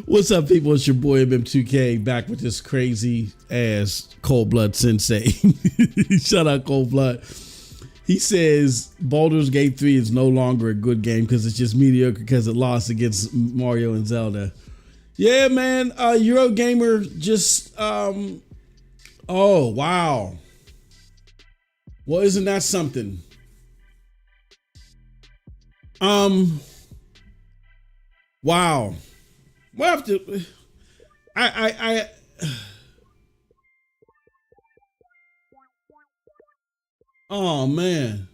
What's up, people? It's your boy MM2K back with this crazy ass Cold Blood Sensei. Shout out Cold Blood. He says Baldur's Gate 3 is no longer a good game because it's just mediocre because it lost against Mario and Zelda. Yeah, man. Eurogamer just oh wow. Well, isn't that something? Wow. We'll have to. I. Oh man.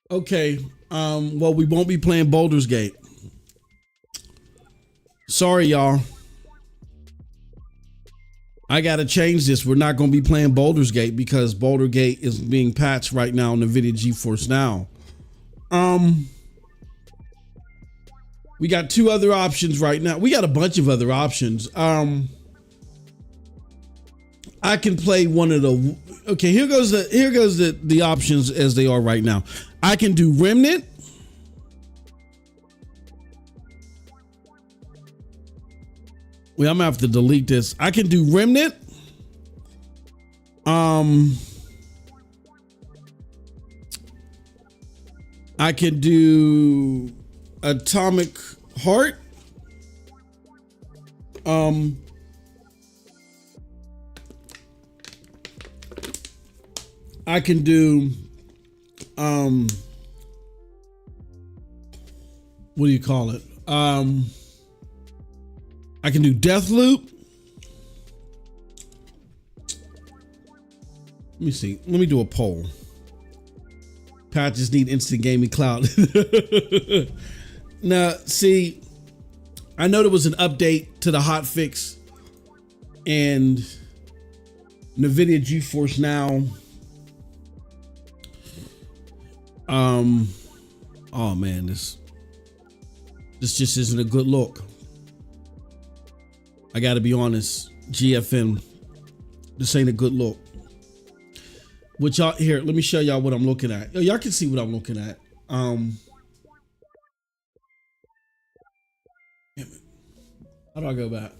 Okay. Well, we won't be playing Baldur's Gate. Sorry, y'all. I gotta change this. We're not gonna be playing Baldur's Gate because Baldur Gate is being patched right now on NVIDIA Geforce Now. We got two other options right now. We got a bunch of other options. I can play one of the. Okay, here goes the options as they are right now. I can do Remnant. Well, I'm gonna have to delete this. I can do Remnant. I can do Atomic Heart. I can do what do you call it? I can do Deathloop. Let me see. Let me do a poll. Patches need instant gaming cloud. Now, see, I know there was an update to the hotfix and NVIDIA GeForce Now. Oh man, this just isn't a good look. I gotta be honest, GFN, this ain't a good look. Which y'all here, let me show y'all what I'm looking at. Y'all can see what I'm looking at. How do I go back?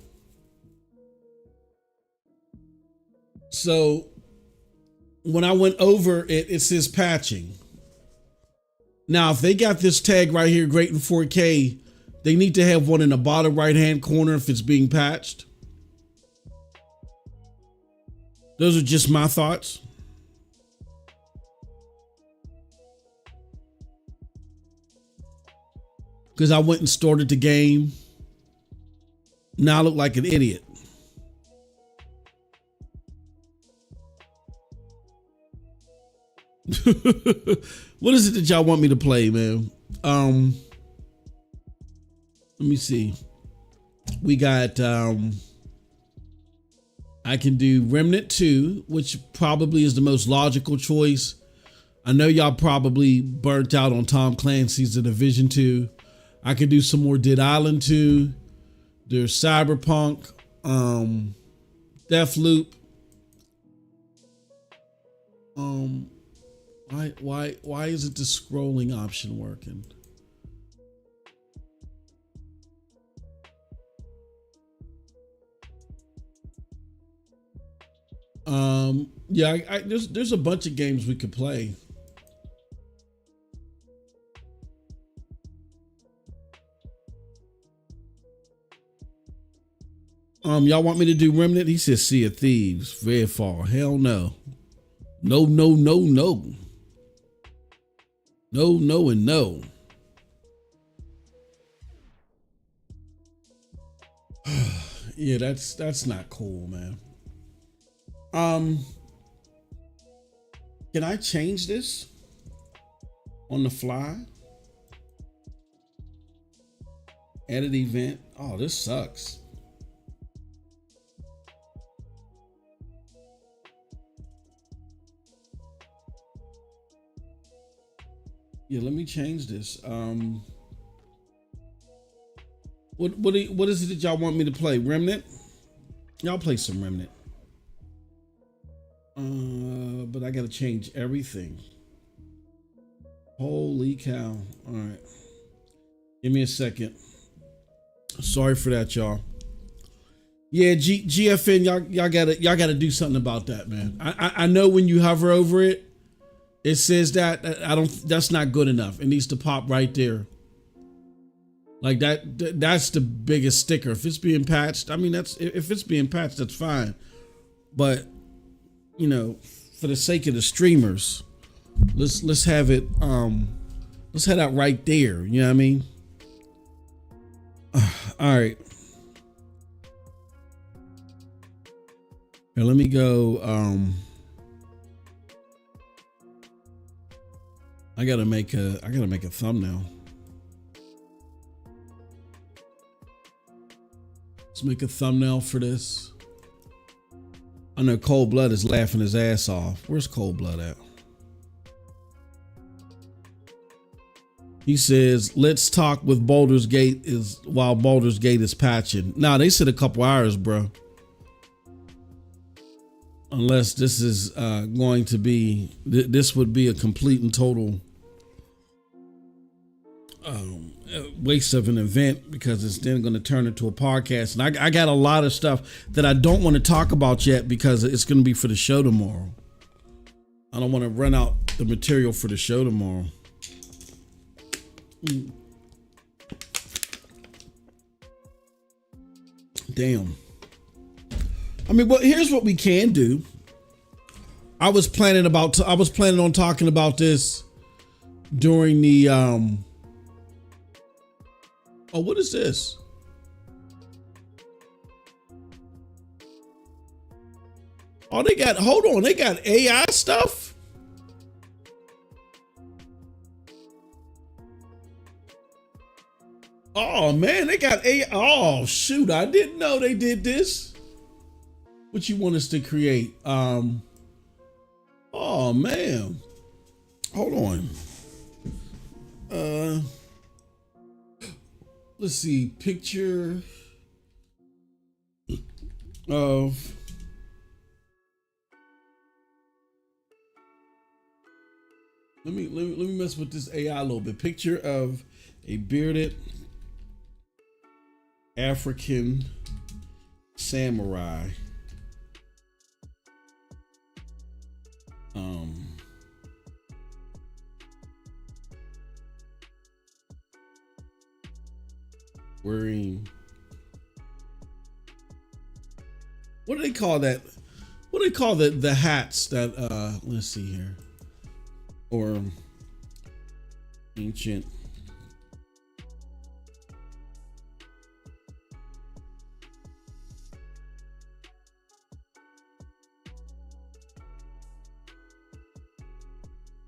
So when I went over it, it says patching. Now, if they got this tag right here, great in 4K, they need to have one in the bottom right-hand corner if it's being patched. Those are just my thoughts. Because I went and started the game. Now I look like an idiot. What is it that y'all want me to play, man? Let me see. We got I can do Remnant 2, which probably is the most logical choice. I know y'all probably burnt out on Tom Clancy's The Division 2. I could do some more Dead Island 2. There's Cyberpunk, Deathloop. Why isn't the scrolling option working? Yeah, there's a bunch of games we could play. Y'all want me to do Remnant? He says Sea of Thieves. Very far. Hell no. No, no, no, no. No, no, and no. Yeah, that's not cool, man. Can I change this on the fly? Edit event. Oh, this sucks. Yeah, let me change this. What is it that y'all want me to play? Remnant? Y'all play some Remnant. But I gotta change everything. Holy cow. All right. Give me a second. Sorry for that, y'all. Yeah, GFN, y'all gotta do something about that, man. I know when you hover over it, it says that. That's not good enough. It needs to pop right there. Like that's the biggest sticker. If it's being patched, I mean if it's being patched, that's fine. But for the sake of the streamers, let's have it let's head out right there. You know what I mean? All right. Here, let me go. I gotta make a thumbnail. Let's make a thumbnail for this. I know Cold Blood is laughing his ass off. Where's Cold Blood at? He says, let's talk with Baldur's Gate while Baldur's Gate is patching. Nah, they said a couple hours, bro. Unless this is going to be, this would be a complete and total waste of an event, because it's then going to turn into a podcast. And I got a lot of stuff that I don't want to talk about yet because it's going to be for the show tomorrow. I don't want to run out the material for the show tomorrow. Damn. I mean, well, here's what we can do. I was planning on talking about this during the oh, what is this? Oh, hold on, they got AI stuff? Oh man, they got AI. Oh shoot, I didn't know they did this. What you want us to create? Oh man. Hold on. Let's see, picture of let me mess with this AI a little bit. Picture of a bearded African samurai. Wearing, what do they call that? What do they call the hats that let's see here. Or ancient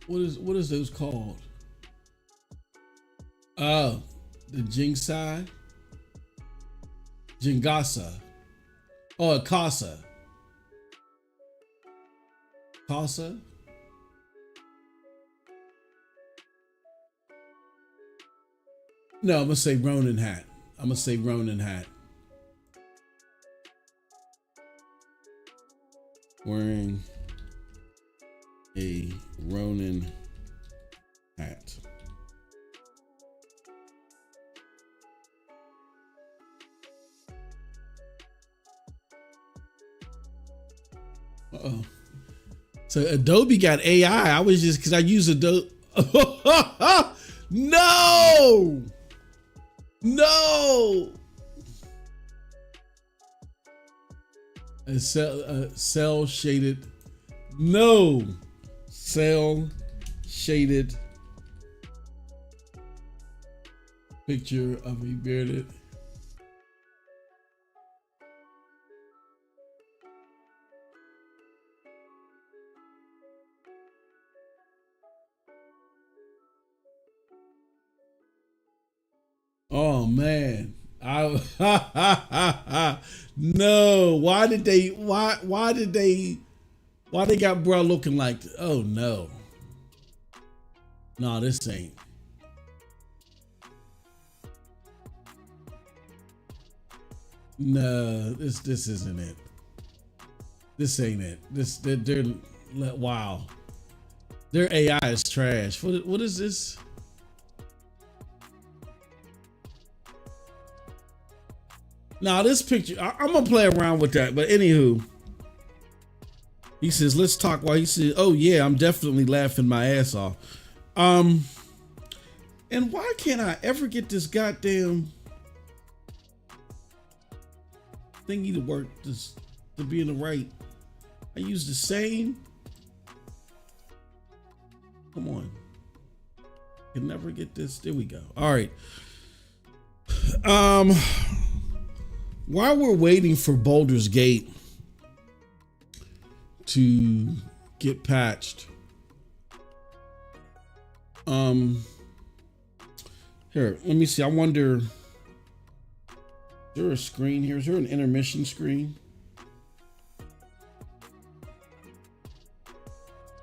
what is those called? Oh, the Jingsai? Jingasa. Oh, a Casa. Casa? No, I'm gonna say Ronin hat. Wearing a Ronin hat. Uh-oh. So Adobe got AI. I was just, because I use Adobe. No! A cell shaded. No! Cell shaded picture of a bearded. Oh man, no. Why they got bro looking like? Oh no, this ain't. No, this isn't it. This ain't it. They're wow. Their AI is trash. What is this? Now this picture, I'm gonna play around with that. But anywho, he says, "Let's talk." While he says, "Oh yeah, I'm definitely laughing my ass off." And why can't I ever get this goddamn thingy to work? To be in the right. I use the same. Come on. Can never get this. There we go. All right. While we're waiting for Baldur's Gate to get patched, here, let me see. I wonder, is there a screen here? Is there an intermission screen?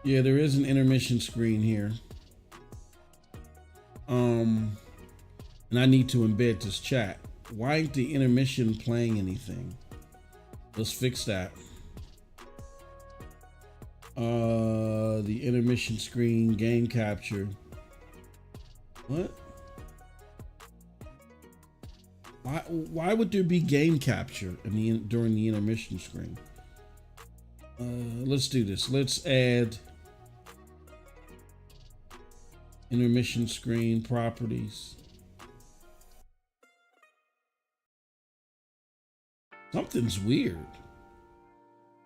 Yeah, there is an intermission screen here. And I need to embed this chat. Why ain't the intermission playing anything? Let's fix that. The intermission screen, game capture. What? Why would there be game capture during the intermission screen? Let's do this. Let's add intermission screen properties. Something's weird.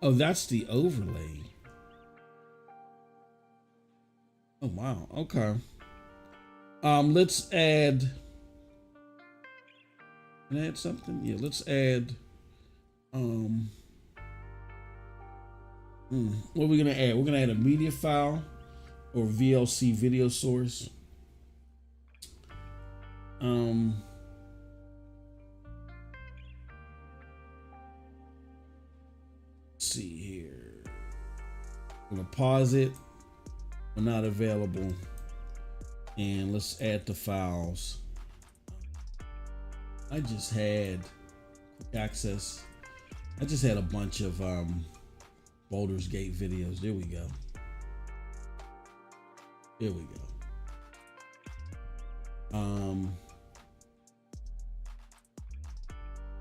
Oh, that's the overlay. Oh wow. Okay. Let's add. Can I add something? Yeah. Let's add. What are we gonna add? We're gonna add a media file or VLC video source. Let's see here. I'm gonna pause it. We're not available. And let's add the files. I just had quick access. I just had a bunch of Baldur's Gate videos. There we go. There we go.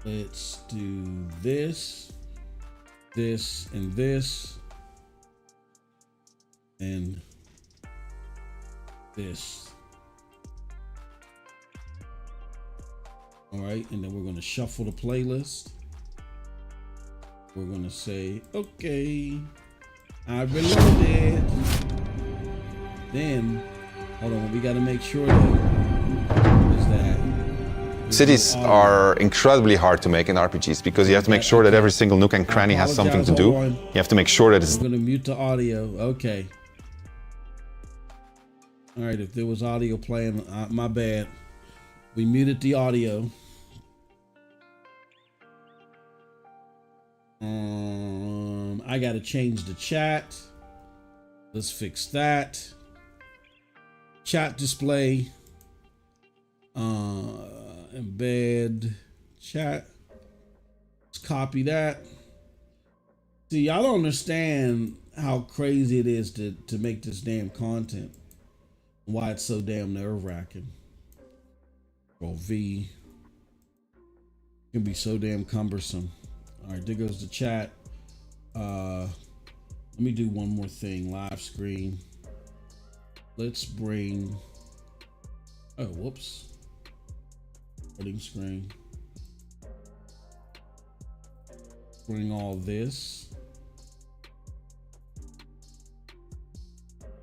Let's do this, this, and this, and this. All right, and then we're going to shuffle the playlist. We're going to say, okay, I reloaded. Then, hold on, we got to make sure that cities are incredibly hard to make in RPGs because you have to make sure that every single nook and cranny has something to do. You have to make sure that it's... I'm going to mute the audio. Okay. All right, if there was audio playing, my bad. We muted the audio. I got to change the chat. Let's fix that. Chat display. Embed chat. Let's copy that. See, I don't understand how crazy it is to make this damn content. Why it's so damn nerve-wracking. Control V. It can be so damn cumbersome. All right, there goes the chat. Let me do one more thing. Live screen. Let's bring. Oh, whoops. Loading screen. Bring all this.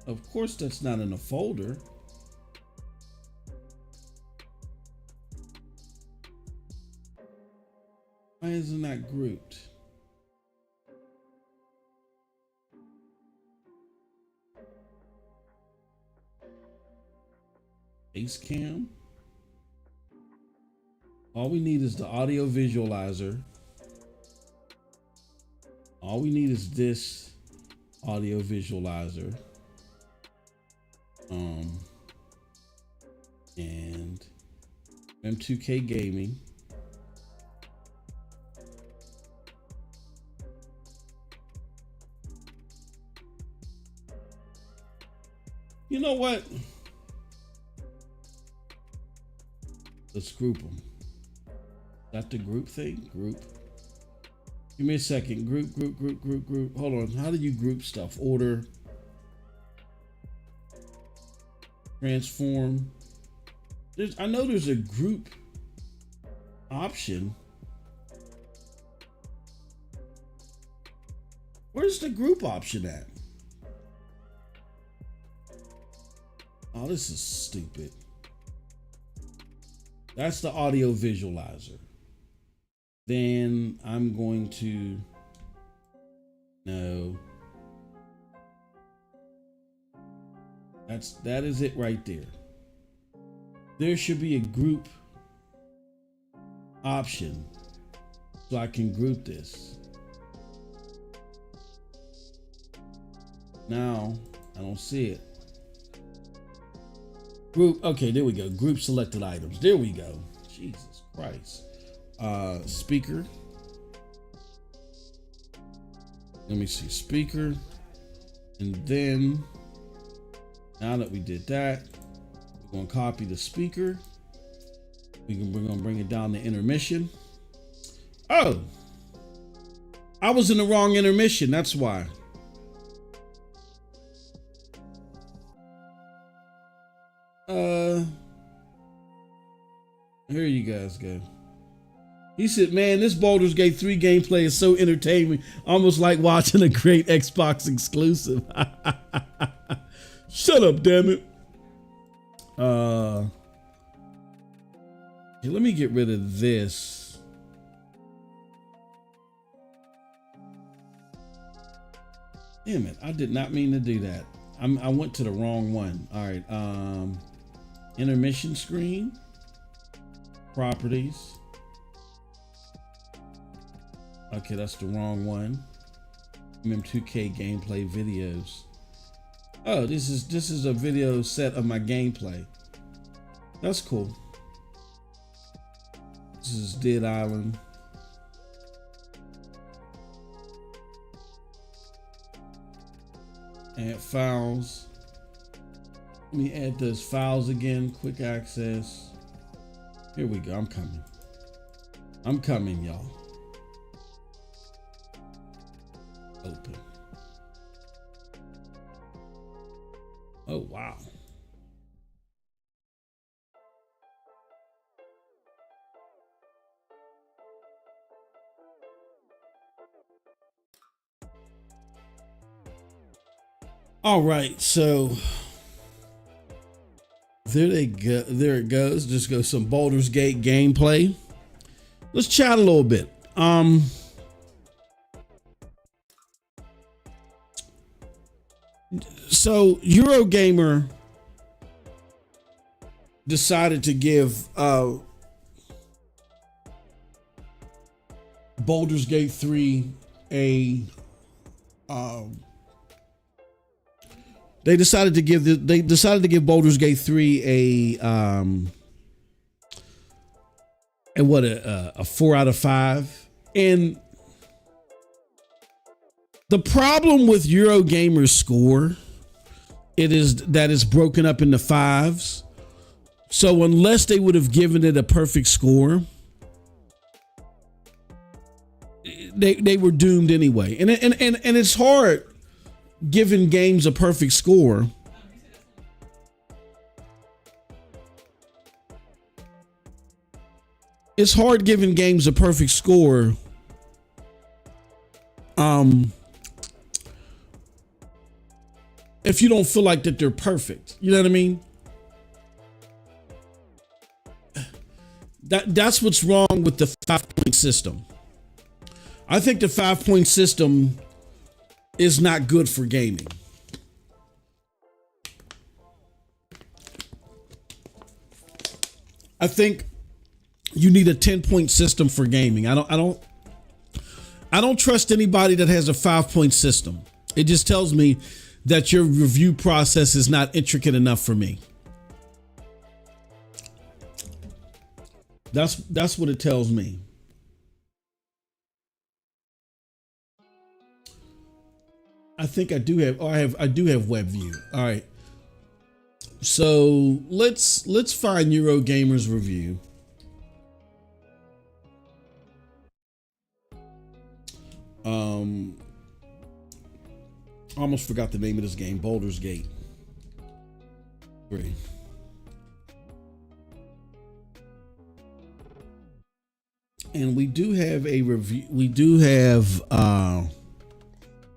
Of course, that's not in a folder. Why isn't that grouped? Base cam. All we need is the audio visualizer. All we need is this audio visualizer. And M2K Gaming. know what? Let's group them. That the group thing? Group. Give me a second. Group. Hold on. How do you group stuff? Order. Transform. I know there's a group option. Where's the group option at? Oh, this is stupid. That's the audio visualizer. Then I'm going to, no. That is it right there. There should be a group option so I can group this. Now, I don't see it. Group, okay, there we go. Group selected items. There we go. Jesus Christ. Speaker. Let me see, speaker. And then, now that we did that, we're gonna copy the speaker. We're gonna bring it down to intermission. Oh, I was in the wrong intermission, that's why. Here you guys go. He said, man, this Baldur's Gate 3 gameplay is so entertaining, almost like watching a great Xbox exclusive. Shut up, damn it. Let me get rid of this. Damn it, I did not mean to do that. I went to the wrong one. All right, intermission screen, properties. Okay, that's the wrong one. MM2K gameplay videos. Oh, this is a video set of my gameplay. That's cool. This is Dead Island. Add files. Let me add those files again. Quick access. Here we go. I'm coming. I'm coming, y'all. Open. Oh, wow. All right, so there they go. There it goes. Just go some Baldur's Gate gameplay. Let's chat a little bit. So Eurogamer decided to give Baldur's Gate 3 a they decided to give Baldur's Gate 3 a 4 out of 5. And the problem with Eurogamer's score, it is that it's broken up into 5s. So unless they would have given it a perfect score, they were doomed anyway. And it's hard giving games a perfect score. It's hard giving games a perfect score. If you don't feel like that they're perfect, you know what I mean? That's what's wrong with the 5-point system. I think the 5-point system is not good for gaming. I think you need a 10-point system for gaming. I don't trust anybody that has a 5-point system. It just tells me that your review process is not intricate enough for me. That's what it tells me. I think I do have. Oh, I do have WebView. All right. So let's find Eurogamer's review. Almost forgot the name of this game, Baldur's Gate 3. And we do have a review. We do have a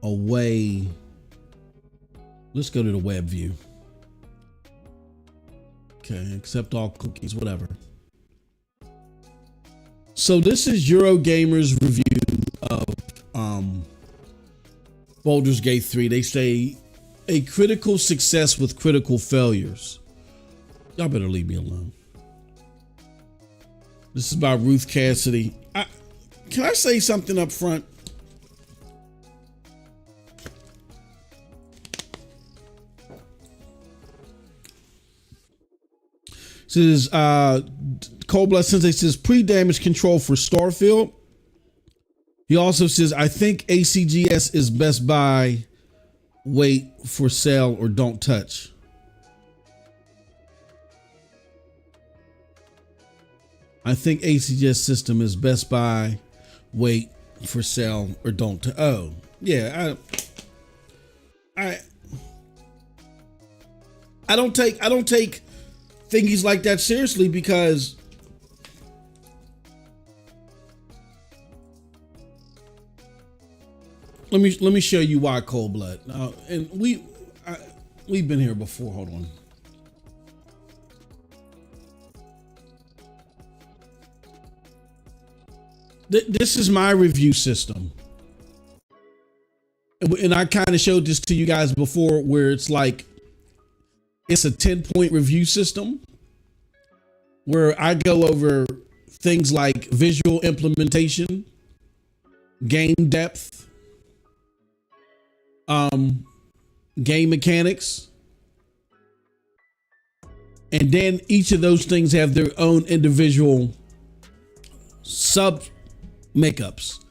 way. Let's go to the web view. Okay, accept all cookies, whatever. So this is Eurogamer's review of Baldur's Gate 3. They say a critical success with critical failures. Y'all better leave me alone. This is by Ruth Cassidy. Can I say something up front? Says Cold Blood Sensei says pre-damage control for Starfield. He also says, I think ACGS is Best Buy. Wait for sale or don't touch. I think ACGS system is Best Buy. Wait for sale or don't. Oh, yeah. I don't take thingies like that seriously because let me show you why Cold Blood. And we've been here before. Hold on. This is my review system. And I kind of showed this to you guys before where it's like, it's a 10-point review system where I go over things like visual implementation, game depth, game mechanics, and then each of those things have their own individual sub makeups.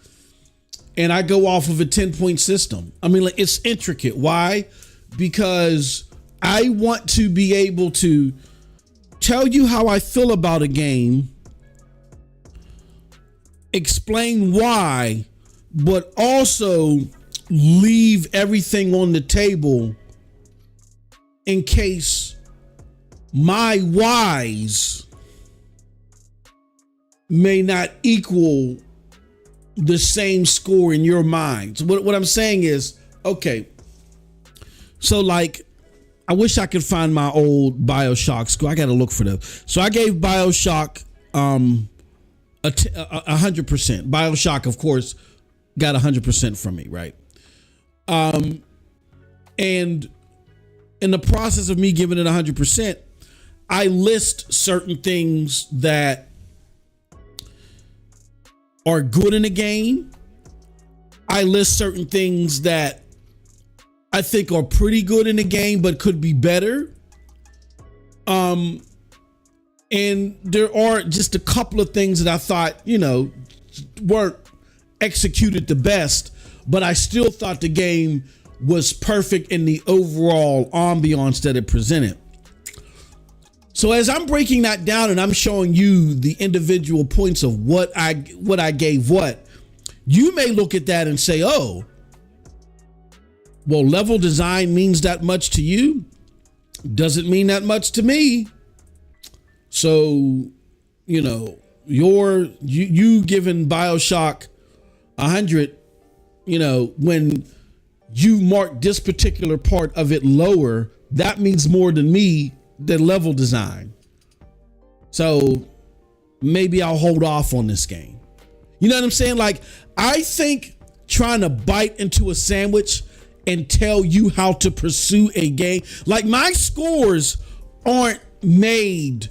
And I go off of a 10-point system. I mean, like, it's intricate. Why? Because I want to be able to tell you how I feel about a game, explain why, but also leave everything on the table in case my whys may not equal the same score in your mind. So what I'm saying is, okay, so like, I wish I could find my old BioShock score. I got to look for them. So I gave BioShock 100%. BioShock, of course, got 100% from me, right? And in the process of me giving it 100%, I list certain things that are good in a game. I list certain things that I think are pretty good in the game, but could be better. And there are just a couple of things that I thought, weren't executed the best, but I still thought the game was perfect in the overall ambiance that it presented. So as I'm breaking that down and I'm showing you the individual points of what I gave what, you may look at that and say, oh, well, level design means that much to you. Doesn't mean that much to me. So, you giving BioShock 100, when you mark this particular part of it lower, that means more than me than level design. So maybe I'll hold off on this game. You know what I'm saying? Like, I think trying to bite into a sandwich and tell you how to pursue a game, like, my scores aren't made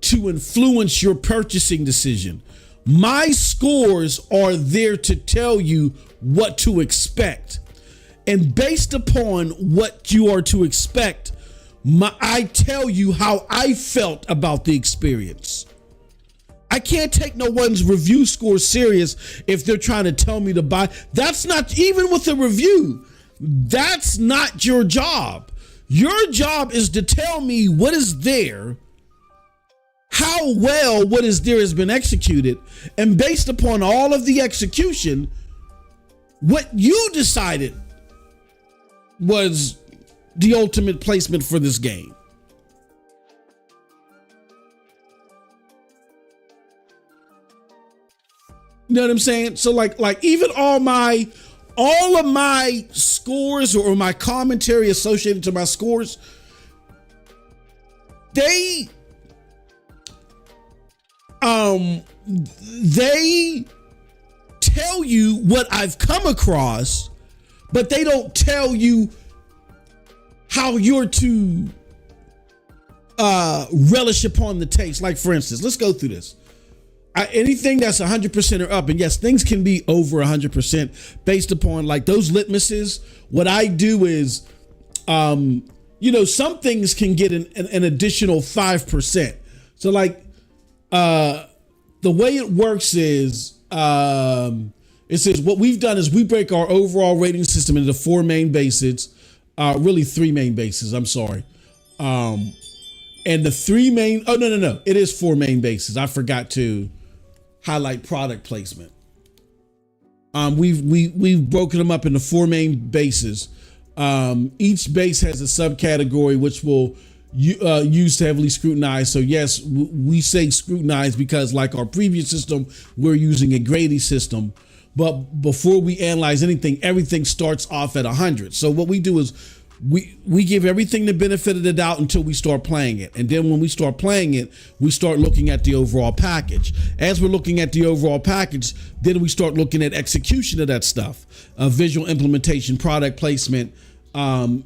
to influence your purchasing decision. My scores are there to tell you what to expect. And based upon what you are to expect, I tell you how I felt about the experience. I can't take no one's review score serious if they're trying to tell me to buy. That's not, even with a review, that's not your job. Your job is to tell me what is there, how well what is there has been executed, and based upon all of the execution, what you decided was the ultimate placement for this game. You know what I'm saying? So like even all of my scores or my commentary associated to my scores, they tell you what I've come across, but they don't tell you how you're to relish upon the taste. Like, for instance, let's go through this. Anything that's 100% or up, and yes, things can be over 100% based upon like those litmuses. What I do is, some things can get an additional 5%. So like, the way it works is, it says what we've done is we break our overall rating system into 4 main bases, really 3 main bases. I'm sorry. And the 3 main, no. It is 4 main bases. I forgot to highlight product placement. We've broken them up into 4 main bases. Each base has a subcategory which will use to heavily scrutinize. So yes, we say scrutinize because like our previous system, we're using a grading system. But before we analyze anything, everything starts off at 100. So what we do is we give everything the benefit of the doubt until we start playing it. And then when we start playing it, we start looking at the overall package. As we're looking at the overall package, then we start looking at execution of that stuff, visual implementation, product placement, game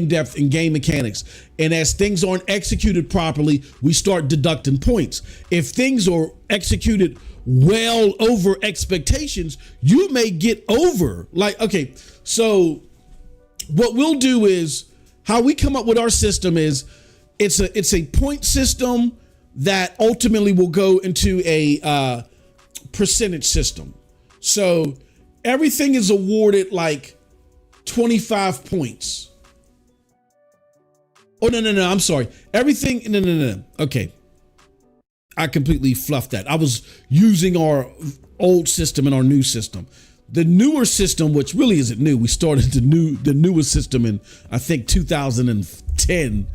depth, and game mechanics. And as things aren't executed properly, we start deducting points. If things are executed well over expectations, you may get over. Like, okay, so what we'll do is how we come up with our system is it's a point system that ultimately will go into a percentage system. So everything is awarded like 25 points. Oh, no. I'm sorry. Everything. No. Okay. I completely fluffed that. I was using our old system and our new system. The newer system, which really isn't new, we started the newest system in, I think, 2010.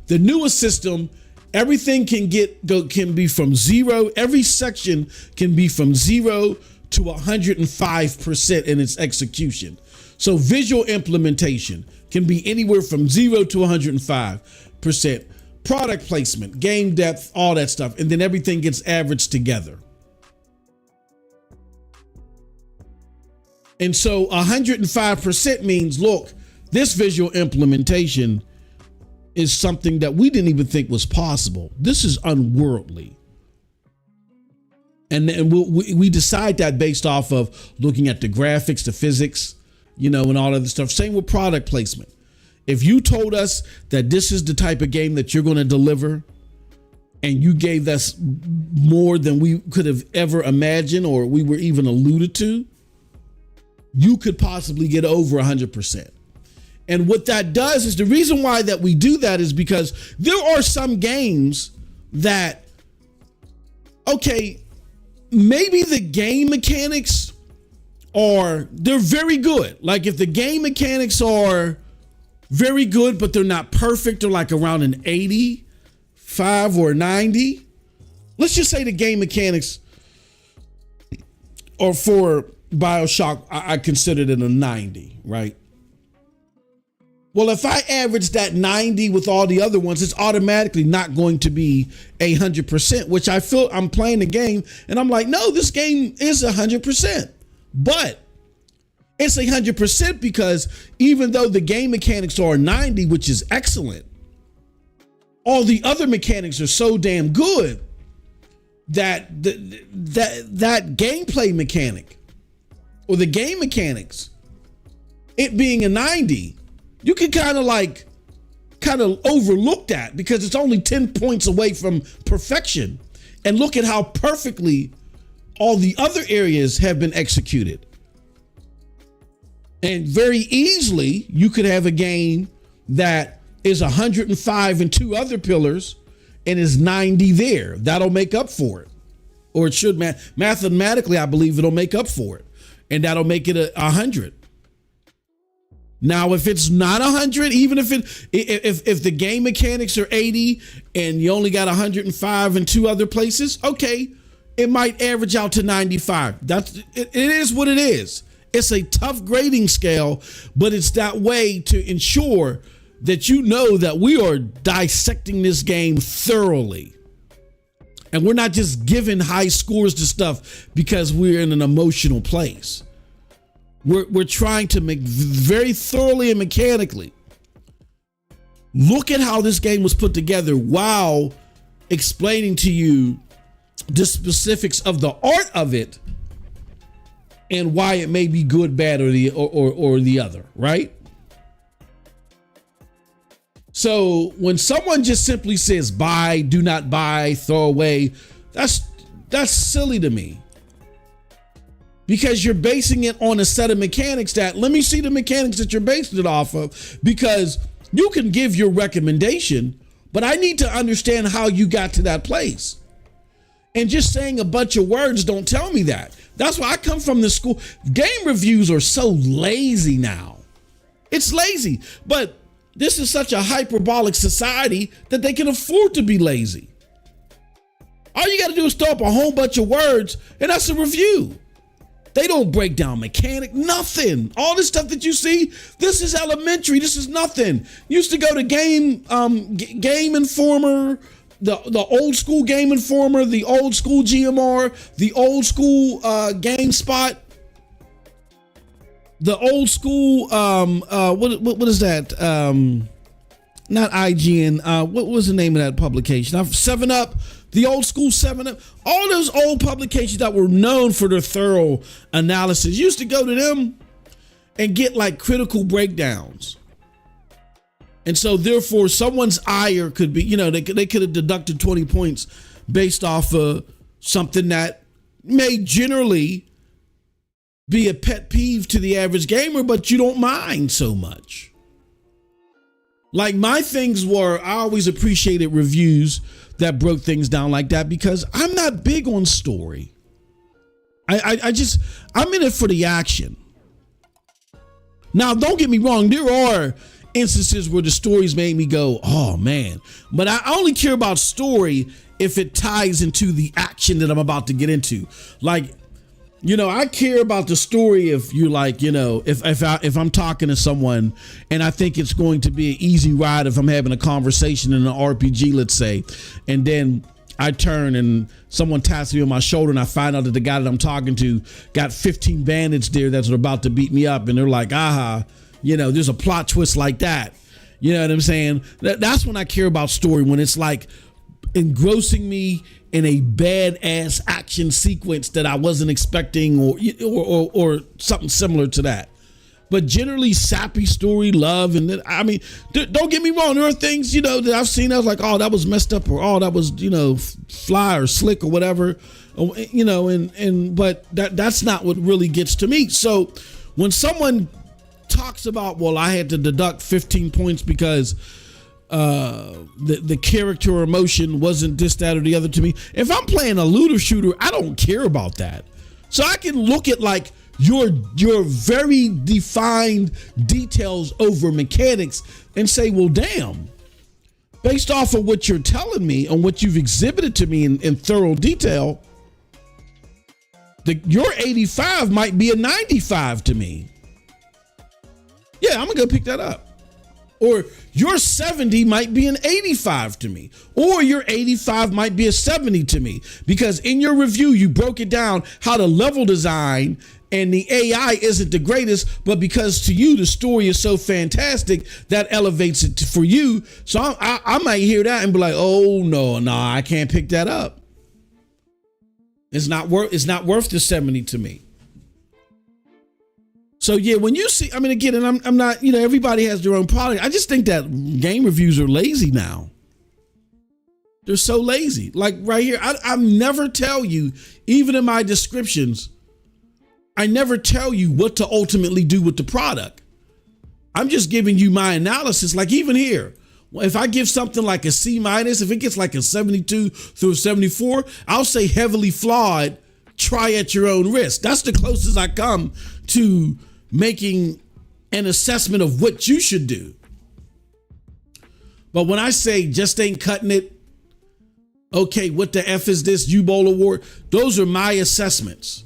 The newest system, everything can be from 0. Every section can be from 0 to 105% in its execution. So visual implementation can be anywhere from 0 to 105%. Product placement, game depth, all that stuff, and then everything gets averaged together. And so 105% means, look, this visual implementation is something that we didn't even think was possible. This is unworldly. And we decide that based off of looking at the graphics, the physics, and all of the stuff. Same with product placement. If you told us that this is the type of game that you're going to deliver, and you gave us more than we could have ever imagined or we were even alluded to, you could possibly get over 100%. And what that does is the reason why that we do that is because there are some games that, okay, maybe the game mechanics they're very good. Like if the game mechanics are very good, but they're not perfect, they're like around an 85 or 90. Let's just say the game mechanics are for BioShock, I considered it a 90, right? Well, if I average that 90 with all the other ones, it's automatically not going to be 100%, which I feel I'm playing the game and I'm like, no, this game is 100%, but it's 100% because even though the game mechanics are 90, which is excellent, all the other mechanics are so damn good that that gameplay mechanic or the game mechanics, it being a 90, you can kind of overlook that because it's only 10 points away from perfection. And look at how perfectly all the other areas have been executed. And very easily, you could have a game that is 105 in two other pillars and is 90 there. That'll make up for it. Or it should. Mathematically, I believe it'll make up for it. And that'll make it 100. Now, if it's not 100, even if the game mechanics are 80 and you only got 105 in two other places, okay, it might average out to 95. It is what it is. It's a tough grading scale, but it's that way to ensure that you know that we are dissecting this game thoroughly. And we're not just giving high scores to stuff because we're in an emotional place. We're trying to make very thoroughly and mechanically look at how this game was put together while explaining to you the specifics of the art of it and why it may be good, bad, or the other, right? So when someone just simply says buy, do not buy, throw away, that's silly to me. Because you're basing it on a set of mechanics that, let me see the mechanics that you're basing it off of, because you can give your recommendation, but I need to understand how you got to that place. And just saying a bunch of words don't tell me that. That's why I come from the school. Game reviews are so lazy now. It's lazy, but this is such a hyperbolic society that they can afford to be lazy. All you got to do is throw up a whole bunch of words and that's a review. They don't break down mechanic, nothing. All this stuff that you see, this is elementary. This is nothing. Used to go to Game Informer, the old school Game Informer, the old school GMR, the old school GameSpot, the old school what is that? Not IGN. What was the name of that publication? 7 Up. The old school 7 Up, all those old publications that were known for their thorough analysis, used to go to them and get like critical breakdowns. And so therefore someone's ire could be, they could have deducted 20 points based off of something that may generally be a pet peeve to the average gamer, but you don't mind so much. Like my things were, I always appreciated reviews that broke things down like that because I'm not big on story. I'm in it for the action. Now, don't get me wrong. There are instances where the stories made me go, oh man, but I only care about story if it ties into the action that I'm about to get into. Like, I care about the story if you like, if I'm talking to someone and I think it's going to be an easy ride if I'm having a conversation in an RPG, let's say, and then I turn and someone taps me on my shoulder and I find out that the guy that I'm talking to got 15 bandits there that's about to beat me up and they're like, there's a plot twist like that. You know what I'm saying? That's when I care about story, when it's like engrossing me in a badass action sequence that I wasn't expecting or something similar to that. But generally sappy story, love, and then, don't get me wrong, there are things, that I've seen, I was like, oh, that was messed up, or oh, that was, fly or slick or whatever, but that's not what really gets to me. So when someone talks about, well, I had to deduct 15 points because the character or emotion wasn't this, that, or the other to me. If I'm playing a looter shooter, I don't care about that. So I can look at like your very defined details over mechanics and say, well, damn, based off of what you're telling me and what you've exhibited to me in thorough detail, your 85 might be a 95 to me. Yeah, I'm gonna go pick that up. Or your 70 might be an 85 to me. Or your 85 might be a 70 to me. Because in your review, you broke it down how the level design and the AI isn't the greatest, but because to you, the story is so fantastic, that elevates it for you. So I might hear that and be like, oh, no, I can't pick that up. It's not worth the 70 to me. So yeah, when you see, again, and I'm not, everybody has their own product. I just think that game reviews are lazy now. They're so lazy. Like right here, I never tell you, even in my descriptions, I never tell you what to ultimately do with the product. I'm just giving you my analysis. Like even here, if I give something like a C minus, if it gets like a 72 through a 74, I'll say heavily flawed, try at your own risk. That's the closest I come to making an assessment of what you should do. But when I say just ain't cutting it, okay, what the F is this U-Bowl award? Those are my assessments.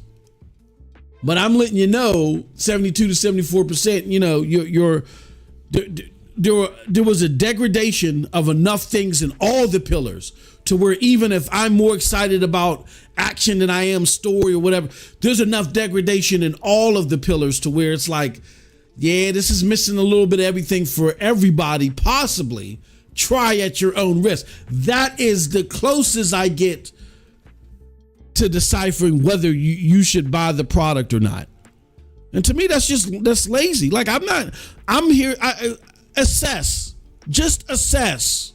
But I'm letting you know 72 to 74%, you know, there was a degradation of enough things in all the pillars to where even if I'm more excited about action than I am story or whatever, there's enough degradation in all of the pillars to where it's like, yeah, this is missing a little bit of everything for everybody, possibly. Try at your own risk. That is the closest I get to deciphering whether you should buy the product or not. And to me, that's lazy. Like I'm here, assess, just assess.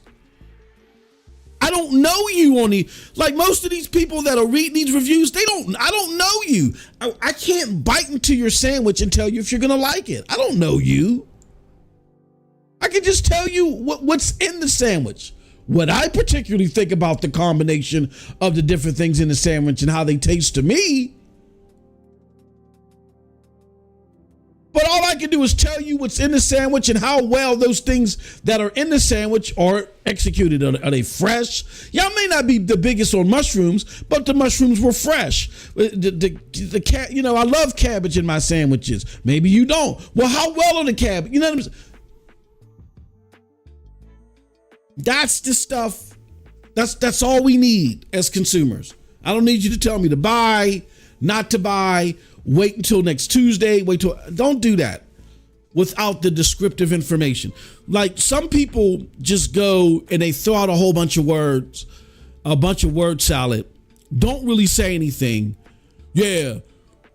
I don't know you on like most of these people that are reading these reviews, I don't know you. I can't bite into your sandwich and tell you if you're going to like it. I don't know you. I can just tell you what's in the sandwich. What I particularly think about the combination of the different things in the sandwich and how they taste to me. But all I can do is tell you what's in the sandwich and how well those things that are in the sandwich are executed. Are they fresh? Y'all may not be the biggest on mushrooms, but the mushrooms were fresh. I love cabbage in my sandwiches. Maybe you don't. Well, how well are the cabbage? You know what I'm saying? That's the stuff. That's all we need as consumers. I don't need you to tell me to buy, not to buy, wait until next Tuesday, don't do that without the descriptive information. Like some people just go and they throw out a whole bunch of words, a bunch of word salad, don't really say anything. Yeah,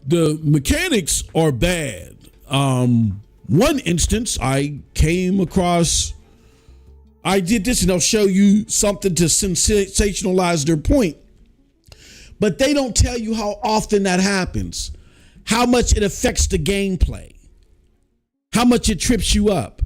the mechanics are bad. One instance I came across, I did this, and they'll show you something to sensationalize their point. But they don't tell you how often that happens, how much it affects the gameplay, how much it trips you up.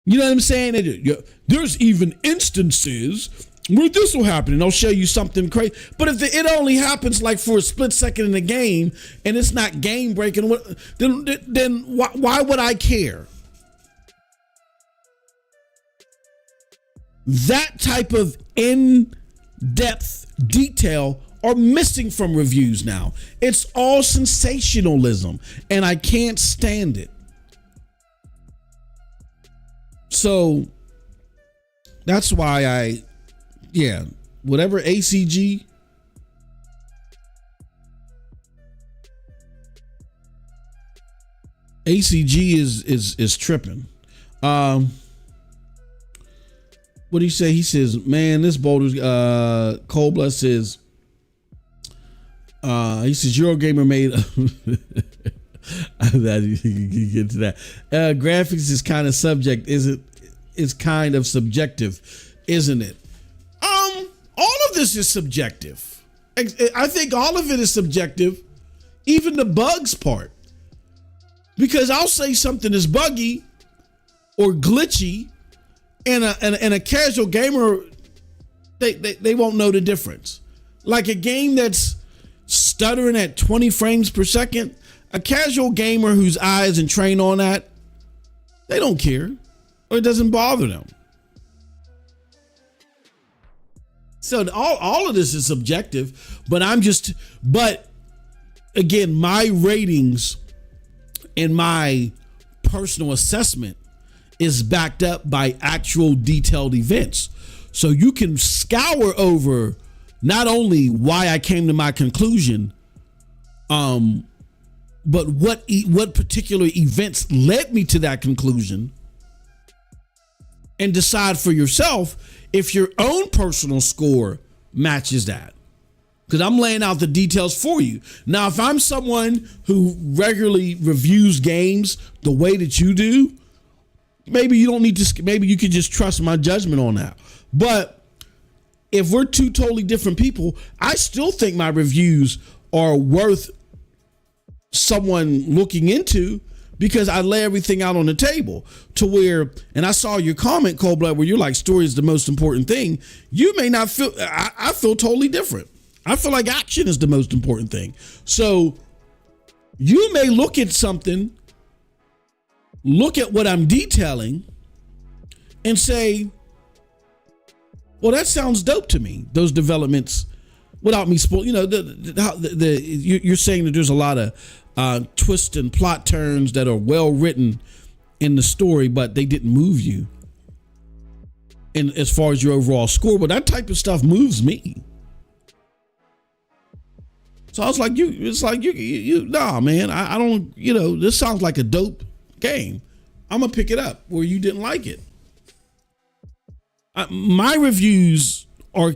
You know what I'm saying? There's even instances where this will happen, and they'll show you something crazy. But if it only happens like for a split second in the game, and it's not game breaking, then why would I care? That type of in-depth detail are missing from reviews now. It's all sensationalism, and I can't stand it. So that's why whatever ACG, is tripping. What do you say? He says, man, this Baldur, Cold Blood says, he says, Eurogamer made, that you get to that. Graphics is kind of it's kind of subjective, isn't it? All of this is subjective. I think all of it is subjective, even the bugs part. Because I'll say something is buggy or glitchy, and a casual gamer, they won't know the difference. Like a game that's stuttering at 20 frames per second, a casual gamer whose eyes and train on that, they don't care, or it doesn't bother them. So all of this is subjective, but again, my ratings and my personal assessment is backed up by actual detailed events. So you can scour over not only why I came to my conclusion, but what particular events led me to that conclusion, and decide for yourself if your own personal score matches that. Because I'm laying out the details for you. Now, if I'm someone who regularly reviews games the way that you do, maybe you don't need to, maybe you can just trust my judgment on that. But if we're two totally different people, I still think my reviews are worth someone looking into, because I lay everything out on the table to where, and I saw your comment, Cold Blood, where you're like, story is the most important thing. You may not feel, I feel totally different. I feel like action is the most important thing. So you may look at something, look at what I'm detailing and say, well, that sounds dope to me. Those developments, without me spoiling, you're saying that there's a lot of twists and plot turns that are well written in the story, but they didn't move you. And as far as your overall score, but that type of stuff moves me. So I was like, nah, man, I don't, this sounds like a dope game. I'm gonna pick it up where you didn't like it. My reviews are,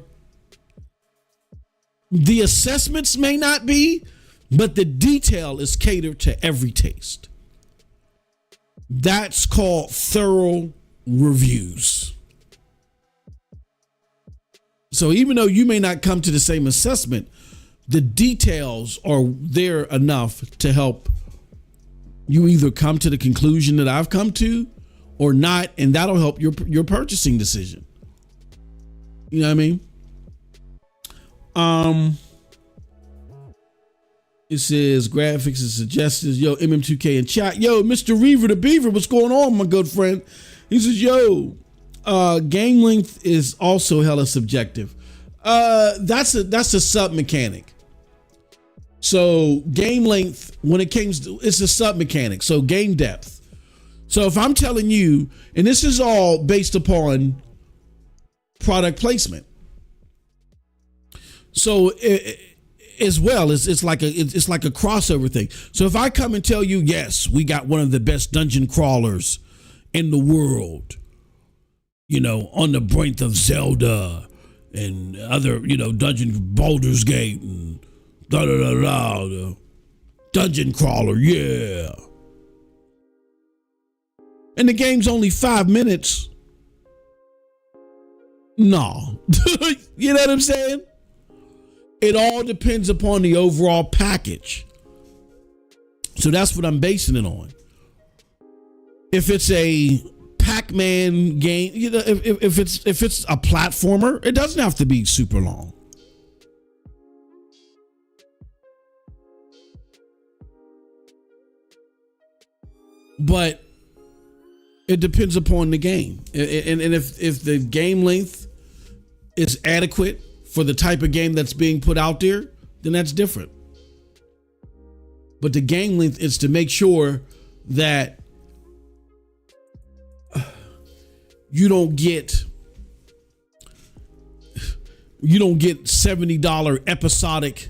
the assessments may not be, but the detail is catered to every taste. That's called thorough reviews. So even though you may not come to the same assessment, the details are there enough to help you either come to the conclusion that I've come to or not, and that'll help your purchasing decision. You know what I mean? It says graphics and suggestions. Yo, MM2K in chat. Yo, Mr. Reaver the Beaver, what's going on, my good friend? He says, yo, game length is also hella subjective. That's a sub mechanic. So game length, when it comes to, it's a sub mechanic. So game depth. So if I'm telling you, and this is all based upon product placement. So as well, it's like a crossover thing. So if I come and tell you, yes, we got one of the best dungeon crawlers in the world, on the brink of Zelda and other, dungeon Baldur's Gate and the dungeon crawler, yeah. And the game's only 5 minutes. No. You know what I'm saying? It all depends upon the overall package. So that's what I'm basing it on. If it's a Pac-Man game, if it's a platformer, it doesn't have to be super long. But it depends upon the game. And if the game length is adequate for the type of game that's being put out there, then that's different. But the game length is to make sure that you don't get $70 episodic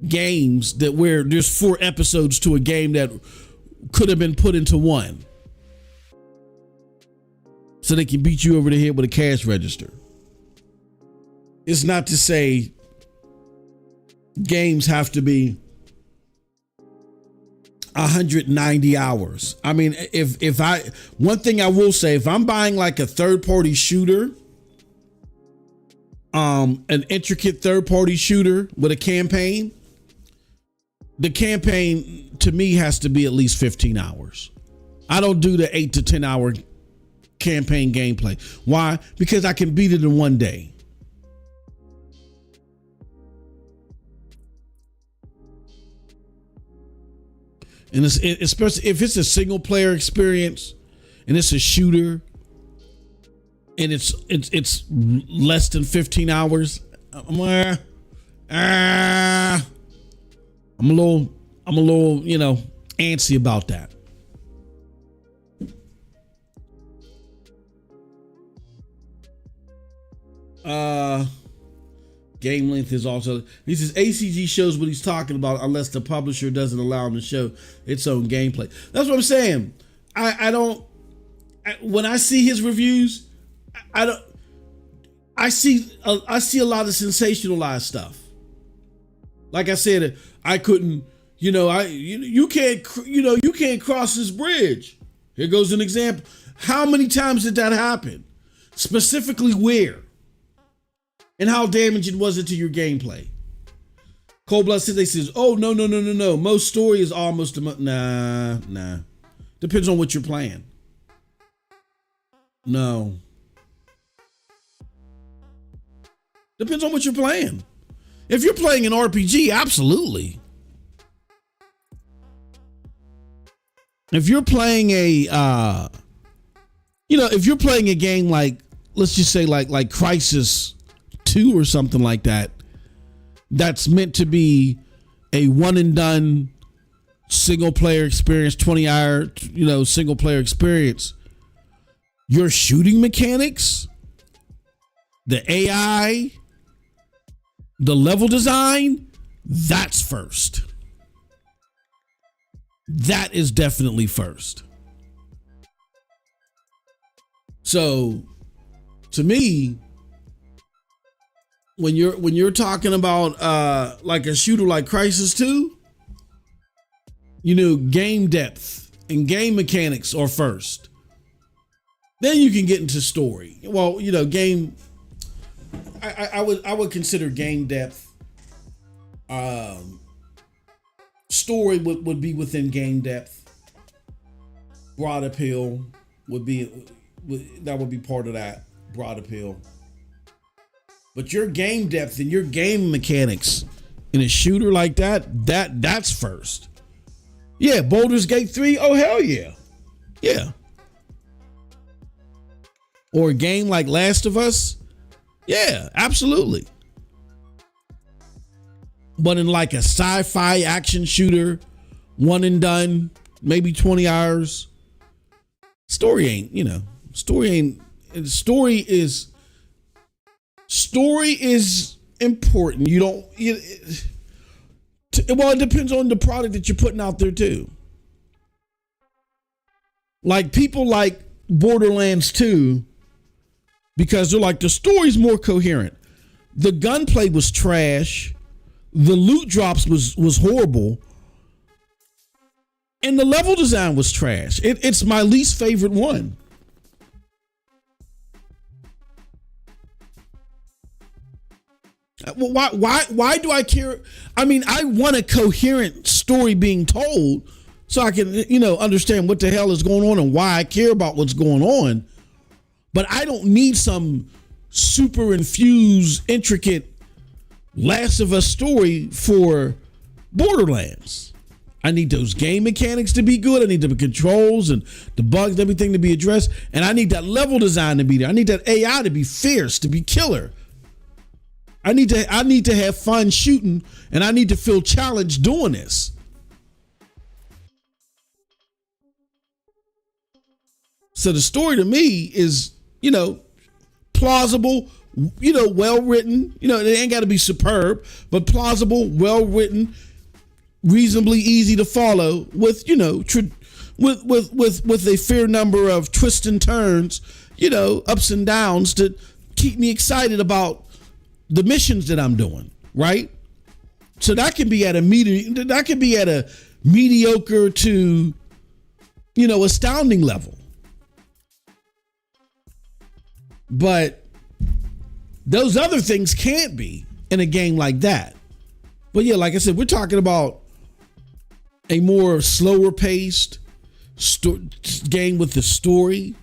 games that where there's 4 episodes to a game that could have been put into one. So they can beat you over the head with a cash register. It's not to say games have to be 190 hours. I mean, one thing I will say, if I'm buying like a third-party shooter, an intricate third-party shooter with a campaign, the campaign to me has to be at least 15 hours. I don't do the 8 to 10 hour campaign gameplay. Why? Because I can beat it in one day. And especially if it's a single player experience and it's a shooter and it's less than 15 hours, I'm a little, antsy about that. Game length is also, he says ACG shows what he's talking about unless the publisher doesn't allow him to show its own gameplay. That's what I'm saying. When I see his reviews, I see a lot of sensationalized stuff. Like I said, I couldn't, you can't cross this bridge. Here goes an example. How many times did that happen? Specifically where? And how damaging was it to your gameplay? Cold Blood Sensei says, oh, no. Most story is almost nah. Depends on what you're playing. No. Depends on what you're playing. If you're playing an RPG, absolutely. If you're playing if you're playing a game like, let's just say like Crisis 2 or something like that, that's meant to be a one and done single player experience, 20-hour, single player experience. Your shooting mechanics, the AI, the level design, that's first. That is definitely first. So, to me, when you're talking about like a shooter like Crisis 2, game depth and game mechanics are first. Then you can get into story. Well, game. I would consider game depth. Story would be within game depth. Broad appeal would be part of that. Broad appeal. But your game depth and your game mechanics in a shooter like that's first. Yeah, Baldur's Gate 3, oh hell yeah. Yeah. Or a game like Last of Us, yeah, absolutely. But in like a sci-fi action shooter, one and done, maybe 20 hours, story is important. It depends on the product that you're putting out there too. Like people like Borderlands 2 because they're like, the story's more coherent. The gunplay was trash. The loot drops was horrible. And the level design was trash. It's my least favorite one. Why do I care? I mean, I want a coherent story being told so I can, understand what the hell is going on and why I care about what's going on. But I don't need some super infused, intricate Last of Us story for Borderlands. I need those game mechanics to be good. I need the controls and the bugs and everything to be addressed. And I need that level design to be there. I need that AI to be fierce, to be killer. I need to have fun shooting, and I need to feel challenged doing this. So the story to me is, plausible, well written. It ain't got to be superb, but plausible, well written, reasonably easy to follow with, with a fair number of twists and turns, ups and downs to keep me excited about the missions that I'm doing, right? So that can be at a mediocre to, astounding level. But those other things can't be in a game like that. But yeah, like I said, we're talking about a more slower paced game with the story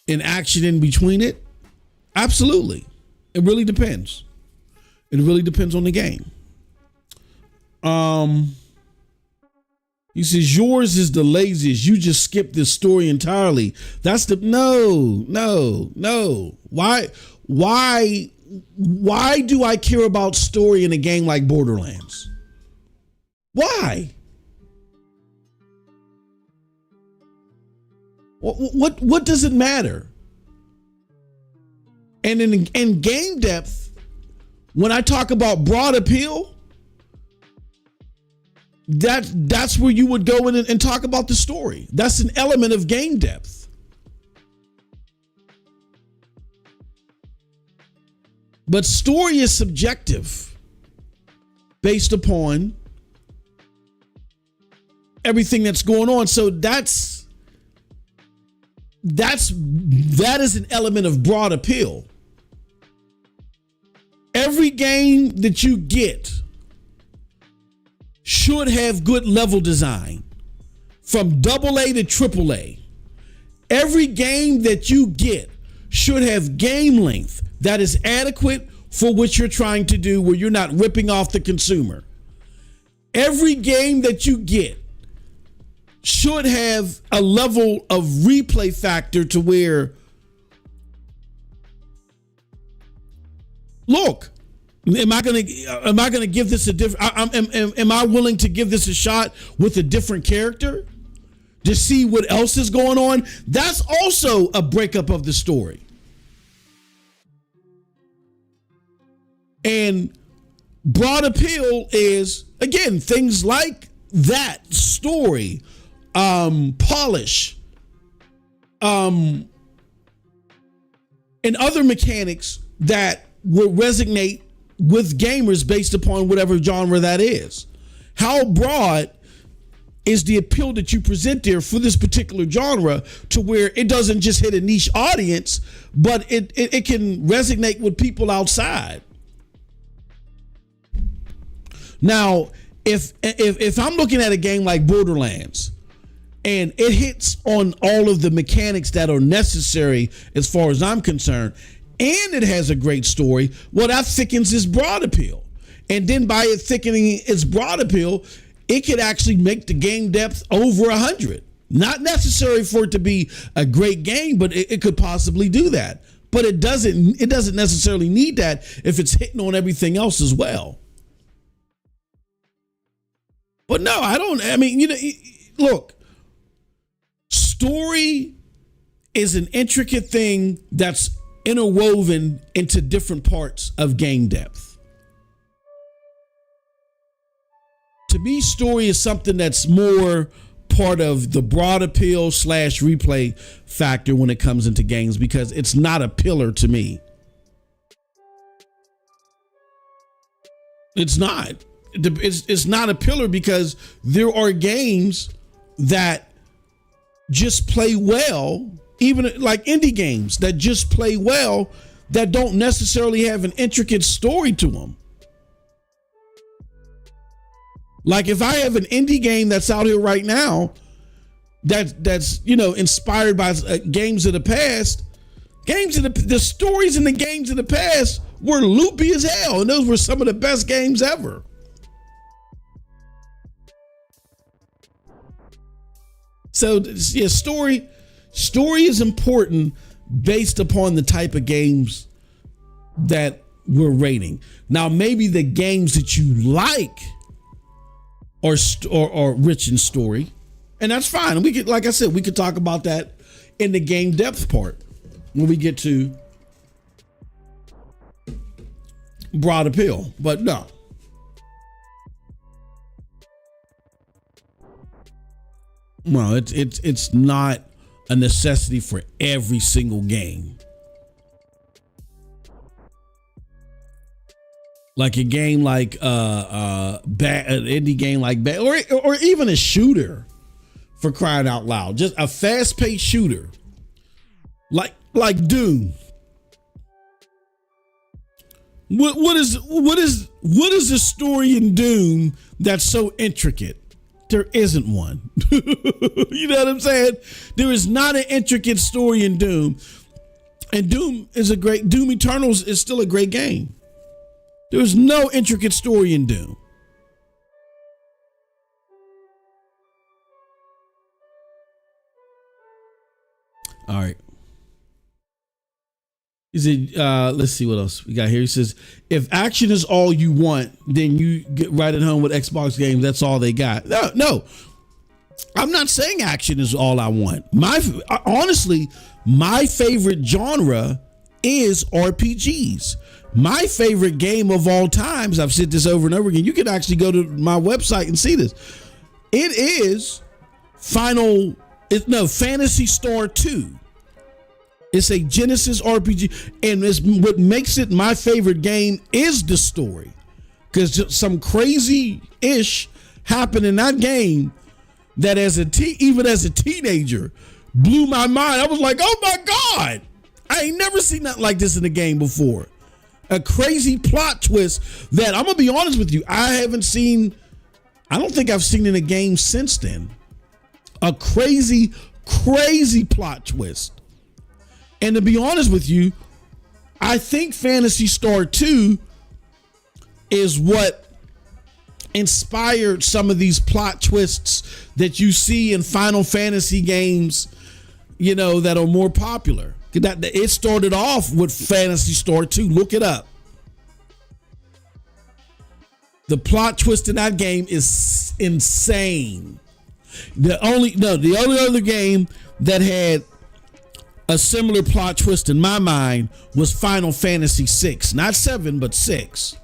and action in between it. Absolutely. It really depends. It really depends on the game. He says, yours is the laziest. You just skip this story entirely. That's no. Why do I care about story in a game like Borderlands? Why? What does it matter? And in game depth, when I talk about broad appeal, that's where you would go in and talk about the story. That's an element of game depth. But story is subjective based upon everything that's going on. So that is an element of broad appeal. Every game that you get should have good level design from AA to AAA. Every game that you get should have game length that is adequate for what you're trying to do, where you're not ripping off the consumer. Every game that you get should have a level of replay factor to where, look, am I going to give this a different, am I willing to give this a shot with a different character to see what else is going on? That's also a breakup of the story. And broad appeal is, again, things like that story, polish, and other mechanics that will resonate with gamers based upon whatever genre that is. How broad is the appeal that you present there for this particular genre, to where it doesn't just hit a niche audience, but it can resonate with people outside. Now, if I'm looking at a game like Borderlands and it hits on all of the mechanics that are necessary as far as I'm concerned, and it has a great story, well, that thickens its broad appeal. And then by it thickening its broad appeal, it could actually make the game depth over 100. Not necessary for it to be a great game, but it could possibly do that. But it doesn't necessarily need that if it's hitting on everything else as well. But no, look, story is an intricate thing that's interwoven into different parts of game depth. To me, story is something that's more part of the broad appeal / replay factor when it comes into games, because it's not a pillar to me. It's not. It's not a pillar, because there are games that just play well, even like indie games that just play well, that don't necessarily have an intricate story to them. Like if I have an indie game that's out here right now that's inspired by games of the past, the stories in the games of the past were loopy as hell, and those were some of the best games ever. So yeah, story is important based upon the type of games that we're rating. Now, maybe the games that you like are rich in story, and that's fine. And we could, like I said, we could talk about that in the game depth part when we get to broad appeal. But no. Well, it's not a necessity for every single game. Like a game like an indie game like or even a shooter, for crying out loud, just a fast-paced shooter like Doom. What is the story in Doom that's so intricate? There isn't one. You know what I'm saying? There is not an intricate story in Doom. And Doom Eternals is still a great game. There's no intricate story in Doom. All right. Is it? Let's see what else we got here. He says, if action is all you want, then you get right at home with Xbox games. That's all they got. No, I'm not saying action is all I want. Honestly, my favorite genre is RPGs. My favorite game of all times, I've said this over and over again, you can actually go to my website and see this. It is Phantasy Star 2. It's a Genesis RPG, and what makes it my favorite game is the story, because some crazy-ish happened in that game that even as a teenager blew my mind. I was like, oh my God, I ain't never seen nothing like this in a game before. a crazy plot twist that I'm gonna be honest with you, I don't think I've seen in a game since then. A crazy plot twist. And to be honest with you, I think Phantasy Star 2 is what inspired some of these plot twists that you see in Final Fantasy games, that are more popular. It started off with Phantasy Star 2. Look it up. The plot twist in that game is insane. The only other game that had a similar plot twist in my mind was Final Fantasy 6, not 7, but 6.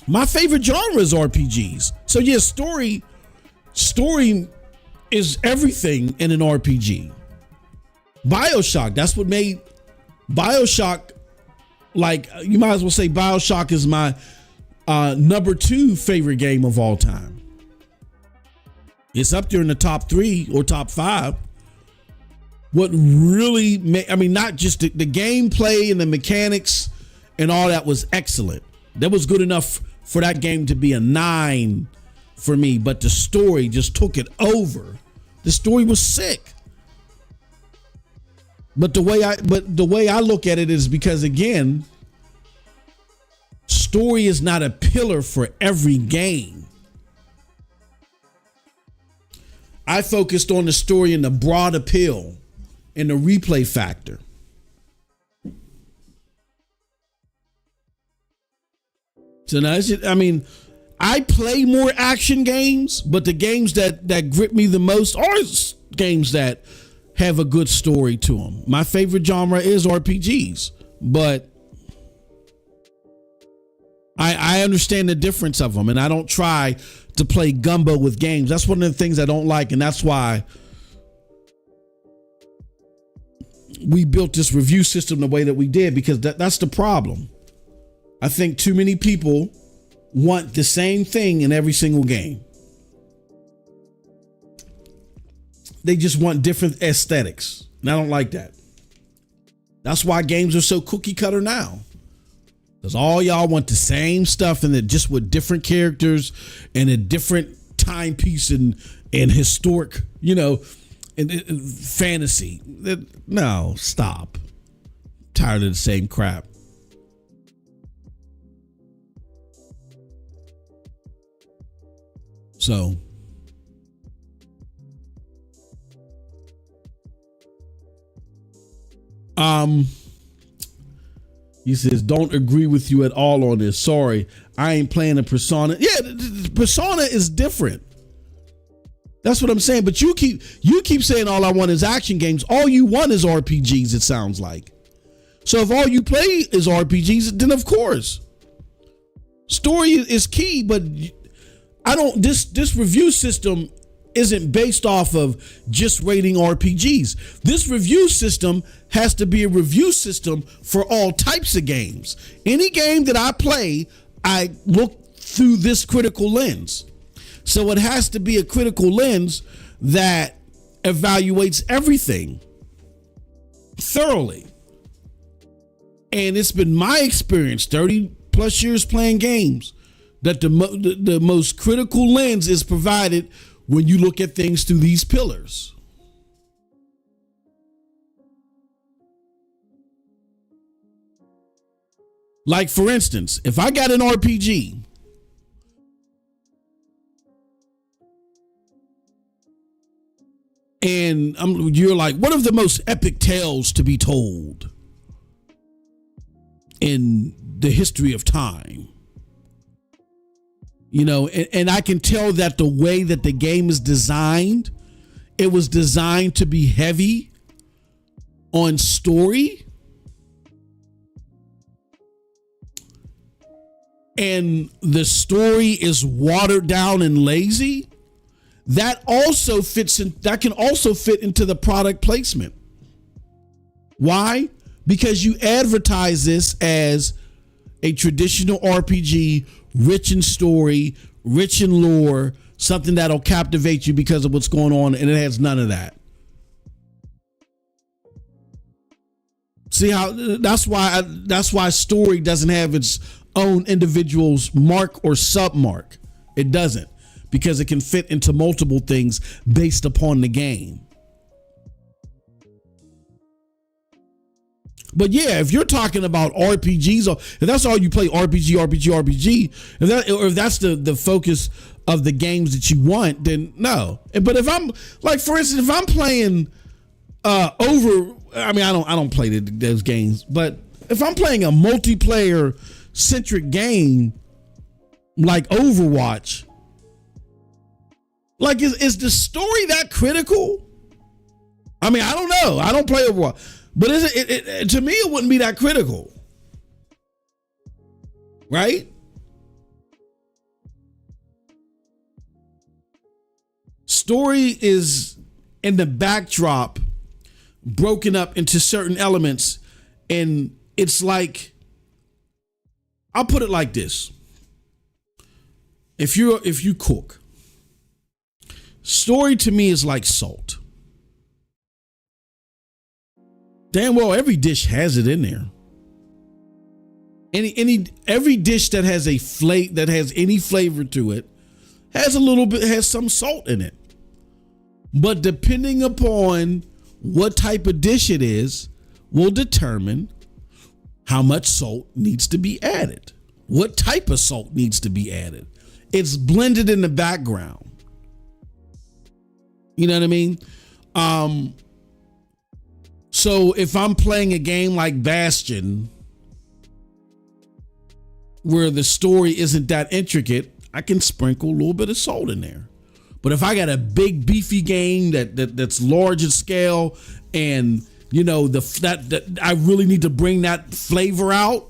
My favorite genre is RPGs. So yeah, story is everything in an RPG. BioShock, that's what made BioShock, like, you might as well say BioShock is my number 2 favorite game of all time. It's up there in the top 3 or top 5. What really not just the gameplay and the mechanics and all that was excellent. That was good enough for that game to be a 9 for me, but the story just took it over. The story was sick. But the way I look at it is because, again, story is not a pillar for every game. I focused on the story and the broad appeal and the replay factor. So now, I play more action games, but the games that grip me the most are games that have a good story to them. My favorite genre is RPGs, but I understand the difference of them, and I don't try to play gumbo with games. That's one of the things I don't like, and that's why we built this review system the way that we did, because that's the problem. I think too many people want the same thing in every single game. They just want different aesthetics, and I don't like that. That's why games are so cookie cutter now. Because all y'all want the same stuff, and just with different characters and a different timepiece and historic, and fantasy. No, stop. I'm tired of the same crap. So he says, don't agree with you at all on this. Sorry, I ain't playing a Persona. Yeah, Persona is different. That's what I'm saying. But you keep saying all I want is action games. All you want is RPGs, it sounds like. So if all you play is RPGs, then of course. Story is key, but this review system isn't based off of just rating RPGs. This review system has to be a review system for all types of games. Any game that I play, I look through this critical lens. So it has to be a critical lens that evaluates everything thoroughly. And it's been my experience, 30 plus years playing games, that the most critical lens is provided when you look at things through these pillars. Like, for instance, if I got an RPG and you're like, what are the most epic tales to be told in the history of time? And I can tell that the way that the game is designed, it was designed to be heavy on story. And the story is watered down and lazy. That can also fit into the product placement. Why? Because you advertise this as a traditional RPG, rich in story, rich in lore, something that'll captivate you because of what's going on, and it has none of that. See how that's why story doesn't have its own individual's mark or sub mark. It doesn't, because it can fit into multiple things based upon the game. But yeah, if you're talking about RPGs, or if that's all you play, RPG, if that's the focus of the games that you want, then no. But if I'm like, for instance, if I'm playing I don't play those games, but if I'm playing a multiplayer centric game like Overwatch, like is the story that critical? I mean, I don't know. I don't play Overwatch, but is it to me, it wouldn't be that critical, right? Story is in the backdrop, broken up into certain elements, and it's like, I'll put it like this. If you cook, story to me is like salt. Damn well every dish has it in there. Every dish that has any flavor to it has some salt in it. But depending upon what type of dish it is will determine how much salt needs to be added. What type of salt needs to be added? It's blended in the background. You know what I mean? So if I'm playing a game like Bastion, where the story isn't that intricate, I can sprinkle a little bit of salt in there. But if I got a big beefy game that's large in scale, and you know that I really need to bring that flavor out,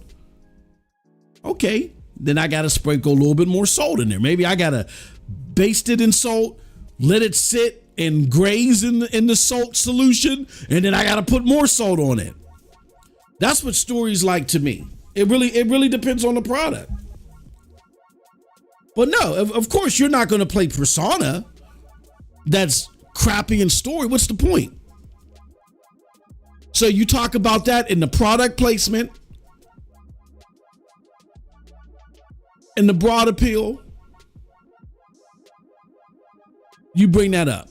okay, then I got to sprinkle a little bit more salt in there. Maybe I got to baste it in salt, let it sit and graze in the salt solution, and then I got to put more salt on it. That's what story's like to me. It really depends on the product. But no, of course, you're not going to play Persona that's crappy in story. What's the point? So you talk about that in the product placement, in the broad appeal, you bring that up.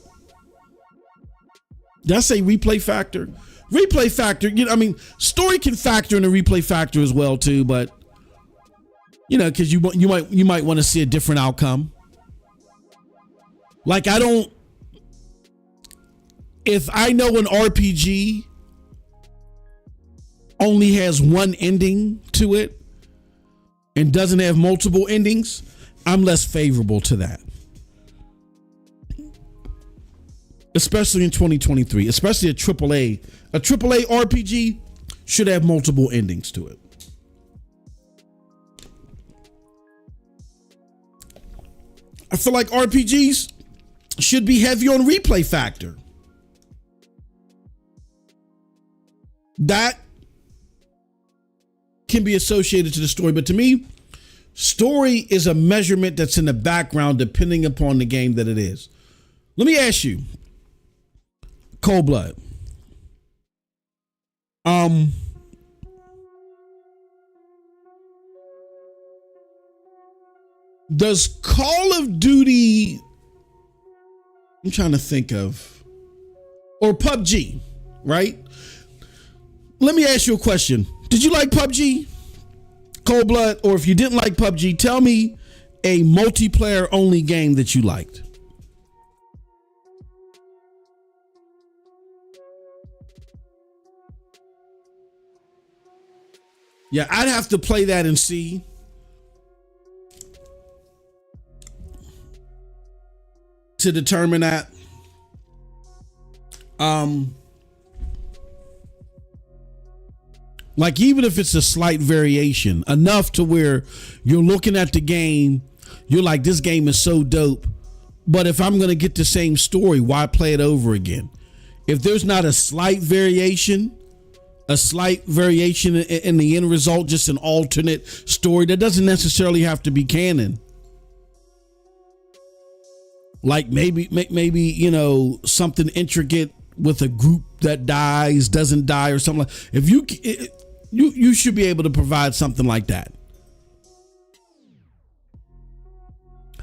Did I say replay factor? Replay factor, story can factor in the replay factor as well too, but because you might want to see a different outcome. Like if I know an RPG only has one ending to it and doesn't have multiple endings, I'm less favorable to that. Especially in 2023, especially a AAA RPG should have multiple endings to it. I feel like RPGs should be heavy on replay factor. That can be associated to the story, but to me, story is a measurement that's in the background depending upon the game that it is. Let me ask you, Cold Blood. Does Call of Duty, I'm trying to think of, or PUBG, right? Let me ask you a question. Did you like PUBG, Cold Blood? Or if you didn't like PUBG, tell me a multiplayer only game that you liked. Yeah, I'd have to play that and see. To determine that. Like even if it's a slight variation, enough to where you're looking at the game, you're like, this game is so dope. But if I'm going to get the same story, why play it over again? If there's not a slight variation in the end result, just an alternate story that doesn't necessarily have to be canon. Like maybe something intricate with a group that doesn't die or something like. If you should be able to provide something like that.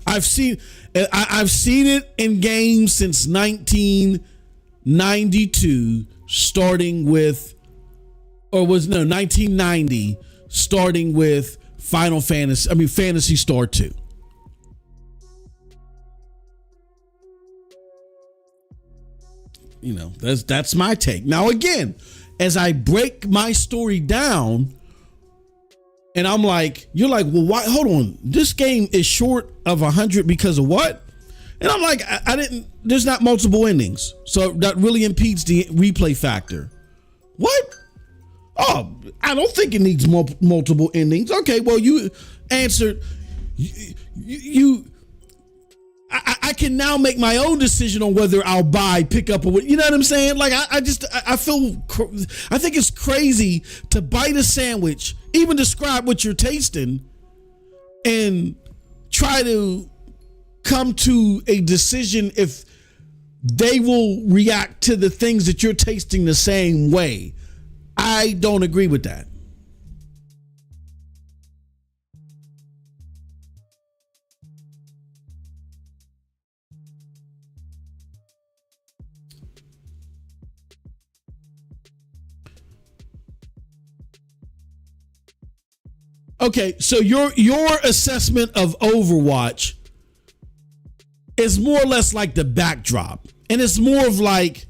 I've seen it in games since 1992, starting with, 1990, starting with Phantasy Star 2. That's my take. Now, again, as I break my story down, and I'm like, you're like, well, why? Hold on. This game is short of 100 because of what? And I'm like, there's not multiple endings. So that really impedes the replay factor. What? Oh, I don't think it needs multiple endings. Okay, well, you answered. I can now make my own decision on whether I'll pick up, or you know what I'm saying? Like, I think it's crazy to bite a sandwich, even describe what you're tasting, and try to come to a decision if they will react to the things that you're tasting the same way. I don't agree with that. Okay, so your assessment of Overwatch is more or less like the backdrop, and it's more of like,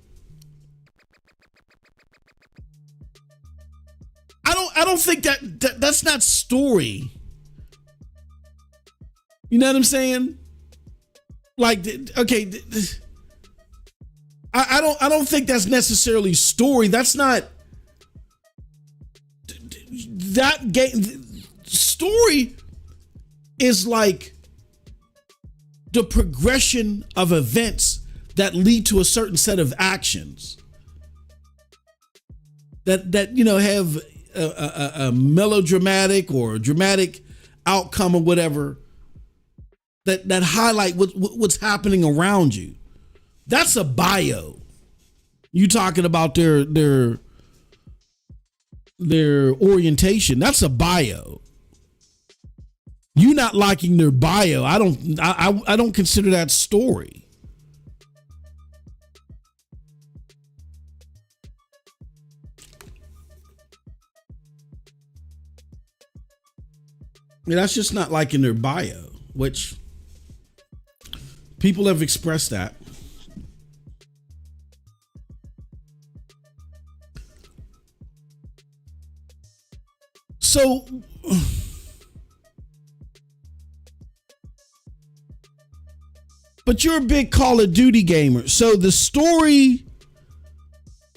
I don't think that's not story. You know what I'm saying? Like, okay, I don't think that's necessarily story. That's not that game. Story is like the progression of events that lead to a certain set of actions that have a melodramatic or dramatic outcome or whatever that highlight what's happening around you. That's a bio. You talking about their orientation. That's a bio. You not liking their bio, I don't consider that story. That's just not liking their bio, which people have expressed that. So but you're a big Call of Duty gamer. So the story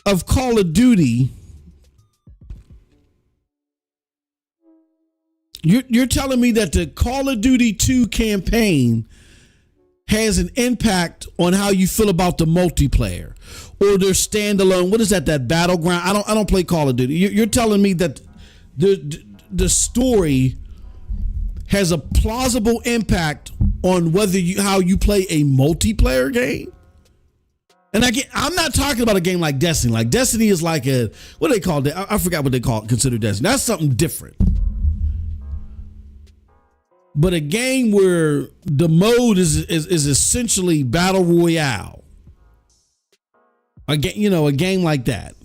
of Call of Duty, you're telling me that the Call of Duty 2 campaign has an impact on how you feel about the multiplayer or their standalone. What is that Battleground? I don't play Call of Duty. You're telling me that the story has a plausible impact on how you play a multiplayer game. And I'm not talking about a game like Destiny. Like Destiny is like what do they call it? I forgot what they consider Destiny. That's something different. But a game where the mode is essentially battle royale. A game like that.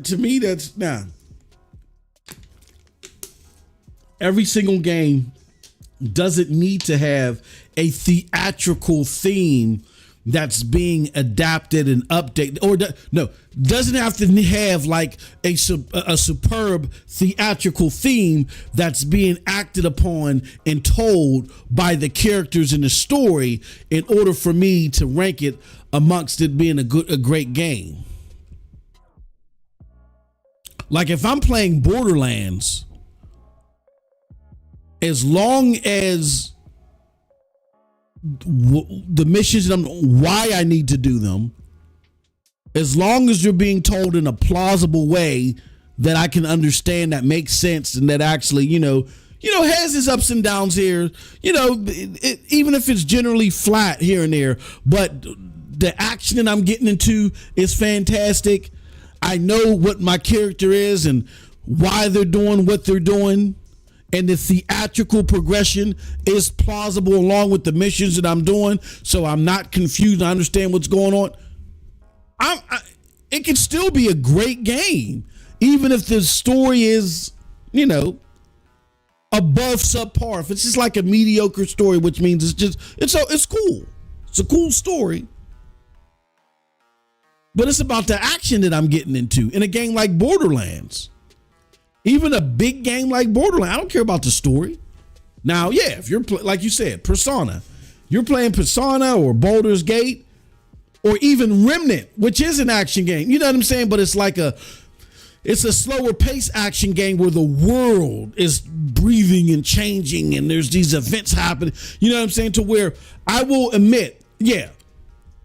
To me, that's every single game doesn't need to have a theatrical theme that's being adapted and updated, or doesn't have to have like a superb theatrical theme that's being acted upon and told by the characters in the story in order for me to rank it amongst it being a great game. Like if I'm playing Borderlands, as long as the missions and why I need to do them, as long as you're being told in a plausible way that I can understand, that makes sense, and that actually, has its ups and downs here, even if it's generally flat here and there, but the action that I'm getting into is fantastic. I know what my character is and why they're doing what they're doing. And the theatrical progression is plausible along with the missions that I'm doing. So I'm not confused. I understand what's going on. It can still be a great game, even if the story is, above subpar. If it's just like a mediocre story, which means it's cool. It's a cool story. But it's about the action that I'm getting into in a game like Borderlands. Even a big game like Borderlands, I don't care about the story. Now, yeah, if you're like you said, Persona, you're playing Persona or Baldur's Gate or even Remnant, which is an action game. You know what I'm saying? But it's like it's a slower pace action game where the world is breathing and changing and there's these events happening. You know what I'm saying? To where I will admit, yeah,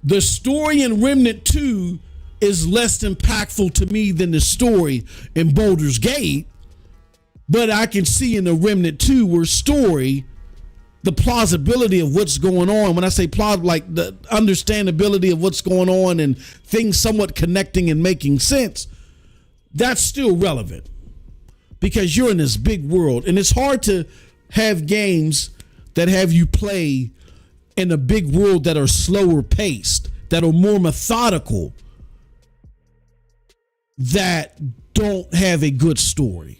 the story in Remnant 2 is less impactful to me than the story in Baldur's Gate, but I can see in the Remnant 2 where story, the plausibility of what's going on. When I say like the understandability of what's going on and things somewhat connecting and making sense, that's still relevant because you're in this big world, and it's hard to have games that have you play in a big world that are slower paced, that are more methodical, that don't have a good story.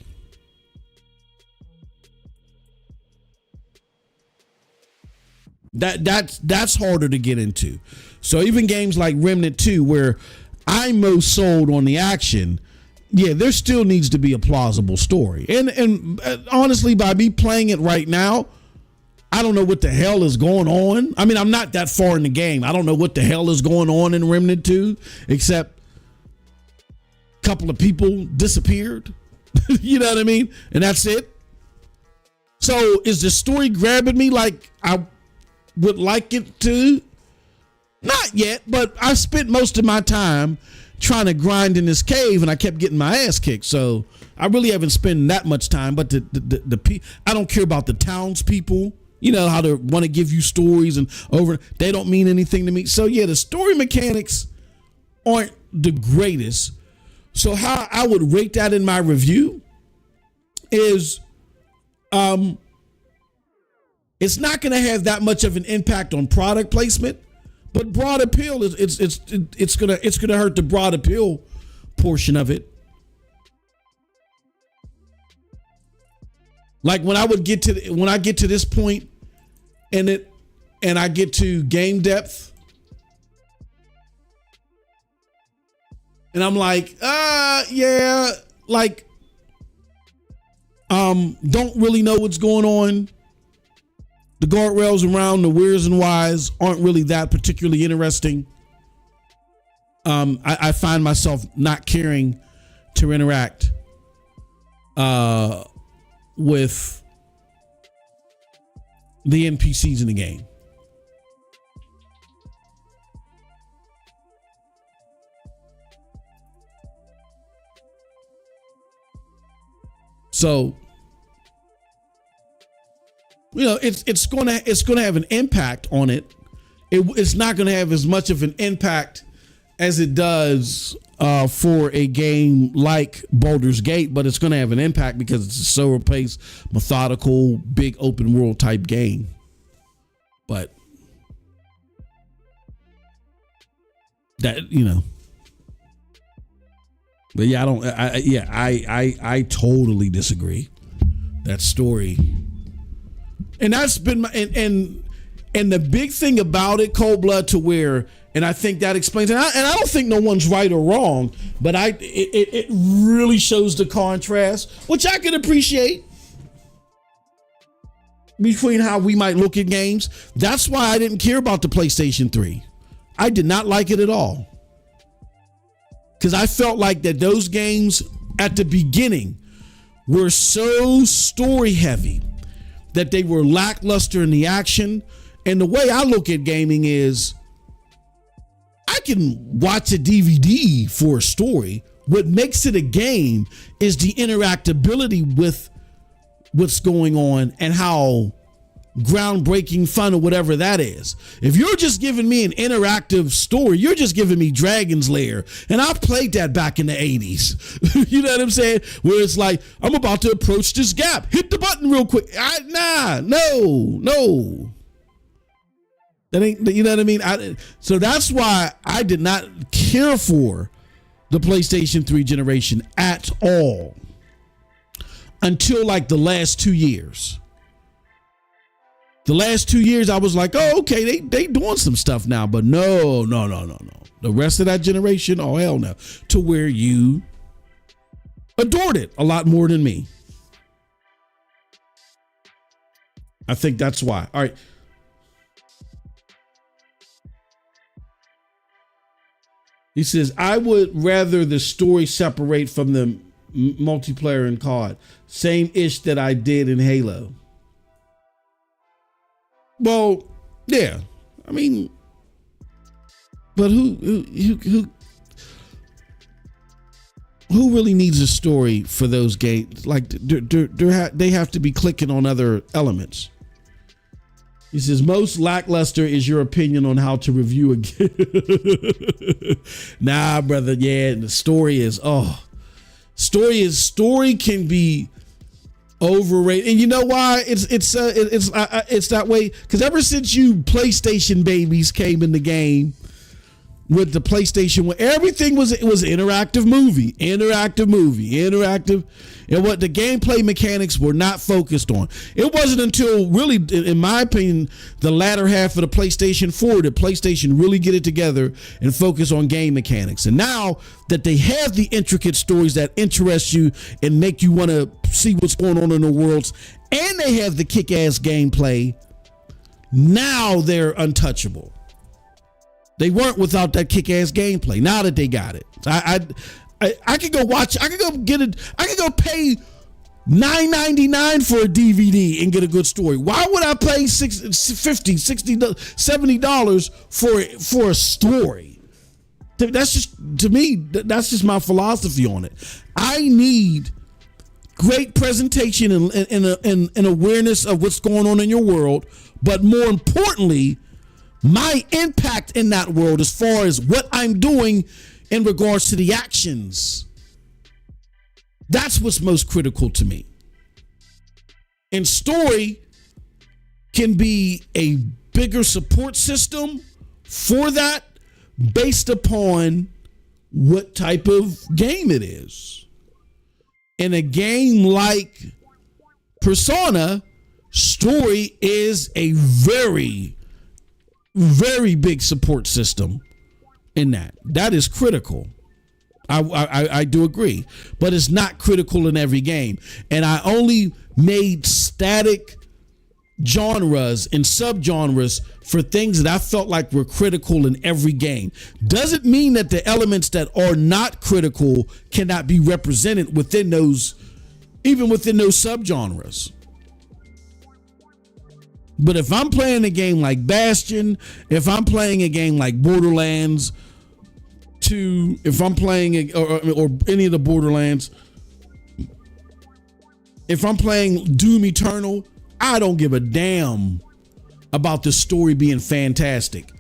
That's harder to get into. So even games like Remnant 2, where I'm most sold on the action, yeah, there still needs to be a plausible story. And honestly, by me playing it right now, I don't know what the hell is going on. I mean, I'm not that far in the game. I don't know what the hell is going on in Remnant 2, except a couple of people disappeared. You know what I mean? And that's it. So is the story grabbing me like I would like it to? Not yet, but I spent most of my time trying to grind in this cave and I kept getting my ass kicked. So I really haven't spent that much time, but I don't care about the townspeople. You know how they want to give you stories and they don't mean anything to me. So yeah, the story mechanics aren't the greatest. So how I would rate that in my review is, it's not going to have that much of an impact on product placement, but broad appeal is it's gonna hurt the broad appeal portion of it. Like when I get to this point and I get to game depth and I'm like, yeah, like, don't really know what's going on. The guardrails around the where's and whys aren't really that particularly interesting. I find myself not caring to interact with the NPCs in the game. So, you know, it's gonna have an impact on it. It's not gonna have as much of an impact as it does for a game like Baldur's Gate, but it's gonna have an impact because it's a slower paced, methodical, big open world type game. But that, you know. But yeah, I totally disagree. That story. And that's been my, and the big thing about it, Cold Blood, to where, and I think that explains it. And I don't think no one's right or wrong, but it really shows the contrast, which I can appreciate, between how we might look at games. That's why I didn't care about the PlayStation 3. I did not like it at all. Because I felt like that those games at the beginning were so story heavy that they were lackluster in the action. And the way I look at gaming is, I can watch a DVD for a story. What makes it a game is the interactability with what's going on and how groundbreaking, fun, or whatever that is. If you're just giving me an interactive story, you're just giving me Dragon's Lair. And I played that back in the 80s. You know what I'm saying? Where it's like, I'm about to approach this gap. Hit the button real quick. No. That ain't, you know what I mean? So that's why I did not care for the PlayStation 3 generation at all until like the last 2 years. The last 2 years, I was like, oh, okay, they doing some stuff now. But no. The rest of that generation, oh, hell no. To where you adored it a lot more than me. I think that's why. All right. He says, I would rather the story separate from the multiplayer in COD. Same ish that I did in Halo. Well, yeah. I mean, but who really needs a story for those games? Like, they have to be clicking on other elements. He says, most lackluster is your opinion on how to review a game. Nah, brother. Yeah, the story can be overrated. And you know why it's that way? Because ever since you PlayStation babies came in the game with the PlayStation, when everything was interactive movie, and what the gameplay mechanics were not focused on. It wasn't until really, in my opinion, the latter half of the PlayStation 4 that PlayStation really get it together and focus on game mechanics. And now that they have the intricate stories that interest you and make you want to see what's going on in the worlds, and they have the kick-ass gameplay, now they're untouchable. They weren't without that kick-ass gameplay. Now that they got it, I could go watch. I could go get it. I could go pay $9.99 for a DVD and get a good story. Why would I pay $50, $60, $70 for a story? That's just, to me, that's just my philosophy on it. I need great presentation and awareness of what's going on in your world, but more importantly, my impact in that world as far as what I'm doing in regards to the actions. That's what's most critical to me. And story can be a bigger support system for that based upon what type of game it is. In a game like Persona, story is a very big support system in that. That is critical. I do agree, but it's not critical in every game. And I only made static genres and subgenres for things that I felt like were critical in every game. Doesn't mean that the elements that are not critical cannot be represented within those, even within those subgenres. But if I'm playing a game like Bastion, if I'm playing a game like Borderlands 2, if I'm playing or any of the Borderlands, if I'm playing Doom Eternal, I don't give a damn about the story being fantastic.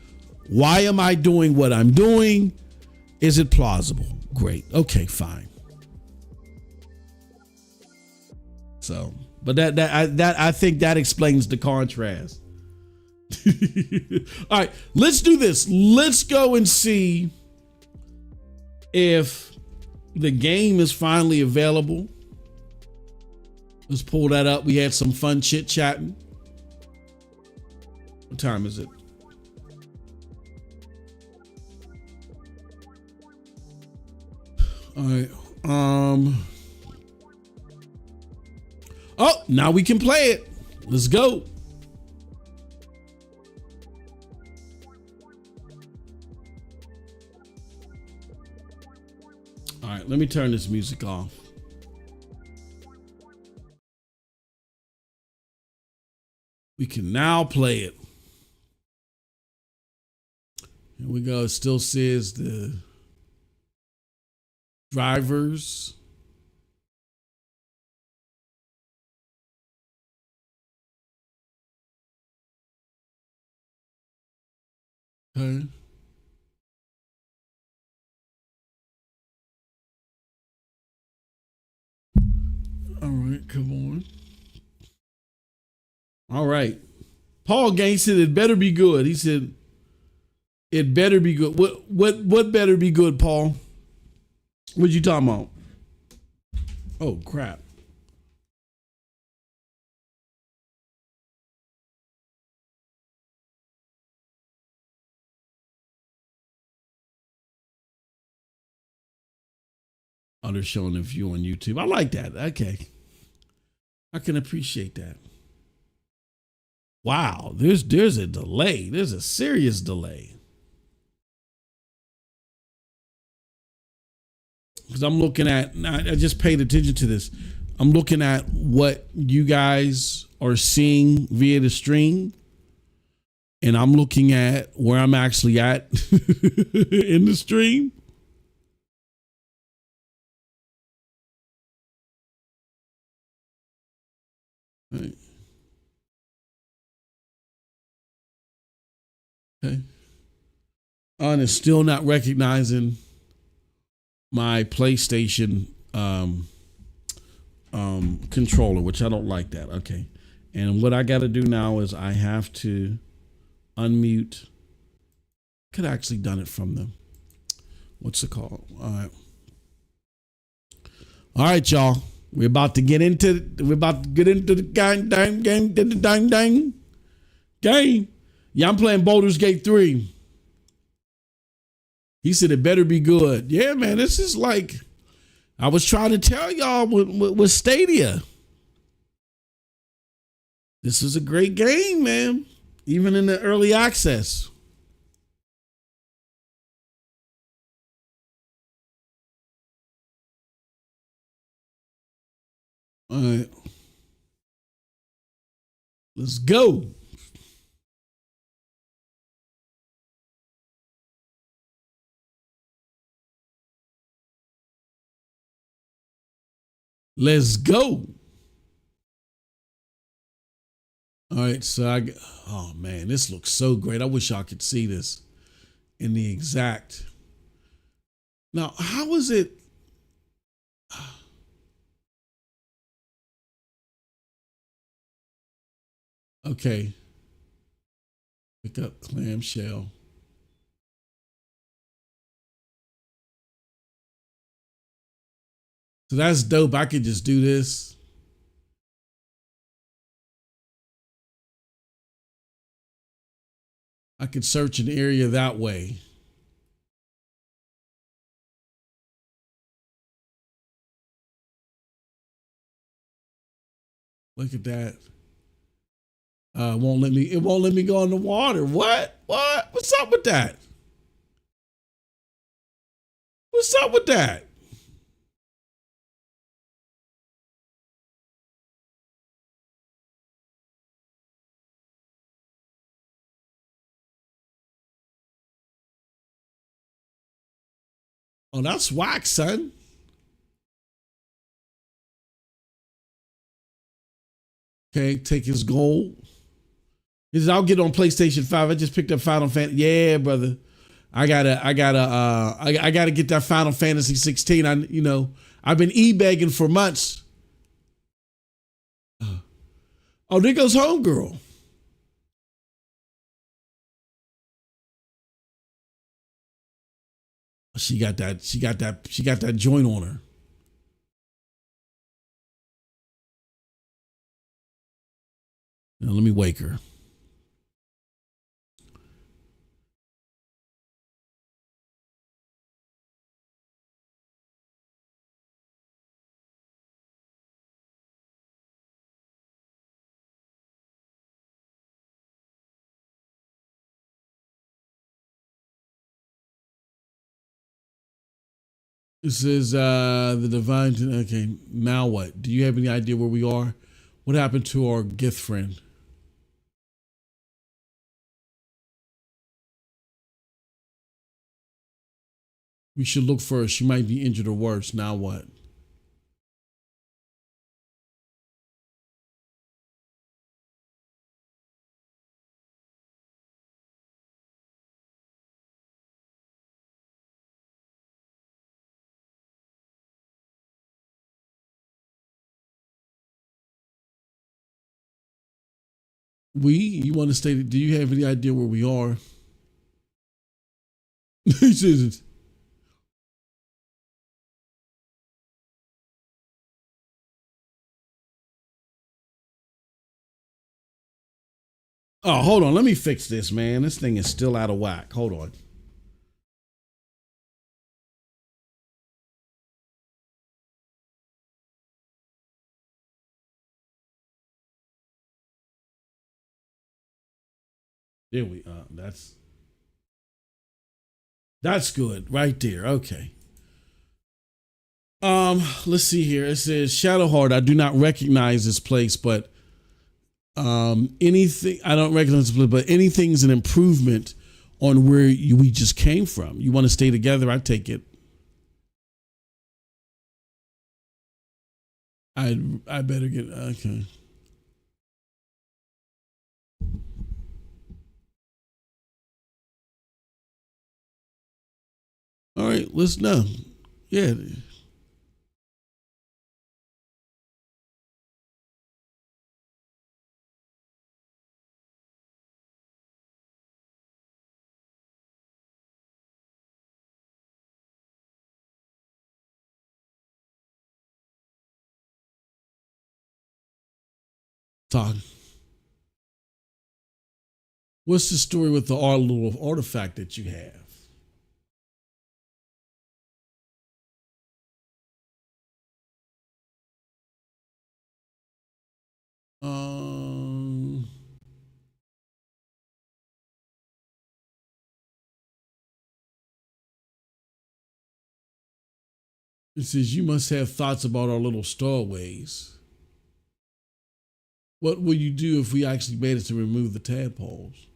Why am I doing what I'm doing? Is it plausible? Great. Okay, fine. So, but I think that explains the contrast. All right, let's do this. Let's go and see if the game is finally available. Let's pull that up. We had some fun chit chatting. What time is it? All right. Oh, now we can play it. Let's go. All right, let me turn this music off. We can now play it. Here we go. It still says the drivers. Okay. All right, come on. All right. Paul Gaines said it better be good. He said it better be good. What better be good, Paul? What you talking about? Oh crap. Oh, they're showing the view on YouTube. I like that. Okay. I can appreciate that. Wow, there's a delay. There's a serious delay. Because I'm looking at, I just paid attention to this. I'm looking at what you guys are seeing via the stream, and I'm looking at where I'm actually at in the stream. Right. Okay. And it's still not recognizing my PlayStation controller, which I don't like that. Okay. And what I got to do now is I have to unmute. Could have actually done it from the, what's it called? All right, y'all. We're about to get into the game. Yeah, I'm playing Baldur's Gate 3. He said it better be good. Yeah, man, this is like I was trying to tell y'all with Stadia. This is a great game, man. Even in the early access. All right. Let's go. Let's go. All right, so oh man, this looks so great. I wish y'all could see this in the exact. Now, how is it? Okay. Pick up clamshell. So that's dope. I could just do this. I could search an area that way. Look at that. It won't let me go in the water. What? What's up with that? What's up with that? Oh, that's whack, son. Okay, take his gold. He says, I'll get on PlayStation 5. I just picked up Final Fantasy. Yeah, brother. I gotta get that Final Fantasy 16. I've been e-begging for months. Oh, there goes homegirl. She got that joint on her. Now let me wake her. This is the divine. Okay, now what? Do you have any idea where we are? What happened to our gift friend? We should look for her. She might be injured or worse. Now what? You want to stay? Do you have any idea where we are? He says, oh, hold on. Let me fix this, man. This thing is still out of whack. Hold on. There we that's good right there. Okay. Let's see here. It says Shadowheart. I do not recognize this place, but anything I don't recognize this place, but anything's an improvement on where we just came from. You want to stay together? I take it. I better get okay. All right, let's know. Yeah. Talk. What's the story with the little artifact that you have? Um, it says you must have thoughts about our little starways. What will you do if we actually made it to remove the tadpoles?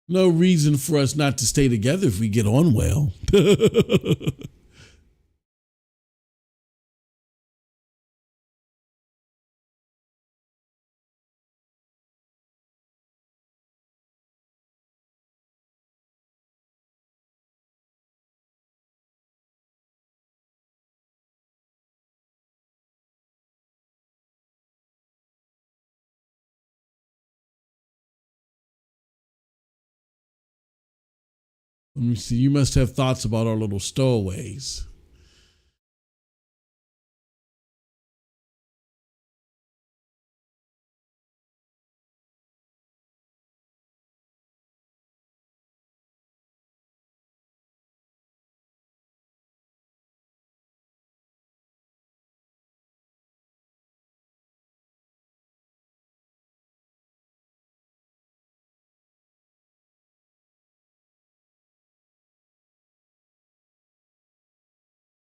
No reason for us not to stay together if we get on well. Let me see. You must have thoughts about our little stowaways.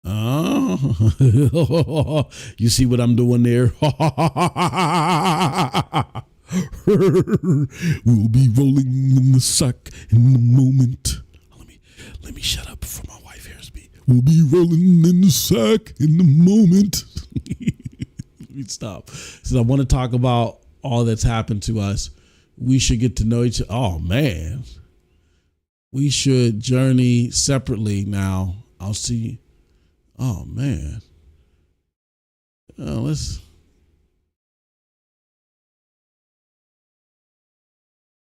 Oh, you see what I'm doing there? We'll be rolling in the sack in a moment. Let me shut up before my wife hears me. We'll be rolling in the sack in a moment. Let me stop. So I want to talk about all that's happened to us. We should get to know each other. Oh man. We should journey separately now. I'll see. Oh man. Let's.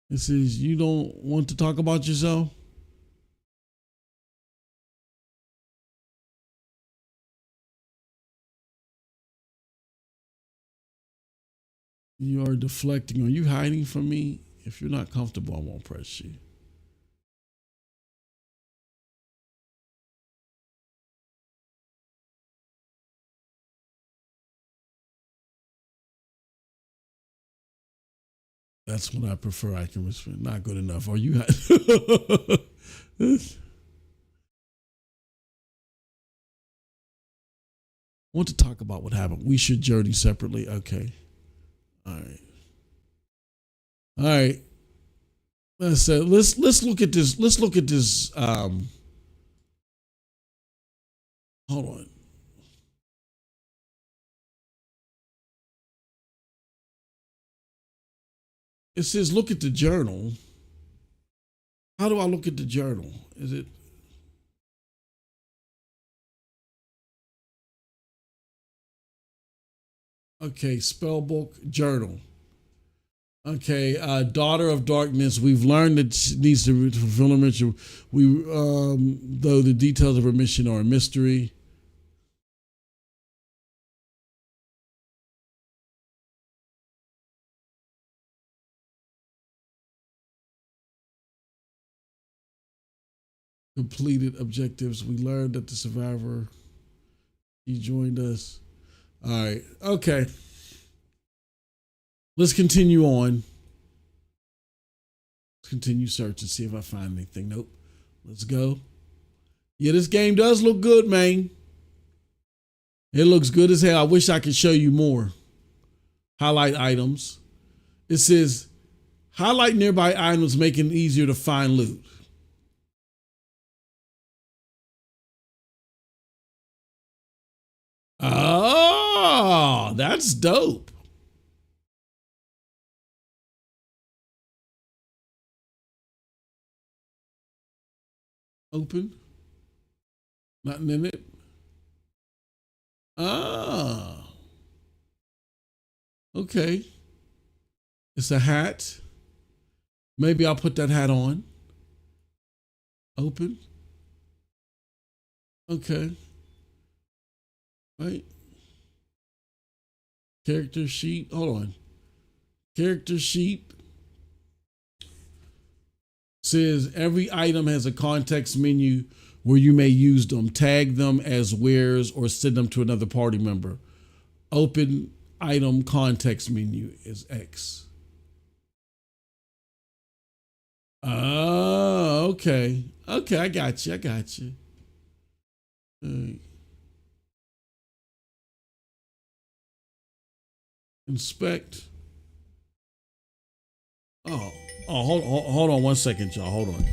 It says you don't want to talk about yourself. You are deflecting. Are you hiding from me? If you're not comfortable, I won't press you. That's what I prefer. I can respond. Not good enough. Are you? Want to talk about what happened? We should journey separately. Okay. All right. All right. Let's look at this. Let's look at this. Hold on. It says look at the journal. How do I look at the journal? Is it? Okay, spellbook journal. Okay, daughter of darkness. We've learned that she needs to fulfill a ritual. Though the details of her mission are a mystery. Completed objectives. We learned that the survivor, he joined us. All right. Okay. Let's continue on. Let's continue searching, see if I find anything. Nope. Let's go. Yeah, this game does look good, man. It looks good as hell. I wish I could show you more. Highlight items. It says highlight nearby items, making it easier to find loot. Oh, that's dope. Open. Nothing in it. Ah. Okay. It's a hat. Maybe I'll put that hat on. Open. Okay. Right. Character sheet. Hold on. Character sheet says every item has a context menu where you may use them. Tag them as wares or send them to another party member. Open item context menu is X. Oh, okay. Okay, I got you. I got you. All right. Inspect. Oh, hold on 1 second, y'all. Hold on.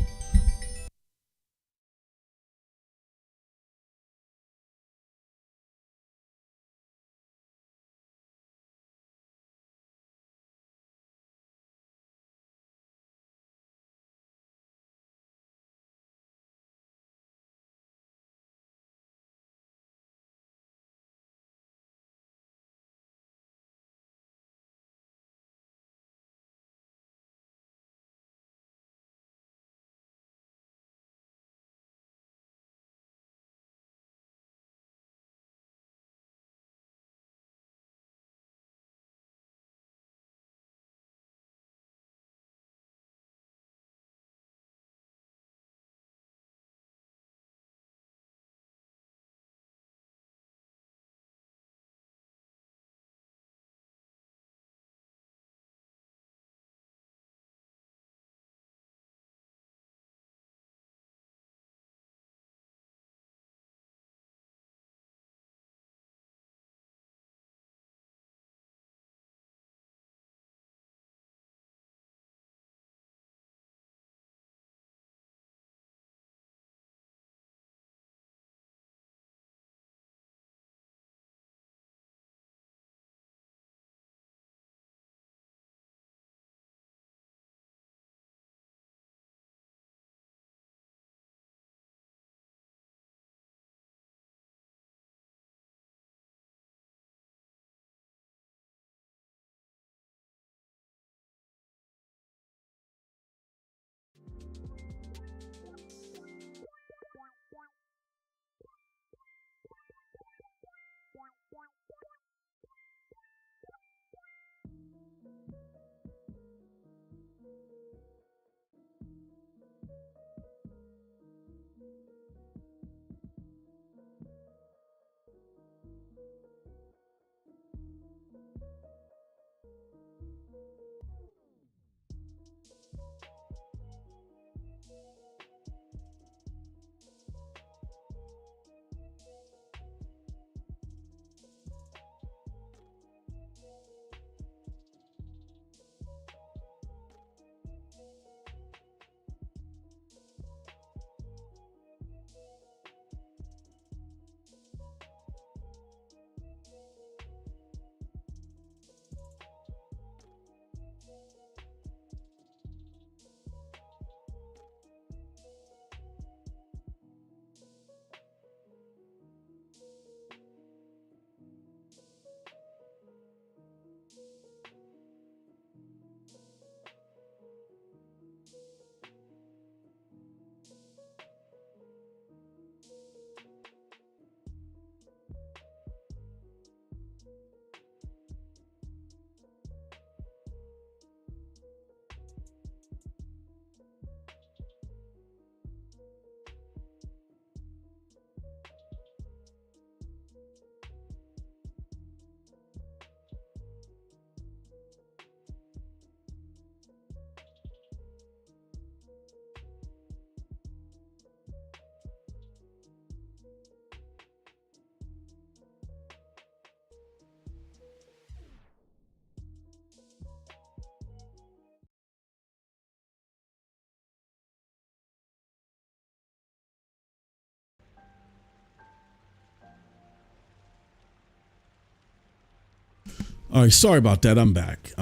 All right, sorry about that. I'm back.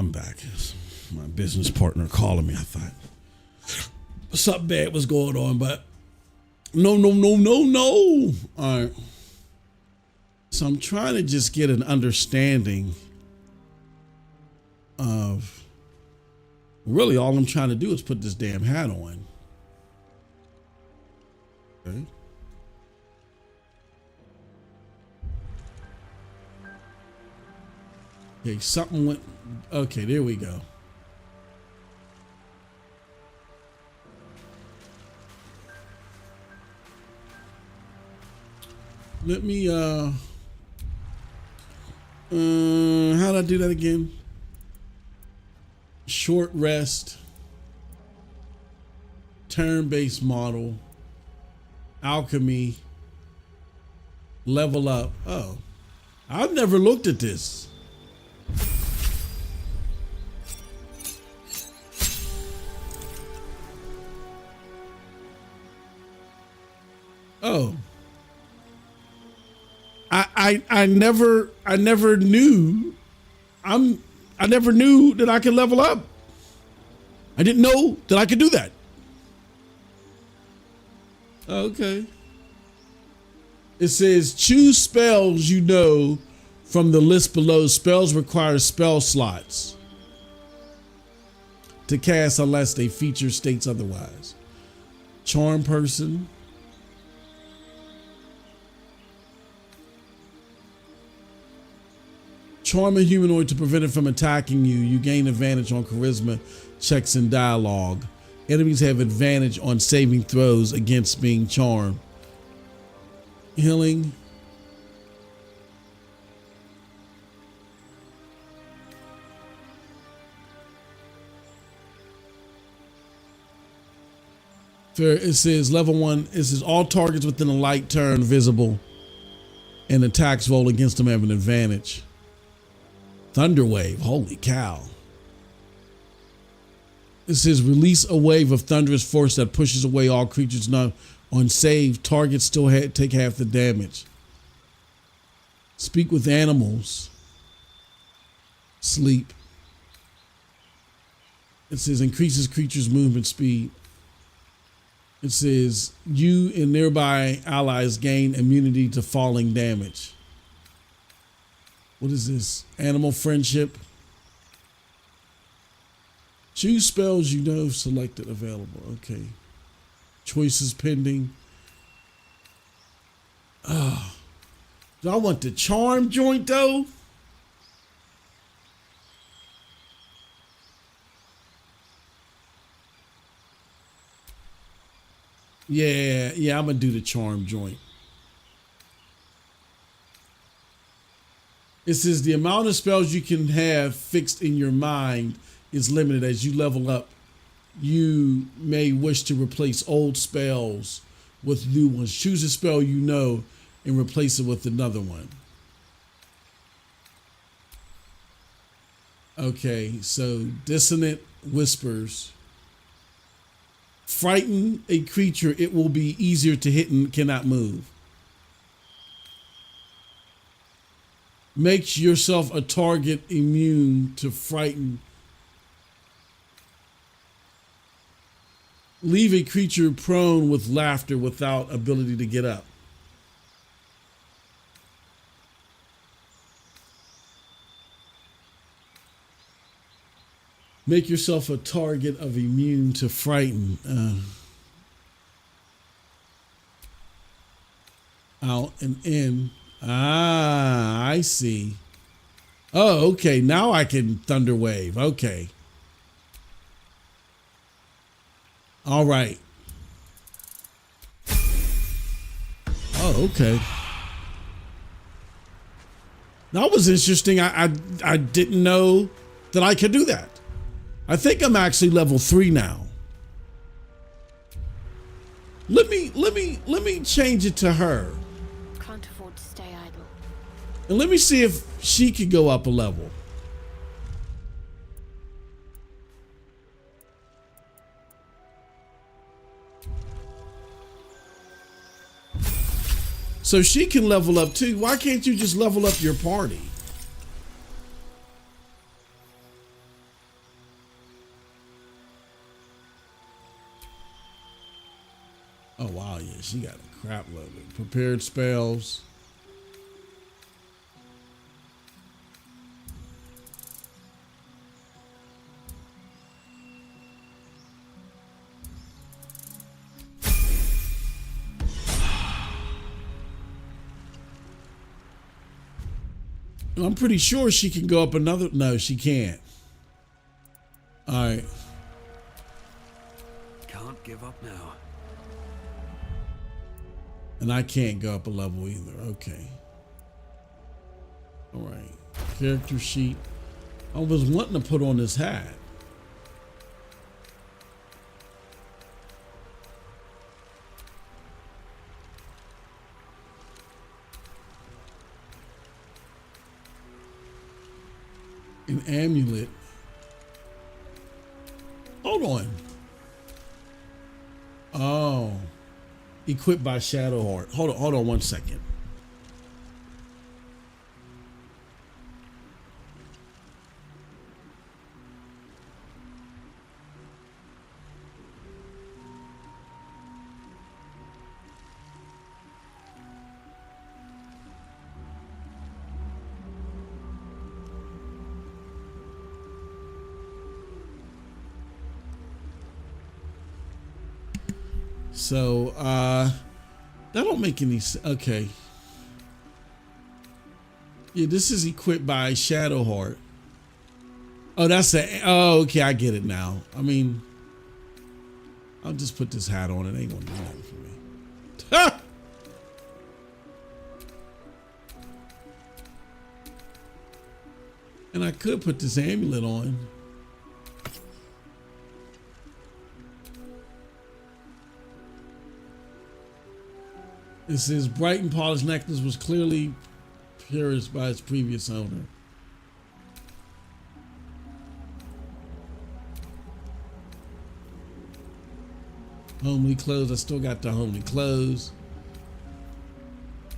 My business partner calling me. I thought something bad was going on, but no. All right. So I'm trying to just get an understanding of really all I'm trying to do is put this damn hat on. Okay. Okay, something went. Okay, there we go. Let me how did I do that again? Short rest, turn-based model, alchemy, level up. Oh, I've never looked at this. Oh. I never knew I never knew that I could level up. I didn't know that I could do that. Okay. It says choose spells you know from the list below. Spells require spell slots to cast unless they feature states otherwise. Charm person. Charm a humanoid to prevent it from attacking you. You gain advantage on charisma checks and dialogue. Enemies have advantage on saving throws against being charmed. Healing. It says level 1. It says all targets within a light turn visible and attacks roll against them have an advantage. Thunder wave, holy cow. It says release a wave of thunderous force that pushes away all creatures not on save. Targets still take half the damage. Speak with animals. Sleep. It says increases creatures' movement speed. It says you and nearby allies gain immunity to falling damage. What is this? Animal friendship. Choose spells you know selected available. Okay. Choices pending. Oh. Do I want the charm joint though? Yeah, I'm gonna do the charm joint. It says the amount of spells you can have fixed in your mind is limited. As you level up, you may wish to replace old spells with new ones. Choose a spell you know and replace it with another one. Okay, so dissonant whispers. Frighten a creature, it will be easier to hit and cannot move. Makes yourself a target immune to frighten. Leave a creature prone with laughter without ability to get up. Make yourself a target of immune to frighten. Out and in. Ah, I see. Oh, okay. Now I can thunder wave. Okay. All right. Oh, okay. That was interesting. I didn't know that I could do that. I think I'm actually level 3 now. Let me change it to her. Can't afford to stay idle. And let me see if she could go up a level. So she can level up too. Why can't you just level up your party? Oh wow, yeah, she got a crap load of it. Prepared spells. I'm pretty sure she can go up another. No, she can't. All right. Can't give up now. And I can't go up a level either. Okay. All right. Character sheet. I was wanting to put on this hat. An amulet. Hold on. Oh. Equipped by Shadowheart. Hold on 1 second. So, that don't make any sense. Okay. Yeah, this is equipped by Shadowheart. Oh, that's oh, okay, I get it now. I mean, I'll just put this hat on. It ain't gonna do nothing for me. Ha! And I could put this amulet on. It says bright and polished necklace was clearly purchased by its previous owner. Homely clothes. I still got the homely clothes.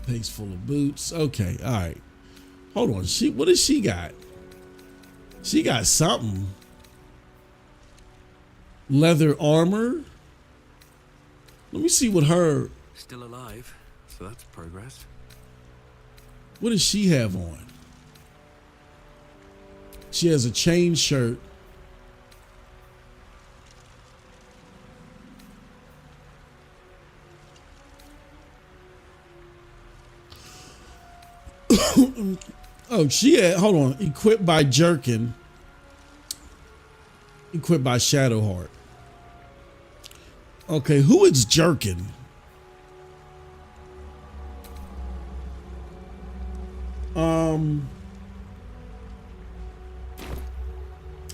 Face full of boots. Okay, all right. Hold on. What does she got? She got something. Leather armor. Let me see what her. Still alive, so that's progress. What does she have on? She has a chain shirt. Oh, she had, hold on, equipped by Jerkin. Equipped by Shadowheart. Okay, who is Jerkin?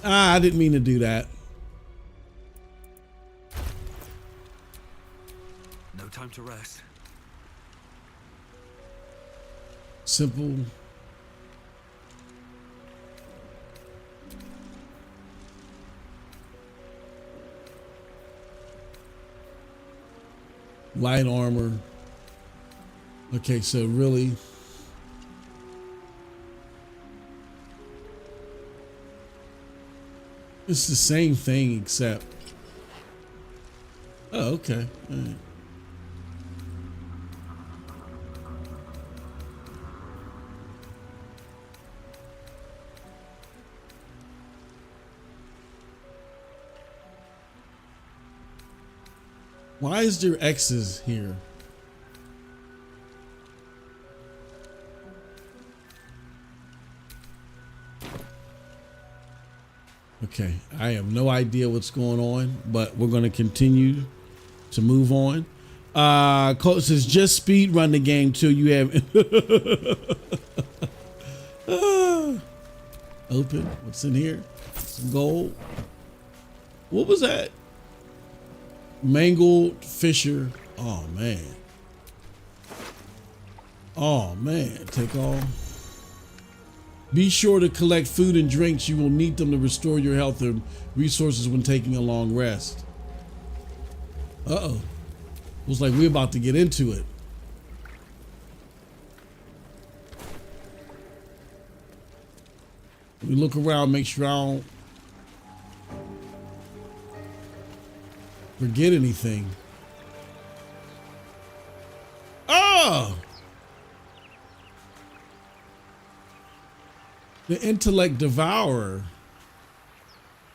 I didn't mean to do that. No time to rest. Simple. Light armor. Okay, so really. It's the same thing except. Oh, okay. All right. Why is there X's here? Okay, I have no idea what's going on, but we're going to continue to move on. Coach says just speed run the game till you have open. What's in here? Some gold. What was that? Mangled Fisher. Oh man. Oh man. Take all. Be sure to collect food and drinks. You will need them to restore your health and resources when taking a long rest. Uh-oh. Looks like we're about to get into it. Let me look around, make sure I don't forget anything. Oh. The intellect devourer.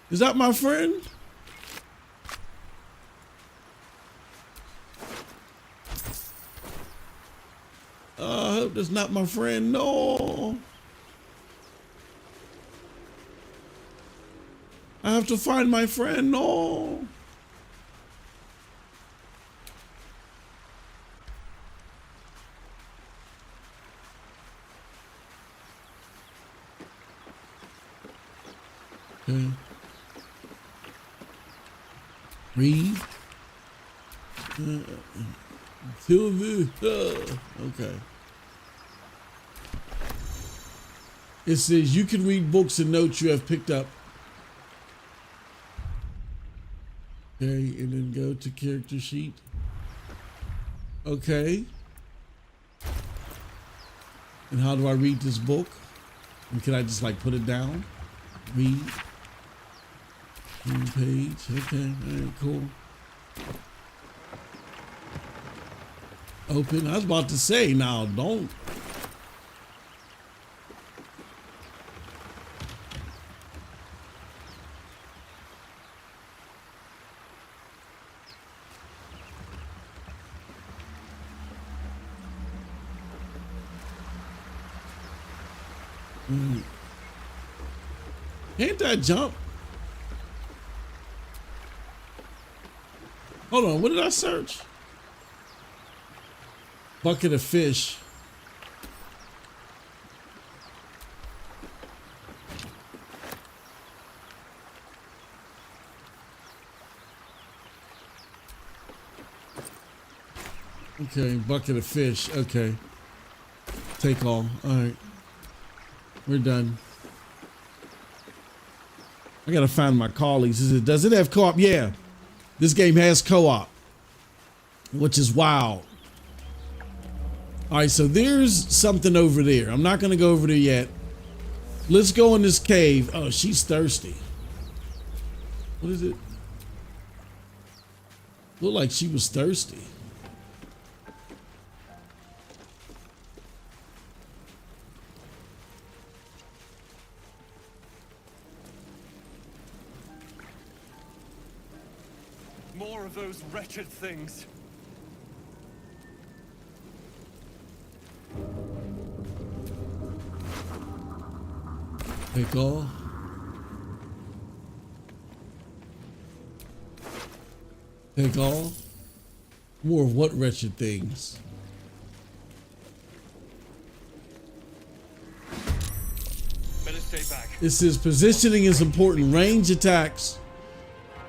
Is that my friend? I hope that's not my friend. No. I have to find my friend. No. Okay. Read. Okay. It says you can read books and notes you have picked up. Okay, and then go to character sheet. Okay. And how do I read this book? And can I just like put it down? Read. Home page. Okay, all right, cool. Open. I was about to say, now don't. Can't that jump? Hold on, what did I search? Bucket of fish. Okay, bucket of fish. Okay. Take all. All right. We're done. I gotta find my colleagues. Does it have co-op? Yeah. This game has co-op, which is wild. All right, so there's something over there. I'm not gonna go over there yet. Let's go in this cave. Oh, she's thirsty. What is it? Looked like she was thirsty. More of those wretched things. Take all. Take all. More of what wretched things? Better stay back. It says positioning is important. Range attacks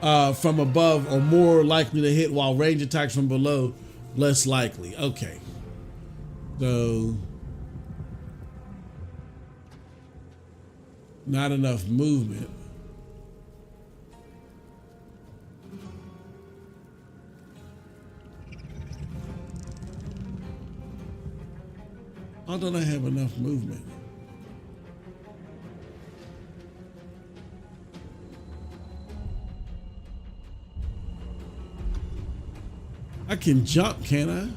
from above are more likely to hit, while range attacks from below less likely. Okay. So not enough movement. How don't I have enough movement? I can jump, can I?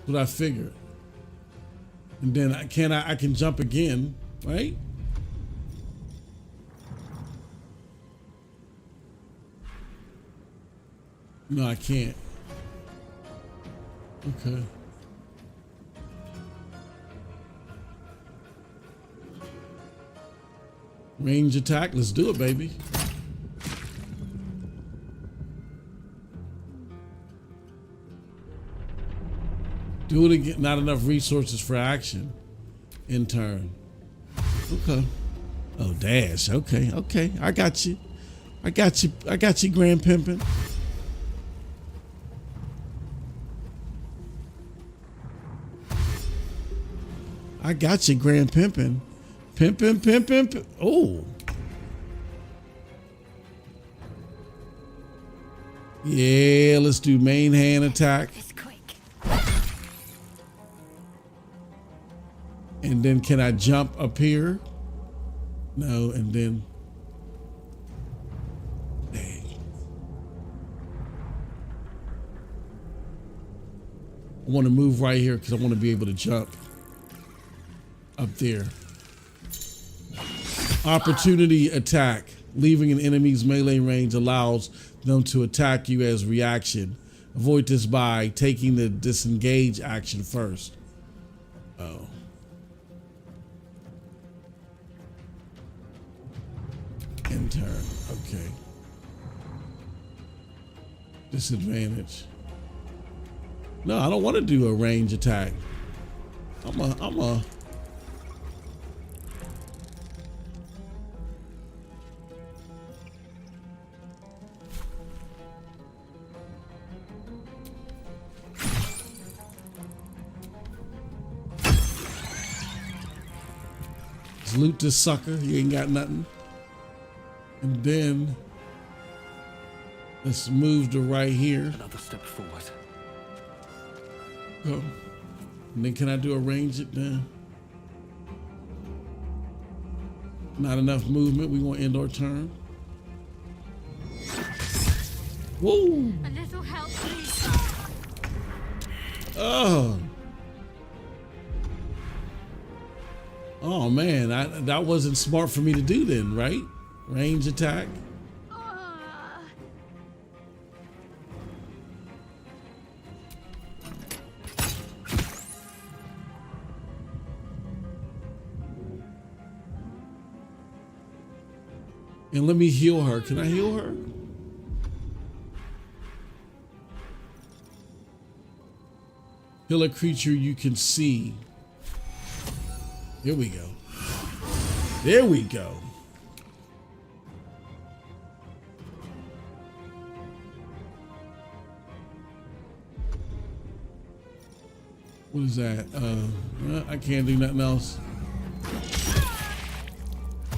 What I figured. And then I can jump again, right? No, I can't. Okay. Range attack, let's do it, baby. Do it again. Not enough resources for action. In turn. Okay. Oh, dash. Okay. Okay. I got you. I got you. I got you, Grand Pimpin'. I got you, Grand Pimpin'. Pimpin', pimpin'. Oh. Yeah, let's do main hand attack. It's quick. And then can I jump up here? No, and then. Dang. I want to move right here because I want to be able to jump up there. Opportunity attack. Leaving an enemy's melee range allows them to attack you as reaction. Avoid this by taking the disengage action first. Oh. In turn. Okay. Disadvantage. No, I don't want to do a range attack. I'm a Let's loot this sucker. He ain't got nothing. And then let's move to right here. Another step forward. Go. And then can I do a range it down? Not enough movement. We want to end our turn. Whoa. A little help, please. Oh. Oh man, that wasn't smart for me to do then, right? Range attack. And let me heal her. Can I heal her? Heal a creature you can see. Here we go. There we go. What is that? I can't do nothing else.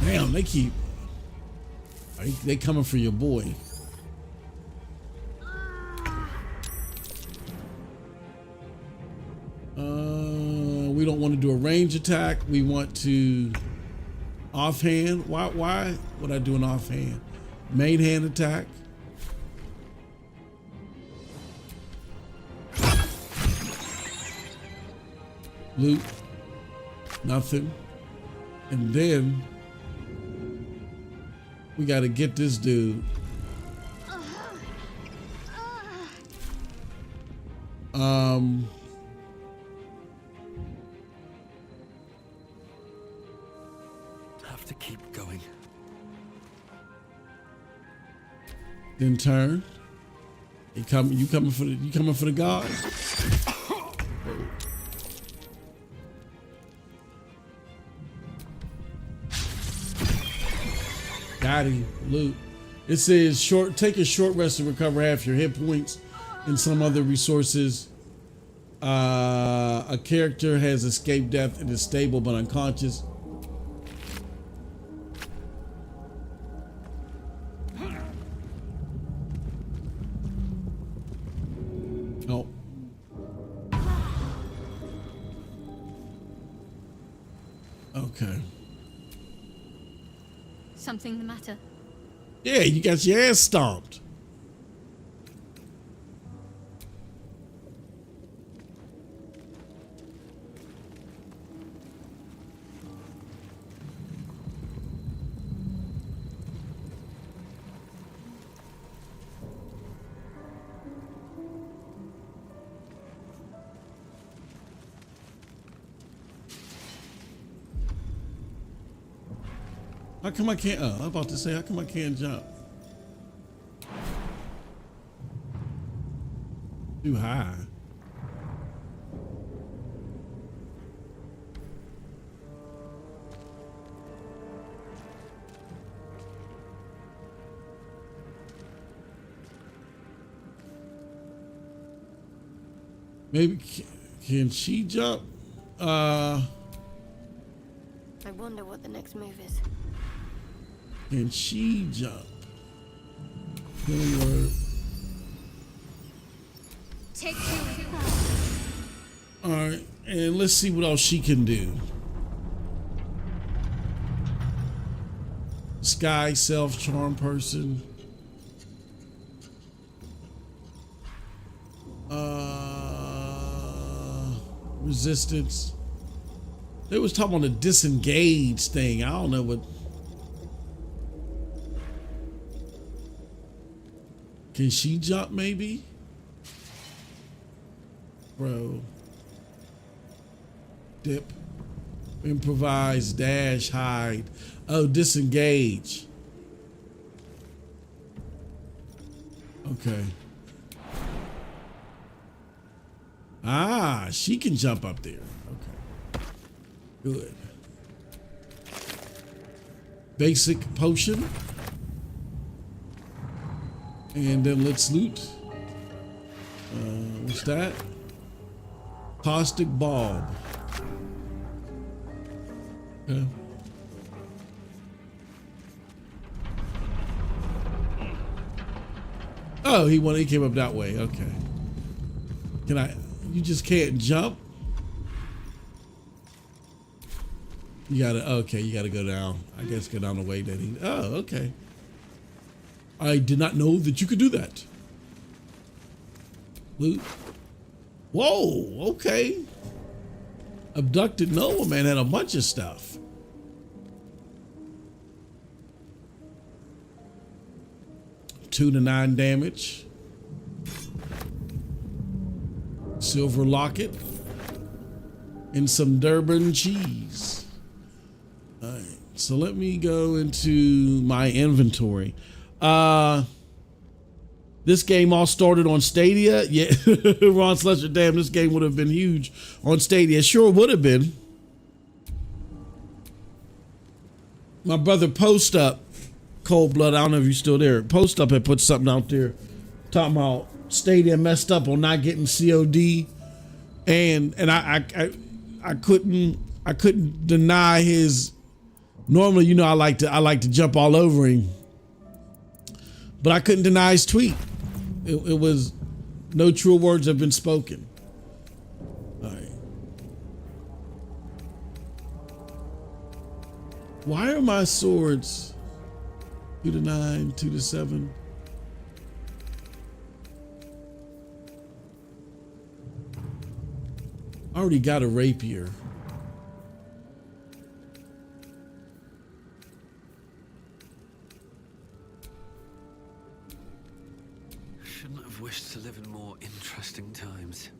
Damn, they keep. They coming for your boy. We don't want to do a range attack. We want to offhand. Why would I do an offhand? Main hand attack. Loot. Nothing. And then we got to get this dude. Have to keep going. Then turn. You coming for the guard? Got him. Loot. It says take a short rest to recover half your hit points and some other resources. A character has escaped death and is stable but unconscious. Oh. Okay. Something the matter? Yeah, you got your ass stomped. How come I can't? I'm about to say, how come I can't jump? Too high. Maybe can she jump? I wonder what the next move is. Can she jump? Healing word. Take two. All right, and let's see what else she can do. Sky, self, charm person. Resistance. They was talking about a disengage thing. I don't know what. Can she jump maybe? Bro. Dip. Improvise, dash, hide. Oh, disengage. Okay. Ah, she can jump up there. Okay. Good. Basic potion. And then let's loot. What's that? Caustic bulb. Okay. Oh, he came up that way. Okay. Can I? You just can't jump? You gotta, okay, you gotta go down. I guess go down the way that he, oh, okay. I did not know that you could do that. Loot. Whoa, okay. Abducted Noah, man, had a bunch of stuff. Two to 9 damage. Silver locket. And some Durban cheese. All right, so let me go into my inventory. This game all started on Stadia. Yeah, Ron Slusher, damn, this game would have been huge on Stadia. Sure would have been. My brother Post Up, Cold Blood, I don't know if you're still there. Post Up had put something out there talking about Stadia messed up on not getting COD. And I couldn't deny his. Normally, you know, I like to jump all over him, but I couldn't deny his tweet. It was no true words have been spoken. All right. Why are my swords 2 to 9, 2 to 7? I already got a rapier. Shouldn't have wished to live in more interesting times.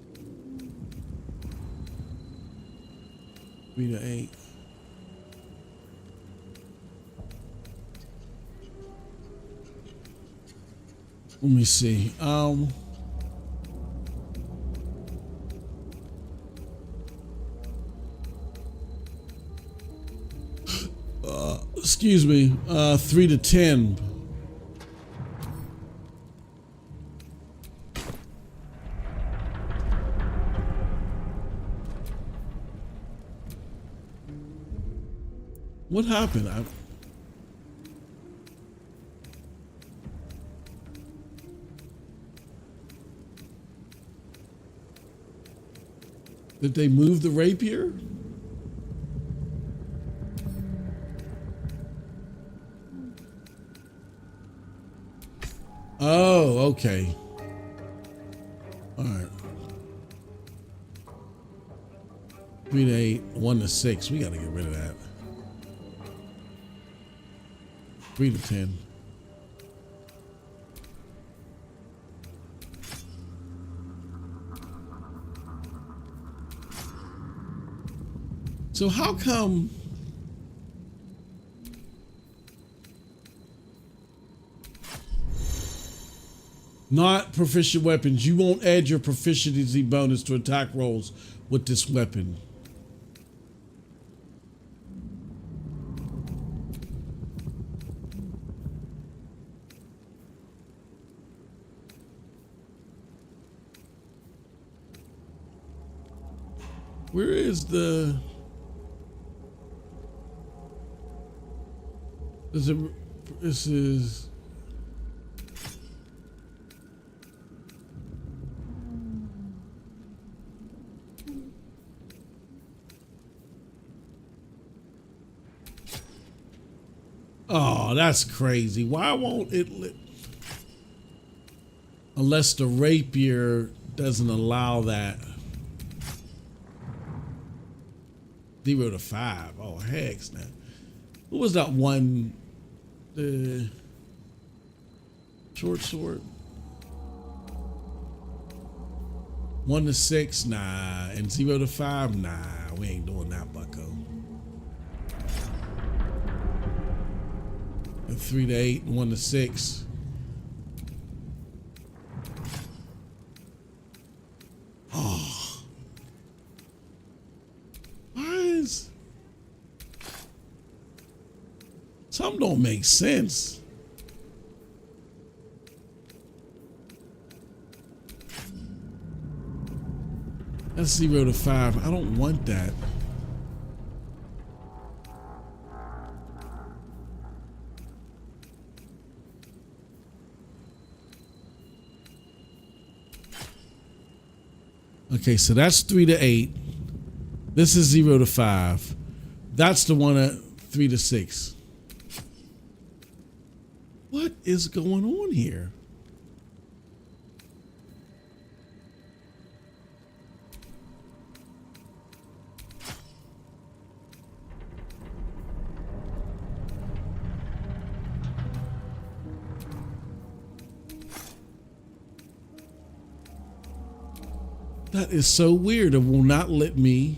3 to 8. Let me see. Excuse me. 3 to 10. What happened? Did they move the rapier? Oh, okay. All right. 3 to 8, 1 to 6. We got to get rid of that. 3 to 10. So how come not proficient weapons? You won't add your proficiency bonus to attack rolls with this weapon. Where is the... This is... Oh, that's crazy. Why won't it? Unless the rapier doesn't allow that. 0 to 5. Oh, heck, snap. What was that one? The short sword? 1 to 6? Nah. And 0 to 5? Nah. We ain't doing that, bucko. And 3 to 8 and 1 to 6. Oh. Why is... Something don't make sense. That's 0 to 5. I don't want that. Okay, so that's 3 to 8. This is 0 to 5. That's the one at 3 to 6. What is going on here? That is so weird. It will not let me.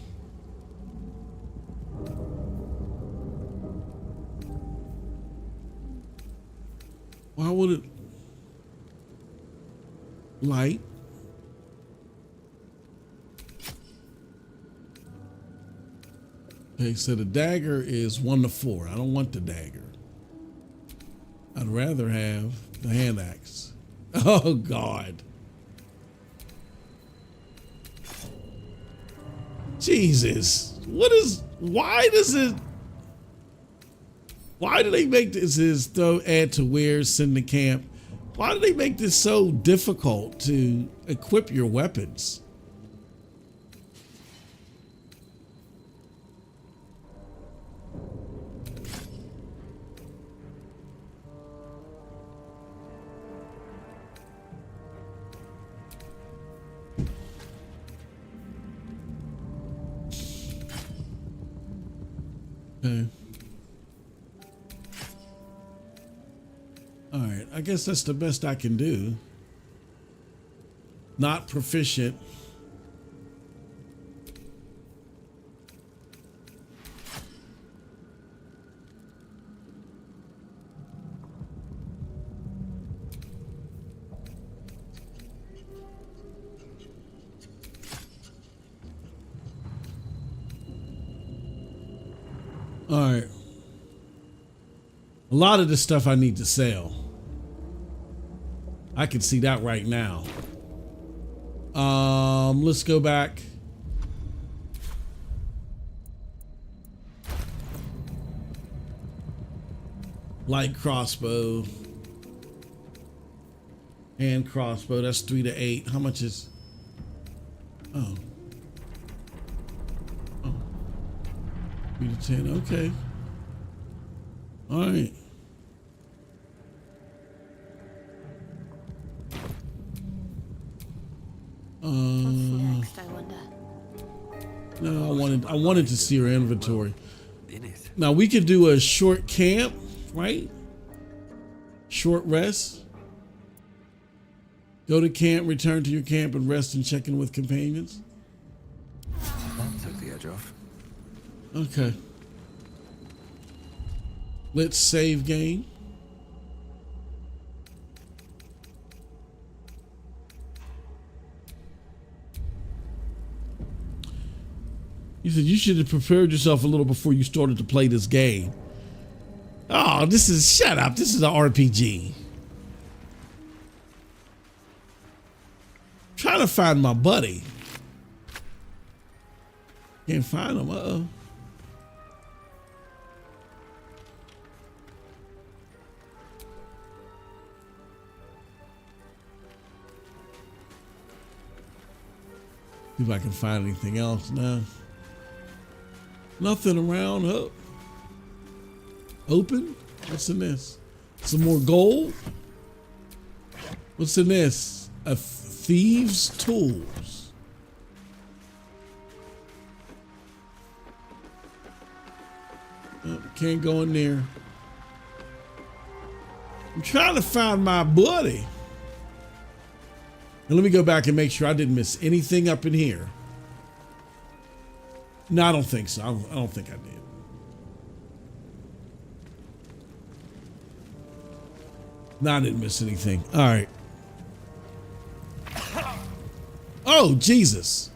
Why would it? Light. Okay, so the dagger is 1 to 4. I don't want the dagger. I'd rather have the hand axe. Oh, God. Jesus. Why do they make this is throw add to wear, send to camp? Why do they make this so difficult to equip your weapons? Okay. All right, I guess that's the best I can do. Not proficient. All right. A lot of this stuff I need to sell. I can see that right now. Let's go back. Light crossbow. Hand crossbow. That's 3 to 8. How much is? Oh. 3 to 10. Okay. All right. What's next, I wonder? No, I wanted to see her inventory. In it. Now we could do a short camp, right? Short rest. Go to camp, return to your camp, and rest and check in with companions. That took the edge off. Okay. Let's save game. You said you should have prepared yourself a little before you started to play this game. Oh, shut up. This is an RPG. I'm trying to find my buddy. Can't find him. Uh-oh. See if I can find anything else now. Nothing around. Oh. Open? What's in this? Some more gold? What's in this? A thieves' tools. Oh, can't go in there. I'm trying to find my buddy. And let me go back and make sure I didn't miss anything up in here. No, I don't think so. I don't think I did. No, I didn't miss anything. All right. Oh, Jesus.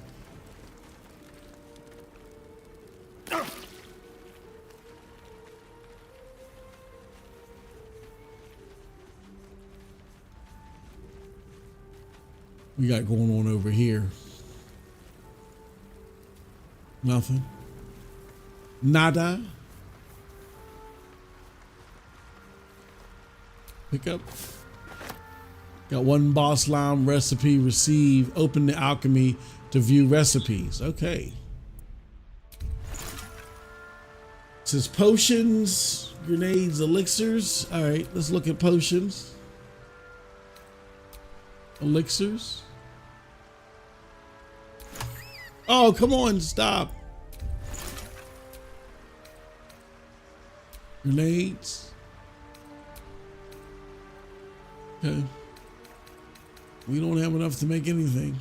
We got going on over here? Nothing. Nada. Pick up. Got one boss line recipe. Receive. Open the alchemy to view recipes. Okay. It says potions, grenades, elixirs. All right, let's look at potions. Elixirs. Oh, come on, stop. Grenades. Okay. We don't have enough to make anything.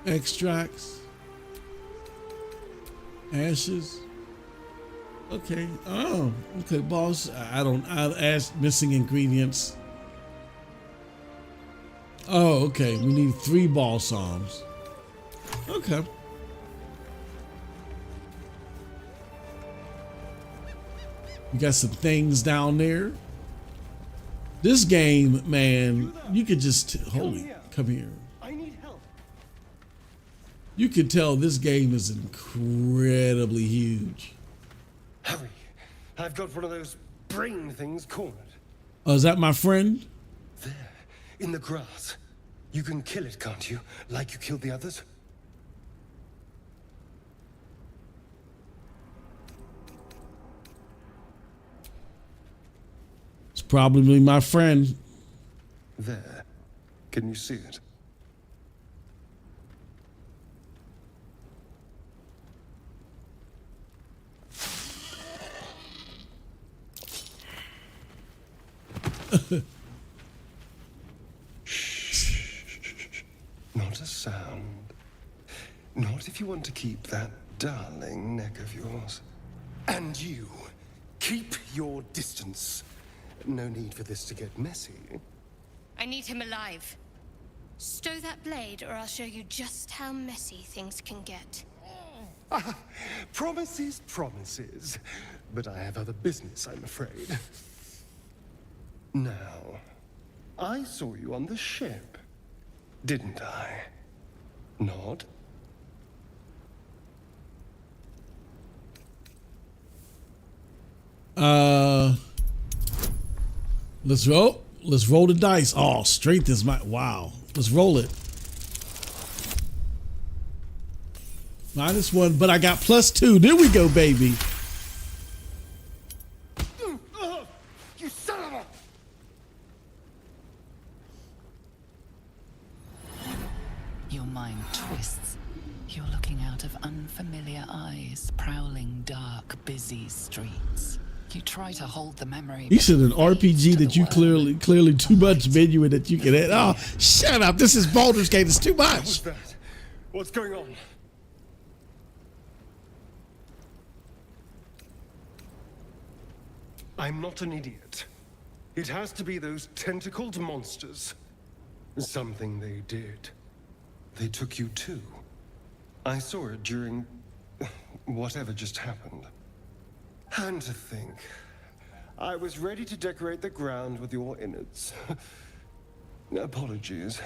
Extracts. Ashes. Okay. Oh, okay, boss. I'll ask missing ingredients. Oh, okay. We need 3 balsams. Okay. We got some things down there. This game, man, you could just come here. I need help. You could tell this game is incredibly huge. Hurry. I've got one of those brain things cornered. Oh, is that my friend? There, in the grass. You can kill it, can't you? Like you killed the others? It's probably my friend. There. Can you see it? Shh. Not a sound. Not if you want to keep that darling neck of yours. And you, keep your distance. No need for this to get messy. I need him alive. Stow that blade, or I'll show you just how messy things can get. Promises, promises. But I have other business, I'm afraid. Now, I saw you on the ship, didn't I? Not? Let's roll. Let's roll the dice. Oh, strength is my wow. Let's roll it. -1, but I got +2. There we go, baby. You son of a... Your mind twists. You're looking out of unfamiliar eyes, prowling dark, busy streets. You try to hold the memory. You said an RPG that you clearly too much menu in that you can add. Oh, shut up. This is Baldur's Gate. It's too What much. was that? What's going on? I'm not an idiot. It has to be those tentacled monsters. Something they did. They took you too. I saw it during whatever just happened. And to think, I was ready to decorate the ground with your innards. Apologies.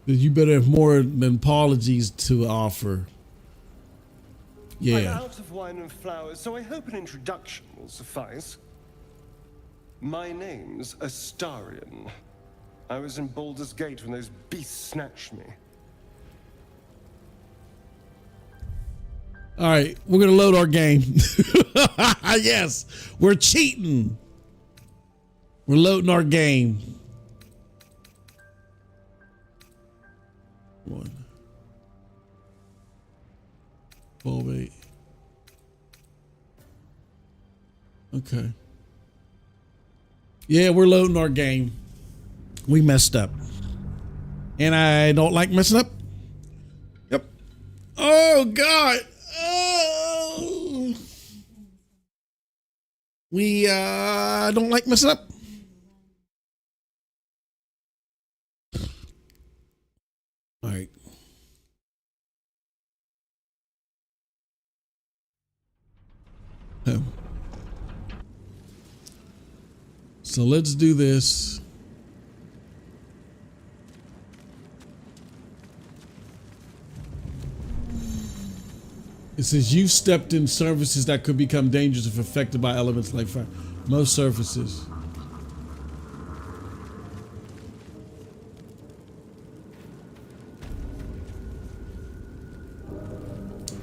You better have more than apologies to offer. I'm Yeah. out of wine and flowers, so I hope an introduction will suffice. My name's Astarion. I was in Baldur's Gate when those beasts snatched me. All right, we're gonna load our game. Yes, we're cheating. We're loading our game. One. 12-8. Okay. Yeah, we're loading our game. We messed up. And I don't like messing up. Yep. Oh, God. Oh. We don't like messing up. All right. So let's do this. It says you stepped in surfaces that could become dangerous if affected by elements like fire. Most surfaces.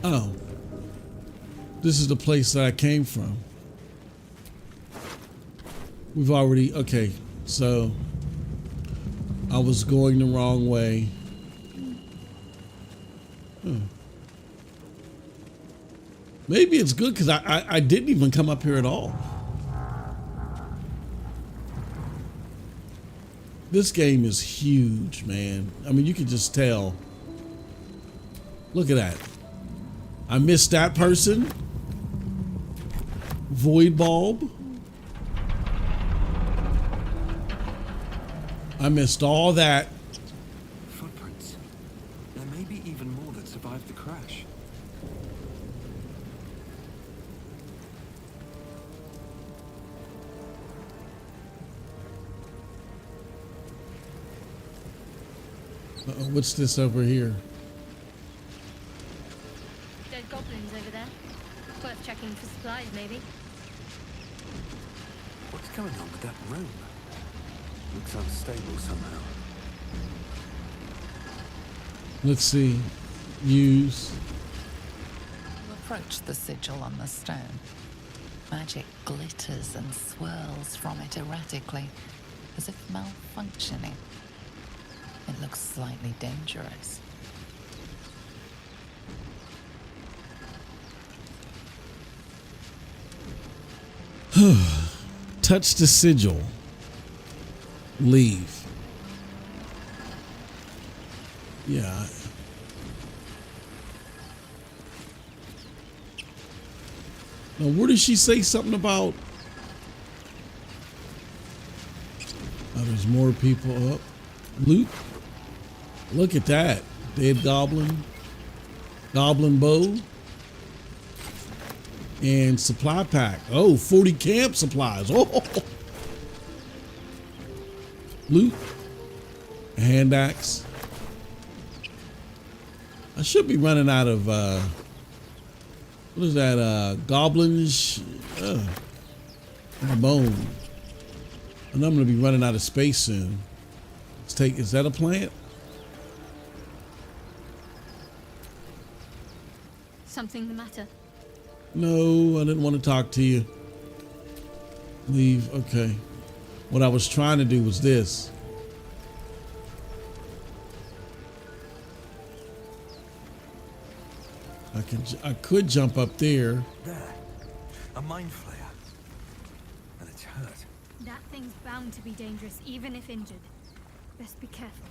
Oh. This is the place that I came from. We've already, okay, so I was going the wrong way. Maybe it's good because I didn't even come up here at all. This game is huge, man. I mean, you can just tell. Look at that. I missed that person. Void bulb. I missed all that. Footprints. There may be even more that survived the crash. Uh-oh, what's this over here? Dead goblins over there. Worth checking for supplies, maybe. What's going on with that room? Looks unstable somehow. Let's see. Use. You approach the sigil on the stone. Magic glitters and swirls from it erratically, as if malfunctioning. It looks slightly dangerous. Touch the sigil. Leave. Yeah. Now, where did she say something about? Oh, there's more people up. Loot. Look at that. Dead goblin. Goblin bow. And supply pack. Oh, 40 camp supplies. Oh. Loot. A hand axe. I should be running out of what is that? Goblins. My bone. And I'm gonna be running out of space soon. Let's take. Is that a plant? Something the matter? No, I didn't want to talk to you. Leave. Okay. What I was trying to do was this. I could jump up there. There. A mind flayer. And it's hurt. That thing's bound to be dangerous, even if injured. Best be careful.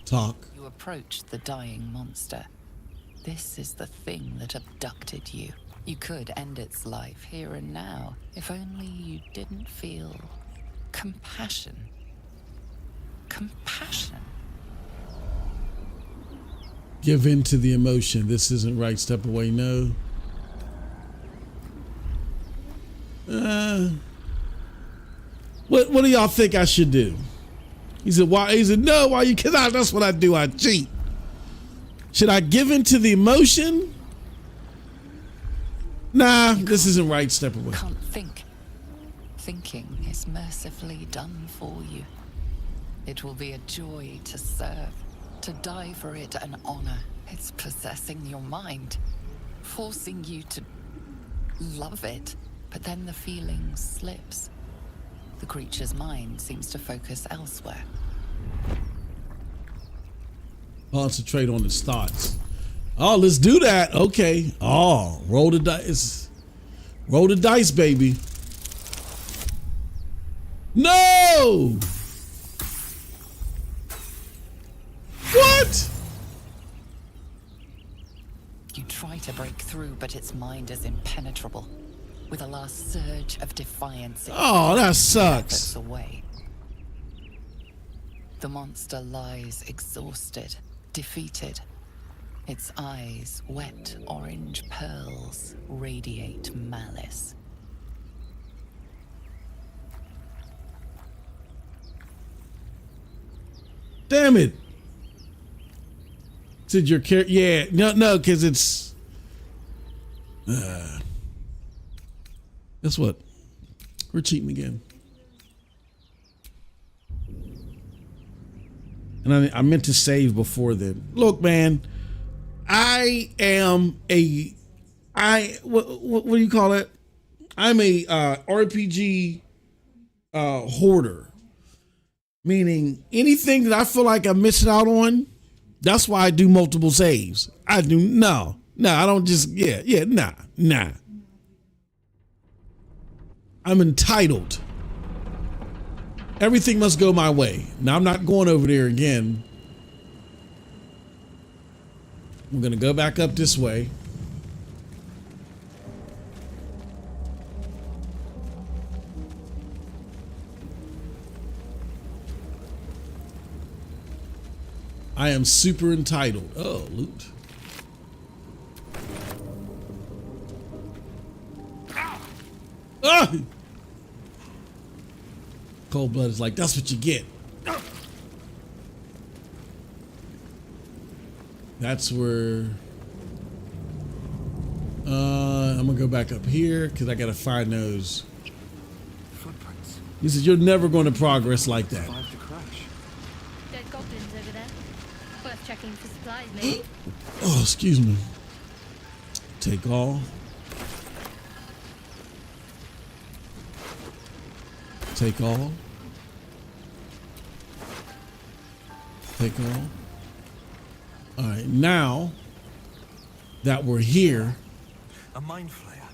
Talk. You approach the dying monster. This is the thing that abducted you. You could end its life here and now, if only you didn't feel compassion. Compassion. Give in to the emotion. This isn't right. Step away. No. What do y'all think I should do? He said, why? He said, no, why you? Because that's what I do. I cheat. Should I give in to the emotion? Nah, this isn't right. Step away. Can't think. Thinking is mercifully done for you. It will be a joy to serve, To die for it an honor. It's possessing your mind, forcing you to love it, but then the feeling slips. The creature's mind seems to focus elsewhere. Concentrate on his thoughts. Oh, let's do that. Okay. Oh, roll the dice. Roll the dice, baby. No! What? You try to break through, but its mind is impenetrable. With a last surge of defiance, it Oh, that efforts sucks. away. The monster lies exhausted, defeated. Its eyes, wet orange pearls, radiate malice. Damn it. Did your character? Yeah, no, because it's. Guess what? We're cheating again. And I meant to save before then. Look, man, I am what do you call it? I'm a RPG hoarder. Meaning anything that I feel like I'm missing out on, that's why I do multiple saves. I do no, I don't just nah. I'm entitled. Everything must go my way. Now I'm not going over there again. I'm gonna go back up this way. I am super entitled. Oh, loot. Ah! Cold blood is like, that's what you get. That's where I'm gonna go back up here because I gotta find those Footprints. He says you're never going to progress like that. Survived the crash. Dead goblins over there. Worth checking for supplies, maybe. Oh, excuse me. Take all. Take all. Take all. All right, now that we're here. A mind flayer.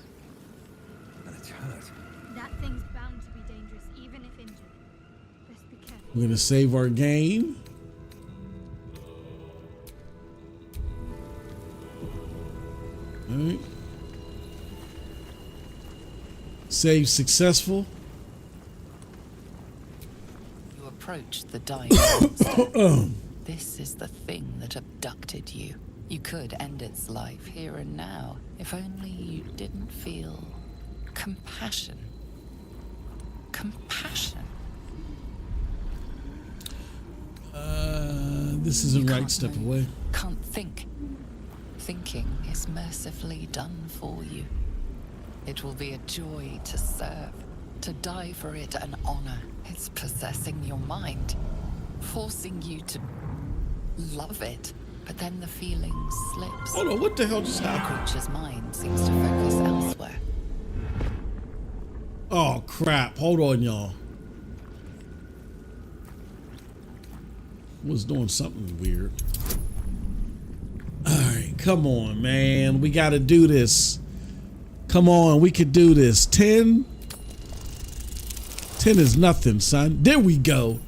And it's hurt. That thing's bound to be dangerous, even if injured. Best be careful. We're gonna save our game. All right. Save successful. You approach the dying monster. This is the thing that abducted you. You could end its life here and now, if only you didn't feel compassion. Compassion. This isn't right. Can't Step move, away. Can't think. Thinking is mercifully done for you. It will be a joy to serve, to die for it an honor. It's possessing your mind, forcing you to love it, but then the feeling slips. Hold on, what the hell just The happened? creature's mind seems to focus elsewhere. Oh crap! Hold on, y'all. Was doing something weird. All right, come on, man. We got to do this. Come on, we could do this. 10. 10 is nothing, son. There we go.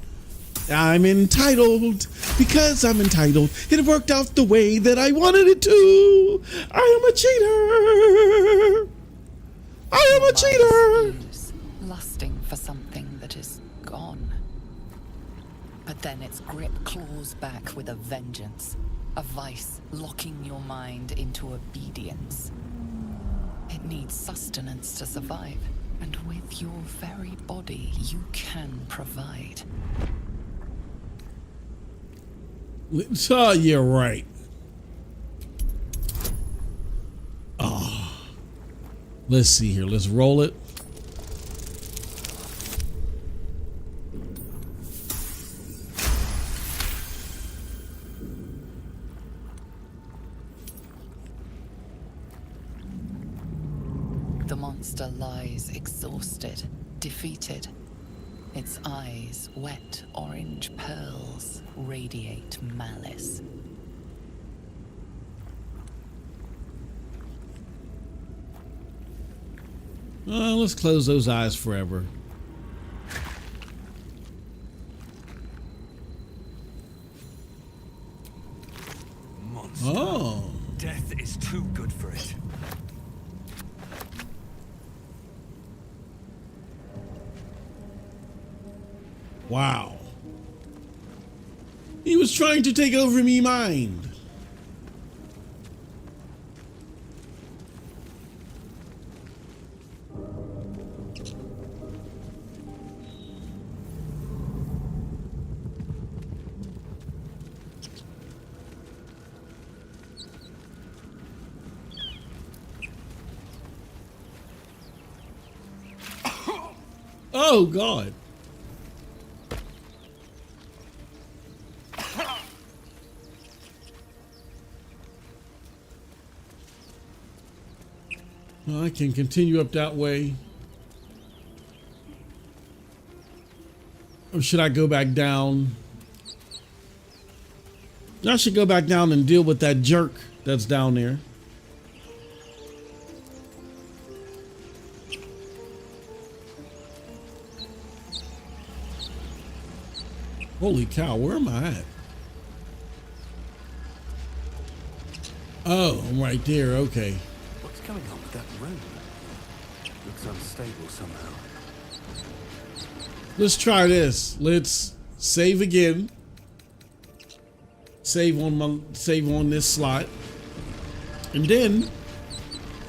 I'm entitled because I'm entitled. It worked out the way that I wanted it to. I am a cheater. I am a cheater. Fuse, lusting for something that is gone. But then its grip claws back with a vengeance, a vice locking your mind into obedience. It needs sustenance to survive, and with your very body, you can provide. Oh, you're right. Oh. Let's see here. Let's roll it. monster lies exhausted, defeated. Its eyes, wet orange pearls, radiate malice. Let's close those eyes forever. Monster. Oh. Death is too good for it. Wow. He was trying to take over me mind. Oh, God. Well, I can continue up that way. Or should I go back down? I should go back down and deal with that jerk that's down there. Holy cow, where am I at? Oh, I'm right there, okay. What's going on with that room? Looks unstable somehow. Let's try this. Let's save again. Save on this slot. And then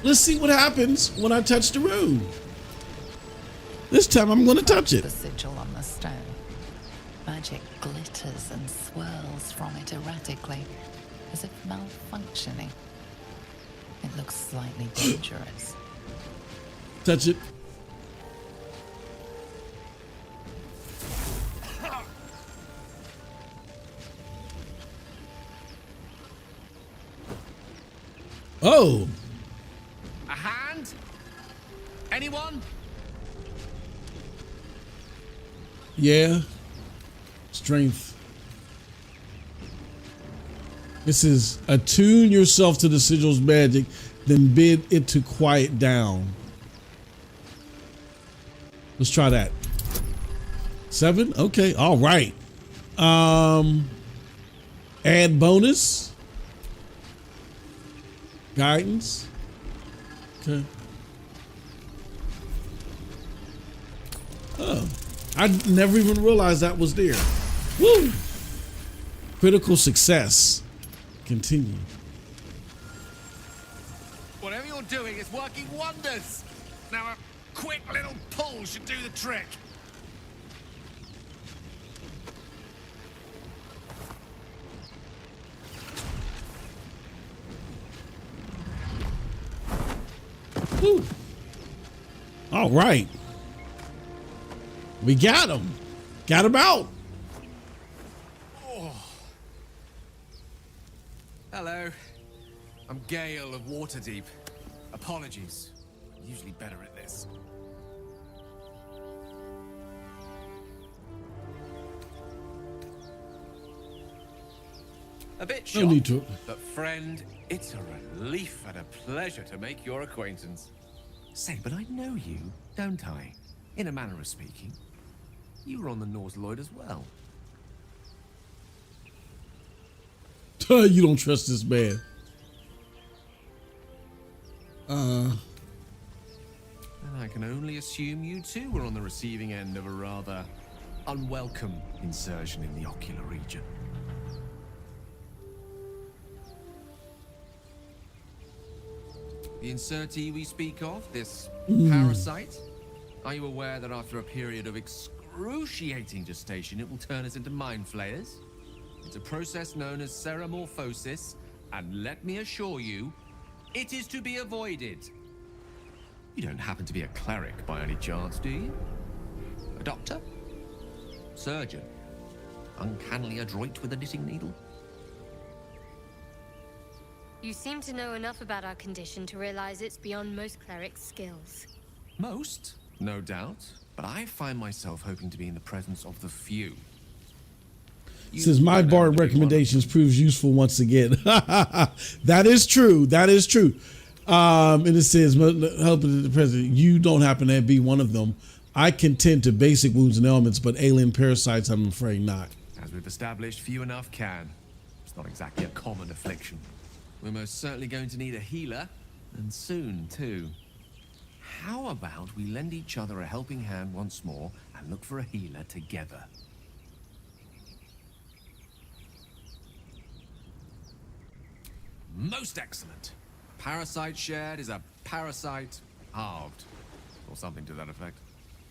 let's see what happens when I touch the rune. This time I'm going to touch it. The sigil on the stone. Magic glitters and swirls from it erratically, as if malfunctioning. It looks slightly dangerous. Touch it. Oh. A hand? Anyone? Yeah. Strength. This is attune yourself to the sigil's magic, then bid it to quiet down. Let's try that. 7? Okay, all right. Add bonus. Guidance. Okay. Oh, I never even realized that was there. Woo! Critical success. Continue. Whatever you're doing is working wonders. Now a quick little pull should do the trick. Woo. All right. We got him. Got him out. Hello. I'm Gale of Waterdeep. Apologies. I'm usually better at this. A bit No shocked, need to. but friend, it's a relief and a pleasure to make your acquaintance. Say, but I know you, don't I? In a manner of speaking. You were on the Norse Lloyd as well. You don't trust this man. And I can only assume you too were on the receiving end of a rather unwelcome insertion in the ocular region. The insertee we speak of, this parasite, are you aware that after a period of excruciating gestation, it will turn us into mind flayers? It's a process known as seromorphosis, and let me assure you, it is to be avoided. You don't happen to be a cleric by any chance, do you? A doctor? Surgeon? Uncannily adroit with a knitting needle? You seem to know enough about our condition to realize it's beyond most clerics' skills. Most, no doubt, but I find myself hoping to be in the presence of the few. Says my Bard recommendations proves useful once again. That is true. That is true. And it says, helping the president, you don't happen to be one of them. I can tend to basic wounds and ailments, but alien parasites, I'm afraid not. As we've established, few enough can. It's not exactly a common affliction. We're most certainly going to need a healer, and soon, too. How about we lend each other a helping hand once more and look for a healer together? Most excellent. Parasite shared is a parasite halved, or something to that effect.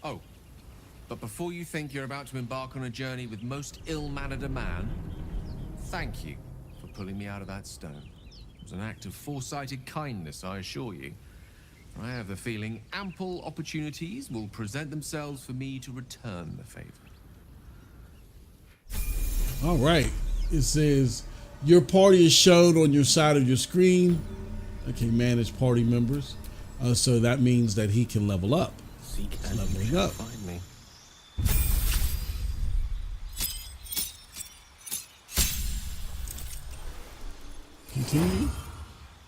Oh, but before you think you're about to embark on a journey with most ill-mannered a man, thank you for pulling me out of that stone. It was an act of foresighted kindness, I assure you. I have the feeling ample opportunities will present themselves for me to return the favor. All right. It says your party is shown on your side of your screen. Okay, manage party members. So that means that he can level up. Seek and leveling up. Find me. Continue.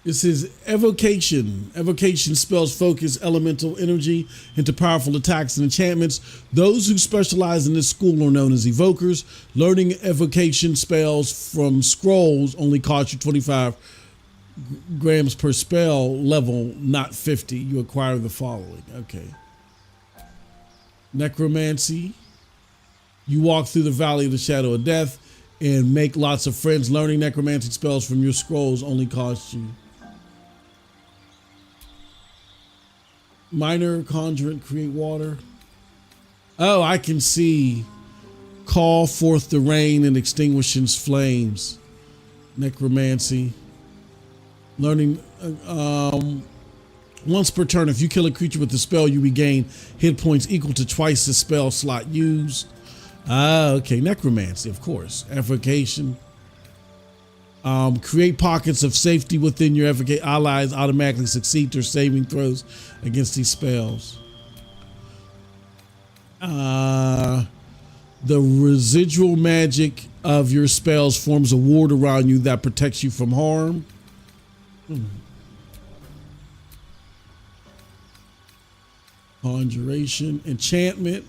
It says evocation. Evocation spells focus elemental energy into powerful attacks and enchantments. Those who specialize in this school are known as evokers. Learning evocation spells from scrolls only cost you 25 grams per spell level, not 50. You acquire the following. Okay. Necromancy. You walk through the valley of the shadow of death and make lots of friends. Learning necromancy spells from your scrolls only costs you. Minor conjurant, create water. Oh, I can see. Call forth the rain and extinguishes flames. Necromancy. Learning once per turn, if you kill a creature with the spell, you regain hit points equal to twice the spell slot used. Ah, okay. Necromancy, of course. Evocation. Create pockets of safety within your allies. Automatically succeed their saving throws against these spells. The residual magic of your spells forms a ward around you that protects you from harm. Conjuration, enchantment.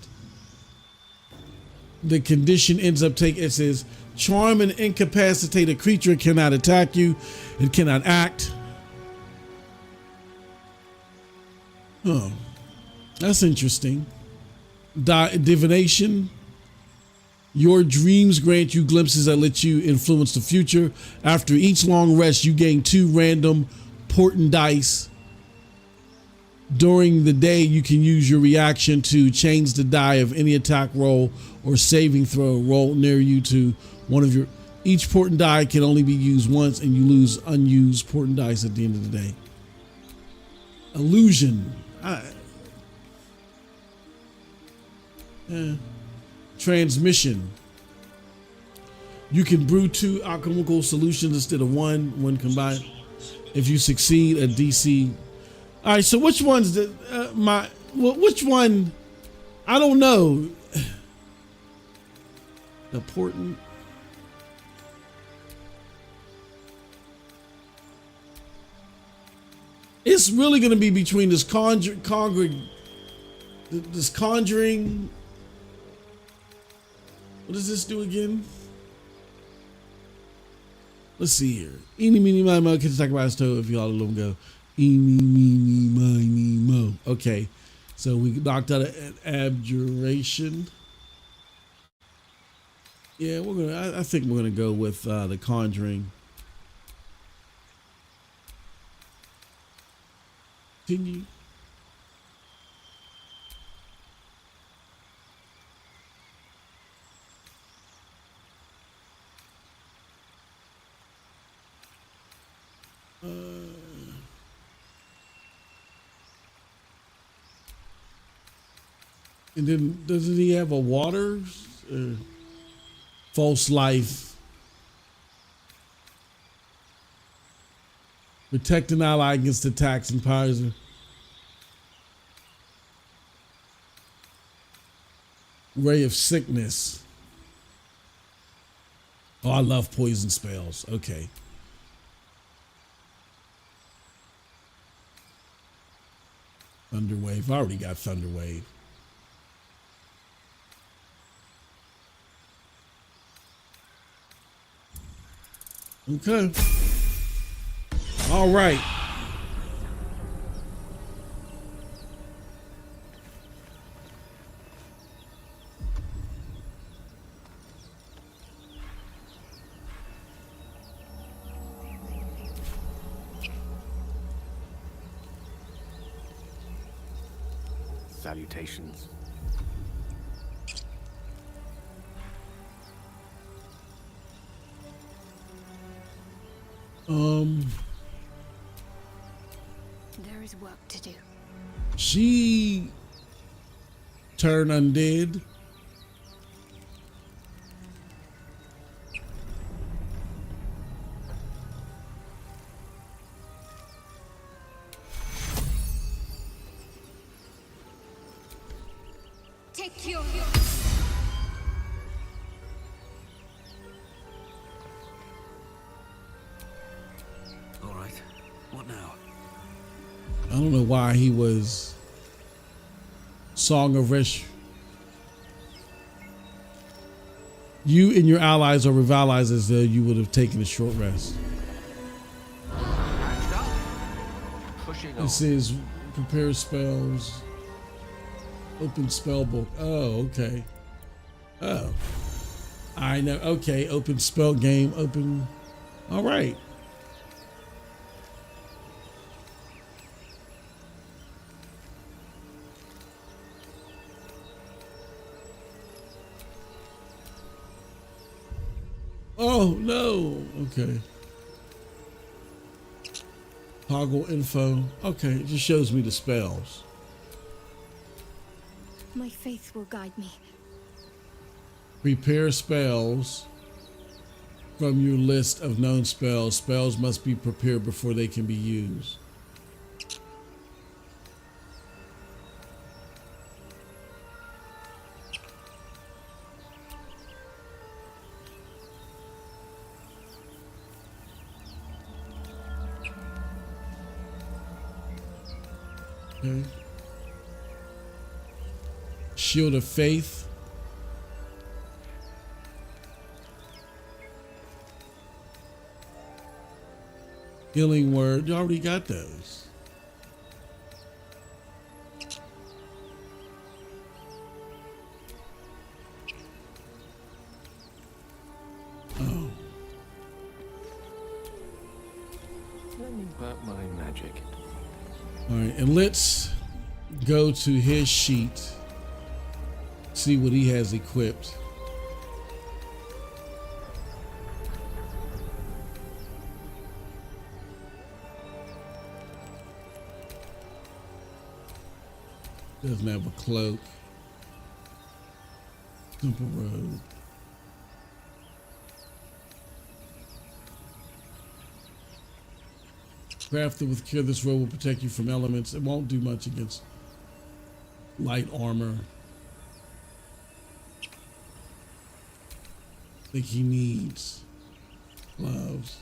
The condition ends up taking, it says, charm and incapacitate a creature. It cannot attack you. It cannot act. Oh, that's interesting. Divination. Your dreams grant you glimpses that let you influence the future. After each long rest, you gain 2 random portent dice. During the day, you can use your reaction to change the die of any attack roll or saving throw roll near you to one of your. Each portent die can only be used once, and you lose unused portent dice at the end of the day. Illusion. Transmission. You can brew 2 alchemical solutions instead of one when combined. If you succeed, a DC. All right, so which one's which one? I don't know. The portent. It's really going to be between this conjuring. What does this do again? Let's see here. Eeny, meeny, miny, mo. Can you talk about his toe if y'all let him go? Eeny, meeny, miny, mo. Okay. So we knocked out an abjuration. Yeah, I think we're gonna go with the conjuring. Continue. And then doesn't he have a water? False life. Protect an ally against attacks and powers. Ray of sickness. Oh, I love poison spells. Okay. Thunder Wave. I already got Thunder Wave. Okay. All right. Salutations. There is work to do. She turned undead. Take your... All right. What now? I don't know why he was Song of Resh. You and your allies are revitalized as though you would have taken a short rest. Patched up. Pushing on. This is prepare spells. Open spell book. Oh, okay. Oh. I know. Okay. Open spell game. Open. All right. Oh, no. Okay. Toggle info. Okay. It just shows me the spells. My faith will guide me. Prepare spells from your list of known spells. Spells must be prepared before they can be used. Okay. Shield of Faith. Healing Word. You already got those. Oh. Let me work my magic. All right, and let's go to his sheet. See what he has equipped. Doesn't have a cloak. Simple robe. Crafted with care, this robe will protect you from elements. It won't do much against light armor. I think he needs gloves.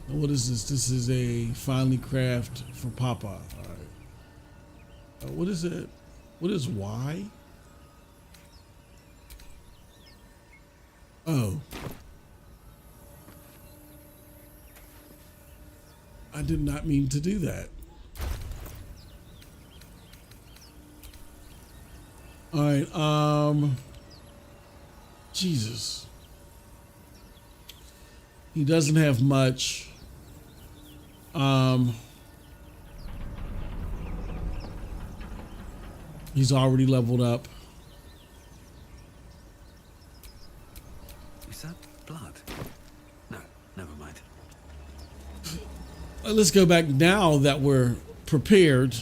Now what is this? This is a finely craft for Papa. All right. What is it? What is Y? Oh. I did not mean to do that. All right, Jesus. He doesn't have much. He's already leveled up. Is that blood? No, never mind. Let's go back now that we're prepared.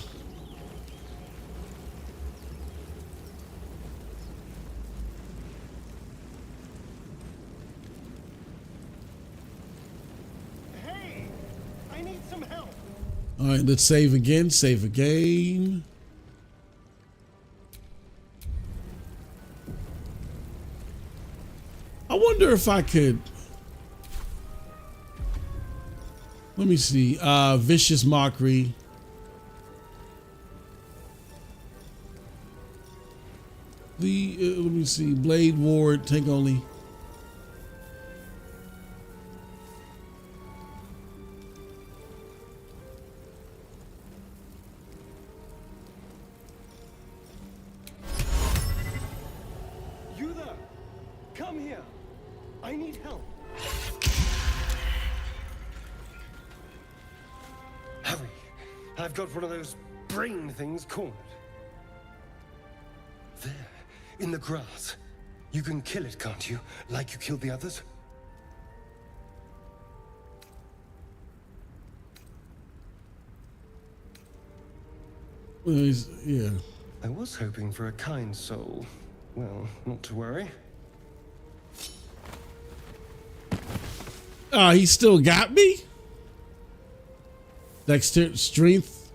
Hey, I need some help. All All right, let's save again. Save again. I wonder if I could. Let me see. Vicious Mockery. Let me see. Blade Ward. Tank only. You there? Come here. I need help. Hurry. I've got one of those brain things cornered. There, in the grass. You can kill it, can't you? Like you killed the others? Yeah. I was hoping for a kind soul. Well, not to worry. He still got me? Dexter, strength.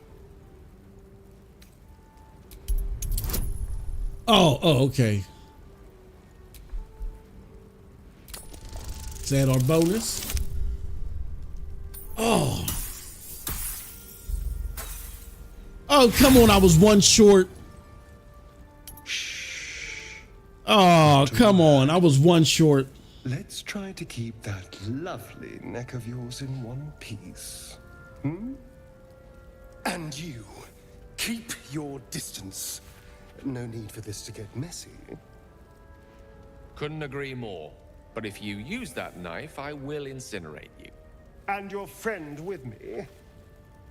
Oh, okay. Is that our bonus? Oh. Oh, come on. I was one short. Oh, come on. I was one short. Let's try to keep that lovely neck of yours in one piece. Hmm? And you, keep your distance. No need for this to get messy. Couldn't agree more. But if you use that knife, I will incinerate you. And your friend with me?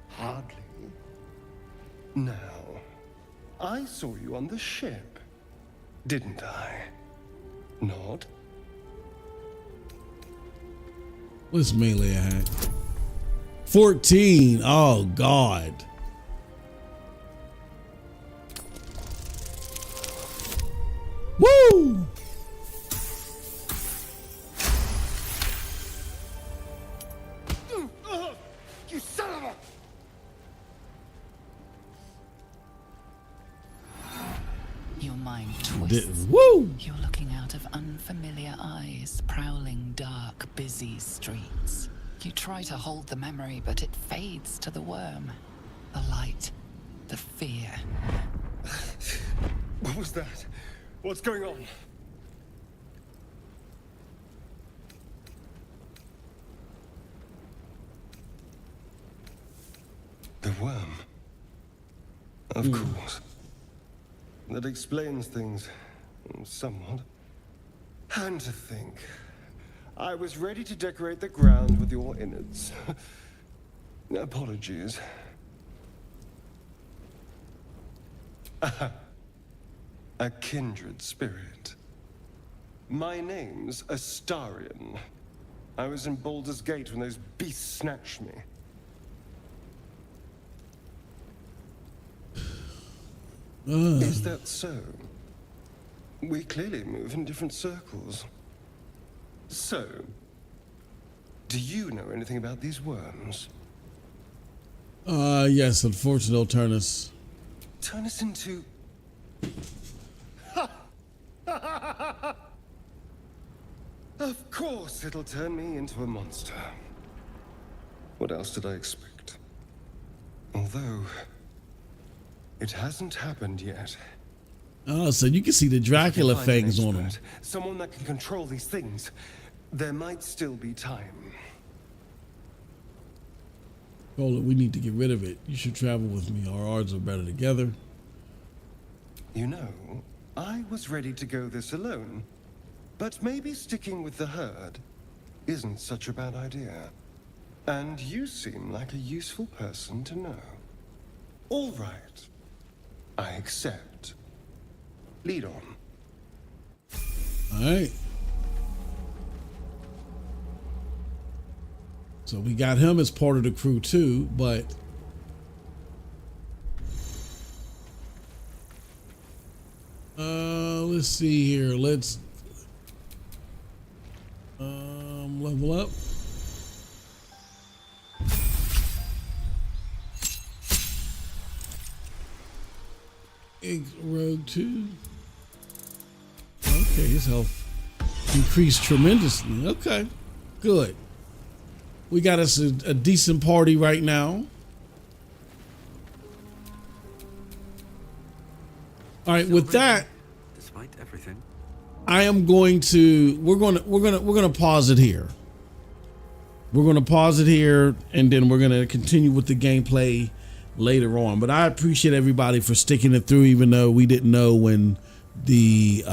Hardly. Now, I saw you on the ship, didn't I? Nod? What's melee hack? 14. Oh, God. Woo! You son of a... Your mind twists. Woo! You're looking out of unfamiliar eyes, prowling dark, busy streets. You try to hold the memory, but it fades to the worm. The light, the fear. What was that? What's going on? The worm. Of course. That explains things somewhat. And to think, I was ready to decorate the ground with your innards. Apologies. A kindred spirit. My name's Astarion. I was in Baldur's Gate when those beasts snatched me. Is that so? We clearly move in different circles. So, do you know anything about these worms? Yes, unfortunately, they'll turn us. Turn us into... Of course it'll turn me into a monster. What else did I expect? Although, it hasn't happened yet. Oh, so you can see the Dracula Find an fangs on them. expert, someone that can control these things. There might still be time. Hold it, we need to get rid of it. You should travel with me. Our odds are better together. You know, I was ready to go this alone. But maybe sticking with the herd isn't such a bad idea. And you seem like a useful person to know. All right. I accept. Lead on. All right. So we got him as part of the crew too, but let's see here. Let's level up. Rogue 2. Okay, his health increased tremendously. Okay, good. We got us a decent party right now. All right, with that, despite everything, I am going to we're gonna pause it here. We're gonna pause it here, and then we're gonna continue with the gameplay later on. But I appreciate everybody for sticking it through, even though we didn't know when the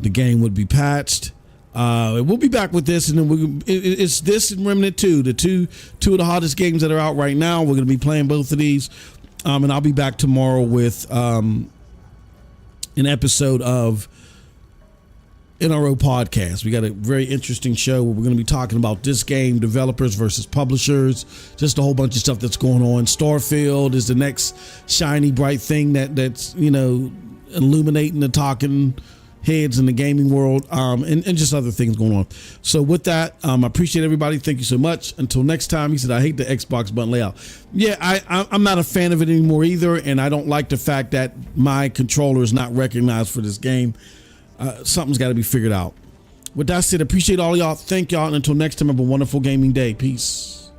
the game would be patched. We'll be back with this, and then it's this and Remnant 2, the two of the hottest games that are out right now. We're going to be playing both of these, and I'll be back tomorrow with an episode of NRO Podcast. We got a very interesting show where we're going to be talking about this game, developers versus publishers, just a whole bunch of stuff that's going on. Starfield is the next shiny, bright thing that's illuminating the talking heads in the gaming world, and just other things going on. So with that, I appreciate everybody. Thank you so much. Until next time. He said, I hate the Xbox button layout. Yeah, I'm not a fan of it anymore either, and I don't like the fact that my controller is not recognized for this game. Something's got to be figured out. With that said, appreciate all y'all. Thank y'all. And until next time, have a wonderful gaming day. Peace.